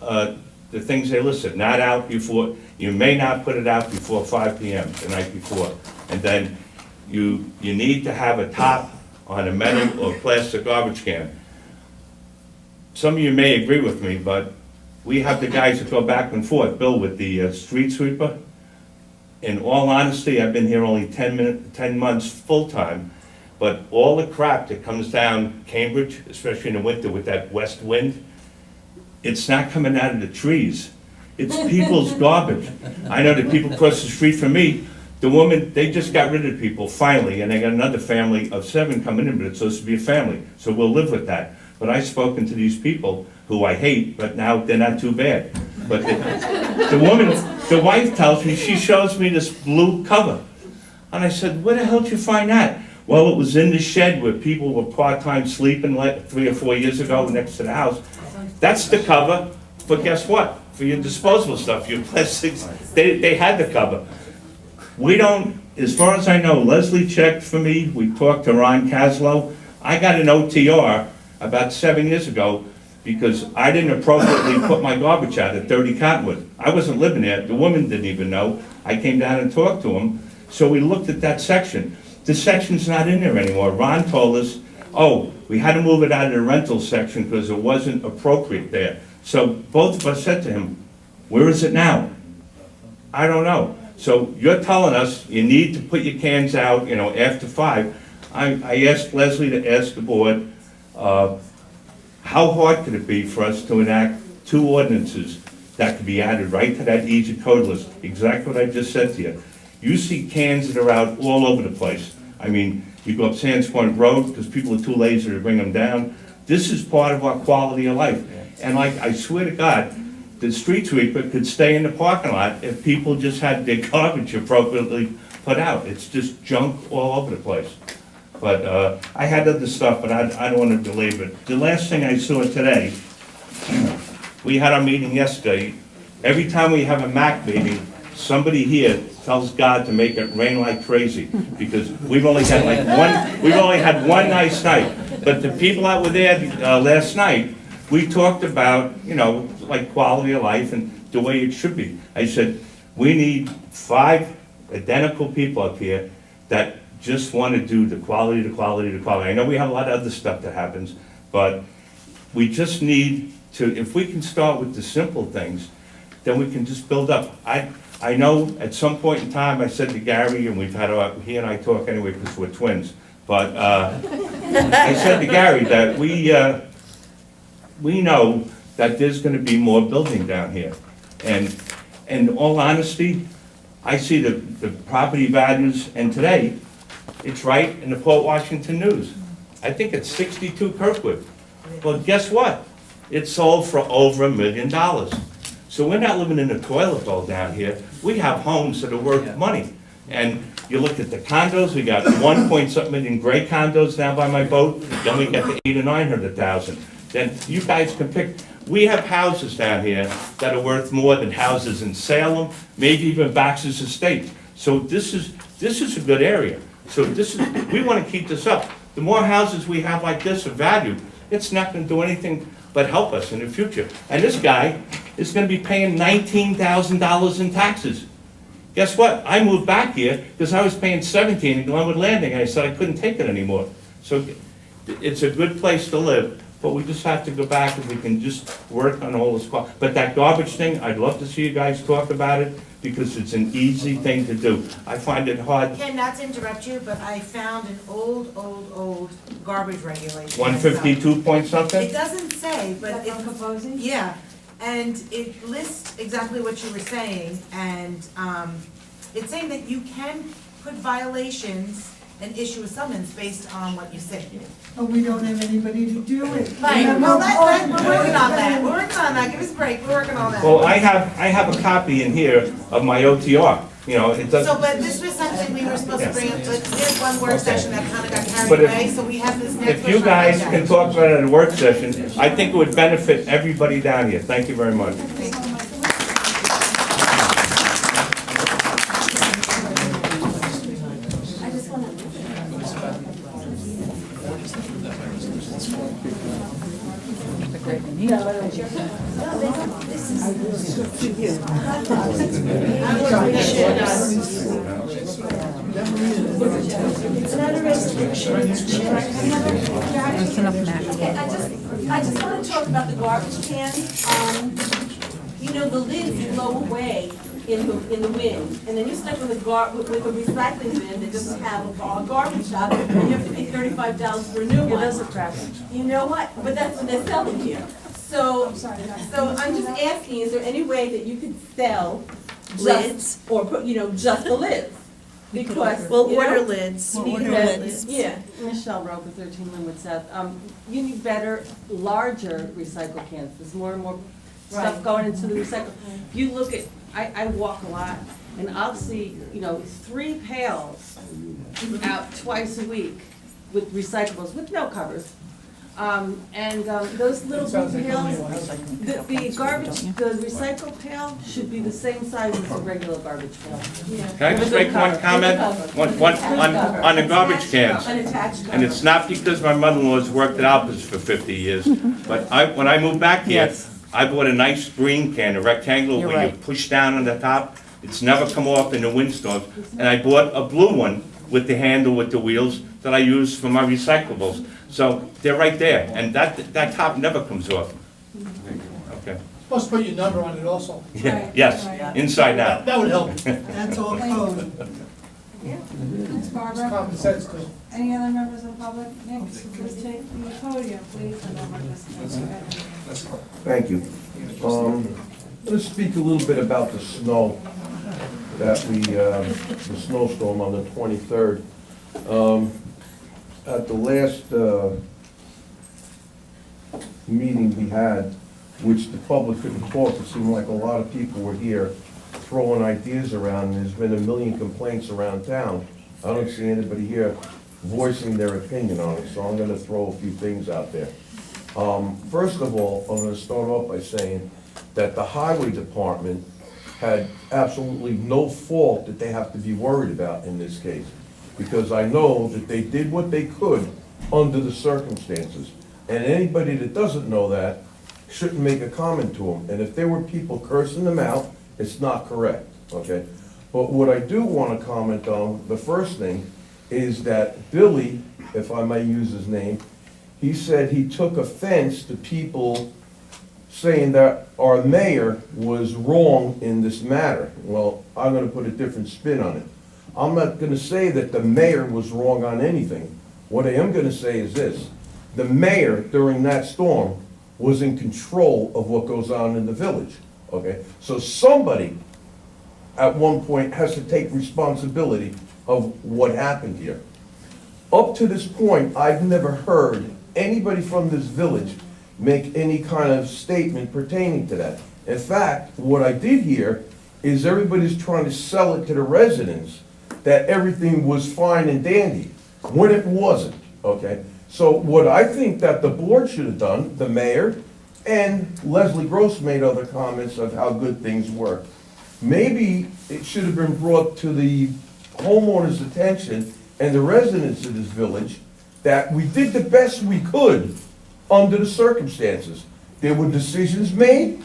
the things they listed, not out before, you may not put it out before 5 p.m. the night before. And then you need to have a top on a metal or plastic garbage can. Some of you may agree with me, but we have the guys that go back and forth. Bill with the street sweeper. In all honesty, I've been here only 10 months full-time, but all the crap that comes down Cambridge, especially in the winter with that west wind, it's not coming out of the trees. It's people's garbage. I know the people across the street from me, the woman, they just got rid of people finally, and they got another family of 7 coming in, but it's supposed to be a family, so we'll live with that. But I've spoken to these people who I hate, but now they're not too bad. But the woman, the wife tells me, she shows me this blue cover. And I said, where the hell did you find that? Well, it was in the shed where people were part-time sleeping like 3 or 4 years ago next to the house. That's the cover for, guess what? For your disposable stuff, your plastics. They had the cover. We don't, as far as I know, Leslie checked for me. We talked to Ron Caslow. I got an OTR about 7 years ago because I didn't appropriately put my garbage out at 30 Cottonwood. I wasn't living there. The woman didn't even know. I came down and talked to him. So we looked at that section. The section's not in there anymore. Ron told us, oh, we had to move it out of the rental section because it wasn't appropriate there. So both of us said to him, where is it now? I don't know. So you're telling us you need to put your cans out, you know, after 5. I asked Leslie to ask the board, how hard could it be for us to enact 2 ordinances that could be added right to that easy code list? Exactly what I just said to you. You see cans that are out all over the place. I mean, you go up Sands Point Road because people are too lazy to bring them down. This is part of our quality of life. And like, I swear to God, the street sweeper could stay in the parking lot if people just had their garbage appropriately put out. It's just junk all over the place. But I had other stuff, but I don't want to belabor it. The last thing I saw today, we had our meeting yesterday. Every time we have a MAC meeting, somebody here tells God to make it rain like crazy, because we've only had one nice night. But the people that were there last night, we talked about, you know, like quality of life and the way it should be. I said, we need 5 identical people up here that just want to do the quality, the quality, the quality. I know we have a lot of other stuff that happens, but we just need to, if we can start with the simple things, then we can just build up. I know at some point in time, I said to Gary, and we've had he and I talk anyway because we're twins, but I said to Gary that we know that there's going to be more building down here. And in all honesty, I see the property values, and today, it's right in the Port Washington News. I think it's 62 Kirkwood. Well, guess what? It sold for over $1 million. So we're not living in a toilet bowl down here. We have homes that are worth money. And you look at the condos, we got 1.something million gray condos down by my boat, then we get the 800,000 or 900,000. Then you guys can pick. We have houses down here that are worth more than houses in Salem, maybe even Baxter's Estate. So this is a good area. So we want to keep this up. The more houses we have like this of value, it's not going to do anything but help us in the future. And this guy is gonna be paying $19,000 in taxes. Guess what? I moved back here because I was paying 17 in Glenwood Landing, and I said I couldn't take it anymore. So it's a good place to live, but we just have to go back and we can just work on all this. But that garbage thing, I'd love to see you guys talk about it, because it's an easy thing to do. I find it hard. Ken, not to interrupt you, but I found an old garbage regulation. 152 point something? It doesn't say, but That's it's. what I'm proposing? Yeah, and it lists exactly what you were saying, and, it's saying that you can put violations and issue a summons based on what you said. But we don't have anybody to do it. Right, well, we're working on that, give us a break, we're working on that. Well, I have a copy in here of my OTR, you know, it doesn't. So, but this was something we were supposed to bring up, but we had one work session that kinda got carried But if- away, so we have this next. If you workshop guys like can that. talk about it at a work session, I think it would benefit everybody down here. Thank you very much. That's enough, Matt. Okay, I just want to talk about the garbage can. You know, the lids blow away in the wind, and then you're stuck with a recycling bin that doesn't have a garbage out, and you have to pay $35 for a new one. It doesn't crack. You know what? But that's what they're selling here. So I'm just asking, is there any way that you could sell lids or put, just the lids? Because, We'll order lids. Yeah. Michelle Roper, 13 Linwood South. You need better, larger recycle cans. There's more and more stuff Right. going into the recycle. If you look at, I walk a lot, and I'll see, 3 pails out twice a week with recyclables, with no covers. Those little blue pails, the garbage, the recycle pail should be the same size as a regular garbage pail. Can I just make one comment? On the garbage cans. Unattached And it's not because my mother-in-law's worked at Alpes for 50 years, but when I moved back here, I bought a nice green can, a rectangular where you push down on the top. It's never come off in the windstorms. And I bought a blue one with the handle with the wheels that I use for my recyclables. So they're right there, and that top never comes off. Okay. Supposed to put your number on it also. Yeah, yes, inside out. That would help. That's all code. Ms. It's Barbara, common sense too. any other members of the public? Nick, please take the podium, please, and don't participate. Thank you. Let's speak a little bit about the snow that the snowstorm on the 23rd. At the last meeting we had, which the public couldn't talk, it seemed like a lot of people were here throwing ideas around, and there's been a million complaints around town. I don't see anybody here voicing their opinion on it, so I'm gonna throw a few things out there. First of all, I'm gonna start off by saying that the highway department had absolutely no fault that they have to be worried about in this case, because I know that they did what they could under the circumstances. And anybody that doesn't know that shouldn't make a comment to them. And if there were people cursing them out, it's not correct, okay? But what I do want to comment on, the first thing, is that Billy, if I may use his name, he said he took offense to people saying that our mayor was wrong in this matter. Well, I'm gonna put a different spin on it. I'm not gonna say that the mayor was wrong on anything. What I am gonna say is this: the mayor during that storm was in control of what goes on in the village, okay? So somebody at one point has to take responsibility of what happened here. Up to this point, I've never heard anybody from this village make any kind of statement pertaining to that. In fact, what I did hear is everybody's trying to sell it to the residents that everything was fine and dandy, when it wasn't, okay? So what I think that the board should have done, the mayor, and Leslie Gross made other comments of how good things were. Maybe it should have been brought to the homeowners' attention and the residents of this village that we did the best we could under the circumstances. There were decisions made,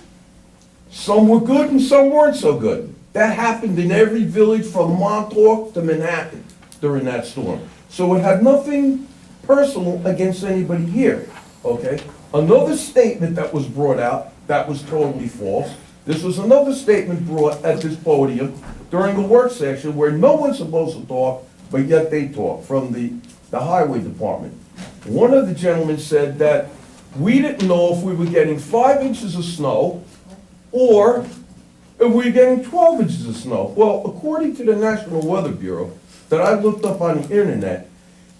some were good and some weren't so good. That happened in every village from Montauk to Manhattan during that storm. So it had nothing personal against anybody here, okay? Another statement that was brought out that was totally false. This was another statement brought at this podium during a work session where no one's supposed to talk, but yet they talk, from the highway department. One of the gentlemen said that we didn't know if we were getting 5 inches of snow or if we were getting 12 inches of snow. Well, according to the National Weather Bureau that I looked up on the internet,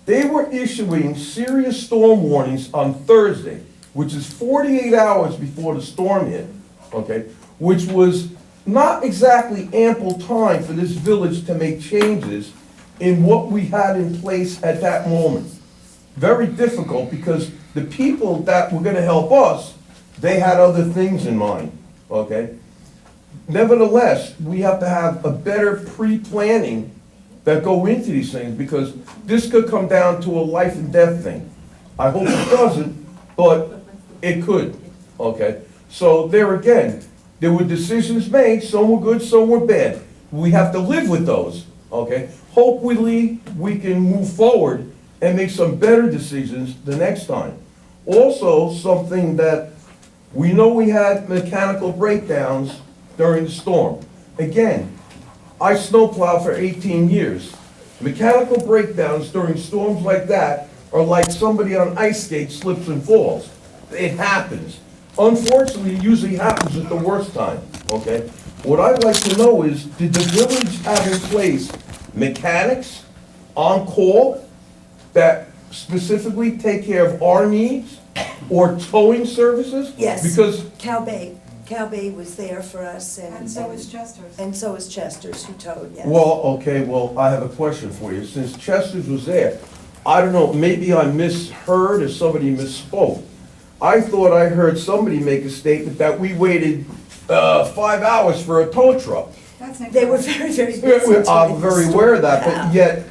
they were issuing serious storm warnings on Thursday, which is 48 hours before the storm hit, okay? Which was not exactly ample time for this village to make changes in what we had in place at that moment. Very difficult, because the people that were gonna help us, they had other things in mind, okay? Nevertheless, we have to have a better pre-planning that go into these things, because this could come down to a life and death thing. I hope it doesn't, but it could, okay? So there again, there were decisions made, some were good, some were bad. We have to live with those, okay? Hopefully, we can move forward and make some better decisions the next time. Also, something that we know, we had mechanical breakdowns during the storm. Again, I snowplowed for 18 years. Mechanical breakdowns during storms like that are like somebody on ice skates slips and falls. It happens. Unfortunately, it usually happens at the worst time, okay? What I'd like to know is, did the village have in place mechanics on call that specifically take care of our needs, or towing services? Yes. Because Cal Bay was there for us, And so is Chester's. And so is Chester's, who towed, yes. Well, okay, well, I have a question for you. Since Chester's was there, I don't know, maybe I misheard or somebody misspoke. I thought I heard somebody make a statement that we waited 5 hours for a tow truck. They were very, very busy. I'm very aware of that, but yet,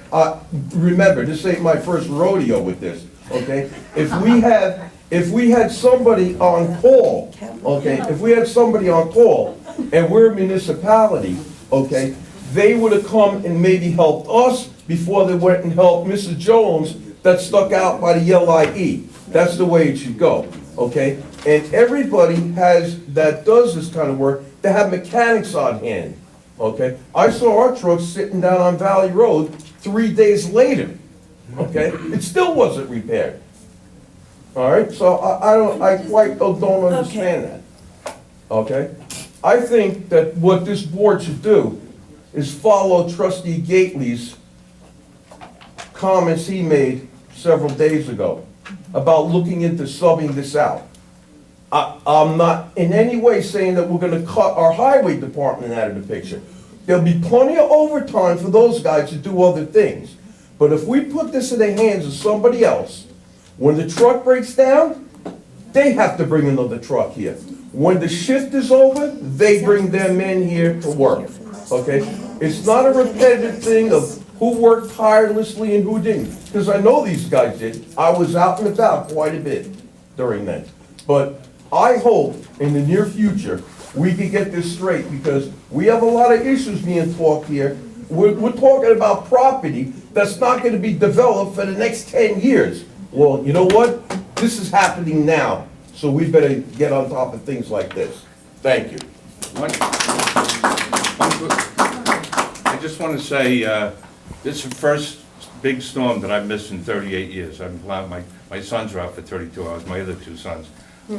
remember, this ain't my first rodeo with this, okay? If we had somebody on call, okay, if we had somebody on call, and we're a municipality, okay, they would have come and maybe helped us before they went and helped Mrs. Jones that stuck out by the LIE. That's the way it should go, okay? And everybody that does this kind of work, they have mechanics on hand, okay? I saw our truck sitting down on Valley Road 3 days later, okay? It still wasn't repaired. All right, so I quite don't understand that, okay? I think that what this board should do is follow Trustee Gately's comments he made several days ago about looking into subbing this out. I'm not in any way saying that we're gonna cut our highway department out of the picture. There'll be plenty of overtime for those guys to do other things. But if we put this in the hands of somebody else, when the truck breaks down, they have to bring another truck here. When the shift is over, they bring their men here to work, okay? It's not a repetitive thing of who worked tirelessly and who didn't, because I know these guys did. I was out and about quite a bit during that. But I hope in the near future, we can get this straight, because we have a lot of issues being talked here. We're talking about property that's not gonna be developed for the next 10 years. Well, you know what? This is happening now, so we better get on top of things like this. Thank you. I just want to say, this is the first big storm that I've missed in 38 years. I've been plowing, my sons are out for 32 hours, my other two sons.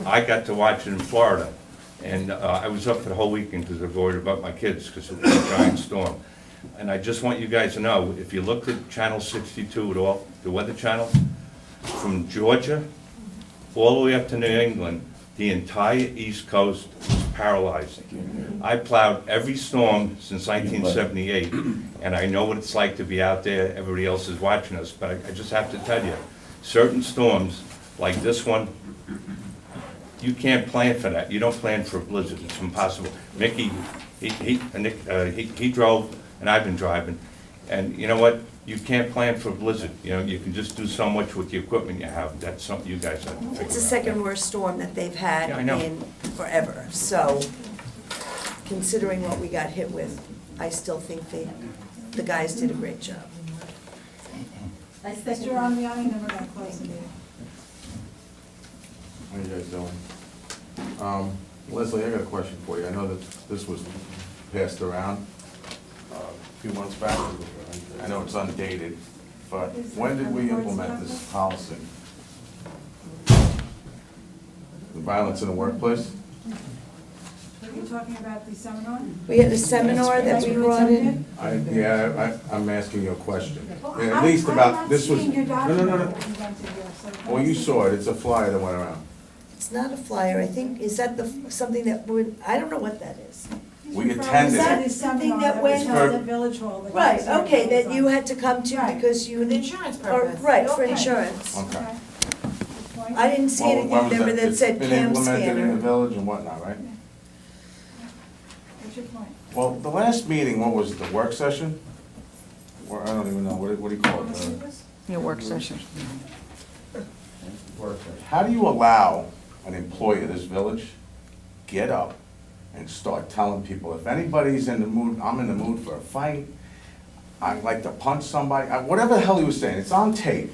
I got to watch it in Florida, and I was up for the whole weekend because I was worried about my kids because it was a giant storm. And I just want you guys to know, if you looked at Channel 62 at all, the Weather Channel, from Georgia all the way up to New England, the entire East Coast was paralyzing. I plowed every storm since 1978, and I know what it's like to be out there. Everybody else is watching us, but I just have to tell you, certain storms, like this one, you can't plan for that. You don't plan for a blizzard. It's impossible. Mickey, he drove, and I've been driving, and you know what? you can't plan for a blizzard, you know, you can just do so much with the equipment you have, that's something you guys have to figure out. It's the second worst storm that they've had Yeah, I know. in forever, so considering what we got hit with, I still think the guys did a great job. Mr. Armiani, and then we're gonna close the meeting. How you guys doing? Leslie, I got a question for you. I know that this was passed around a few months back. I know it's undated, but when did we implement this policy? The violence in the workplace? Are you talking about the seminar? We had a seminar that we brought in. I'm asking you a question. At least about, this was, no. Well, you saw it. It's a flyer that went around. It's not a flyer, I think, is that something that would, I don't know what that is. We attended Is that it. something that went? It was held at Village Hall. the Right, concert okay, was that you on. had to come to Right. because you. For the insurance or- purpose. Right, for Okay. insurance. Okay. I didn't see Well, anything when was there that said It's been cam implemented in the scanner. village and whatnot, right? What's your point? Well, the last meeting, what was it, the work session? Or, I don't even know, what do you call it? Your work session. How do you allow an employee of this village get up and start telling people, if anybody's in the mood, I'm in the mood for a fight, I'd like to punch somebody, whatever the hell he was saying, it's on tape.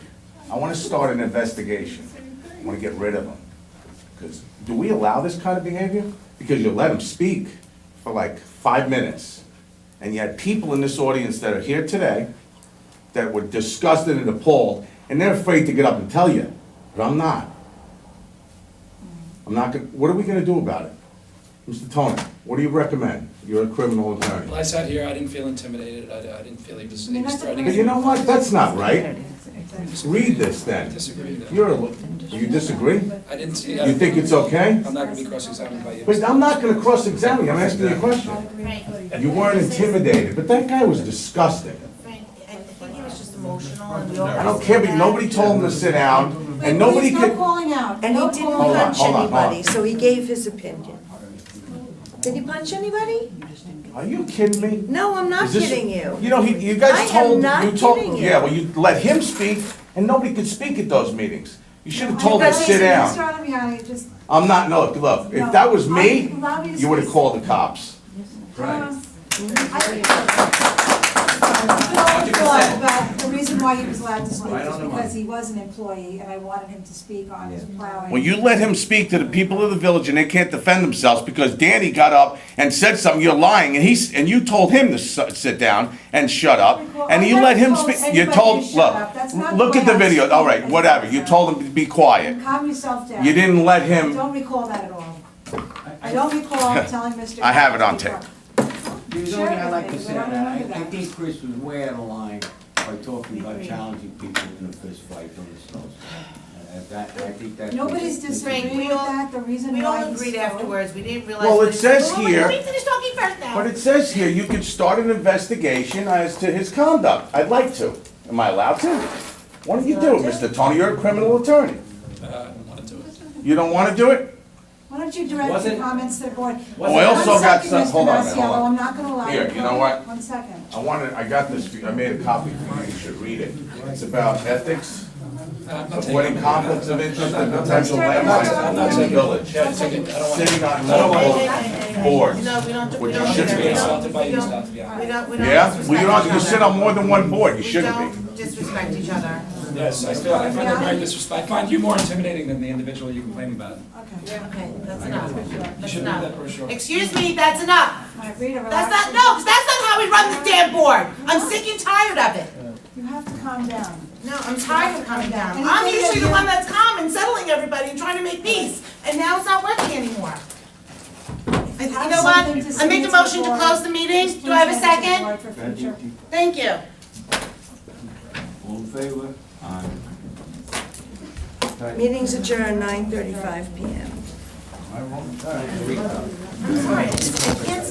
I want to start an investigation. I want to get rid of him. Because, do we allow this kind of behavior? Because you let him speak for like 5 minutes. And you had people in this audience that are here today that were disgusted and appalled, and they're afraid to get up and tell you. But I'm not. I'm not gonna, what are we gonna do about it? Mr. Tony, what do you recommend? You're a criminal attorney. Well, I sat here, I didn't feel intimidated, I didn't feel he was threatening. But you know what? That's not right. Read this then. I disagree. You disagree? I didn't see. You think it's okay? I'm not gonna be cross-examined by you. But I'm not gonna cross-examine you, I'm asking you a question. You weren't intimidated, but that guy was disgusting. Frank, I think he was just emotional and we all. I don't care, but nobody told him to sit down, and nobody Please, could. no calling out. And he No didn't calling out. punch Hold on, hold on. anybody, so he gave his opinion. Did he punch anybody? Are you kidding me? No, I'm not Is this- kidding you. You know, you I guys am told, not you told, kidding you. yeah, well, you let him speak, and nobody could speak at those meetings. You should have told him to But sit listen, down. Mr. Armiani, just. I'm not, no, look, if No, that was I me, allow you to you would have speak. called the cops. But the reason why he was allowed to speak is because he was an employee and I wanted him to speak on his plowing. Well, you let him speak to the people of the village and they can't defend themselves because Danny got up and said something, you're lying, and you told him to sit down and shut up, and you let him speak, you told, look at the video, all right, whatever, you told him to be quiet. Calm yourself down. You didn't let him, I don't recall that at all. I don't recall telling Mr. I have it on tape. There's Share only it I'd with like me, to we say don't that I remember that. think Chris was way out of line by talking about challenging people in a fist fight during the snowstorm. I think that. Nobody's disagreeing with that, the reason We why all he agreed spoke. afterwards, we didn't realize. Well, what it says Well, here- Let me finish talking first now. but it says here, you could start an investigation as to his conduct. I'd like to. Am I allowed to? Why don't you do it, Mr. Tony? You're a criminal attorney. I don't want to do it. You don't want to do it? Why don't you direct your comments to the board? Oh, I also got some, hold on a minute, hold Mr. Masiello, on. I'm not gonna lie. Here, you know what? 1 second. I got this, I made a copy for you, you should read it. It's about ethics, I'm not avoiding taking- conflicts of interest and potential landmines in the village. Yeah, taking- I don't want- Sitting on I don't want- multiple boards, No, we don't, we which don't. you shouldn't be insulted by you We don't- stuff, yeah. We don't, we don't. Yeah? disrespect Well, you don't, you each sit other. on more than one board, you We shouldn't be. don't disrespect each other. Yes, I find that very disrespectful. I find you more intimidating than the individual you complain about. Okay, that's enough. You That's should read that enough. brochure. Excuse me, that's enough. All right, Rita, That's relax. not, no, 'cause that's not how we run this damn board. I'm sick and tired of it. You have to calm down. No, I'm tired of coming down. Anything I'm that usually the you- one that's calm and settling everybody and trying to make peace, and now it's not working anymore. You have know what? something to I say make a to the motion to board. close the meeting. Just Do I have a please mention the second? board for future. Thank you. All in favor? Aye. Meeting's adjourned 9:35 PM. All right, Rita. I'm sorry, I can't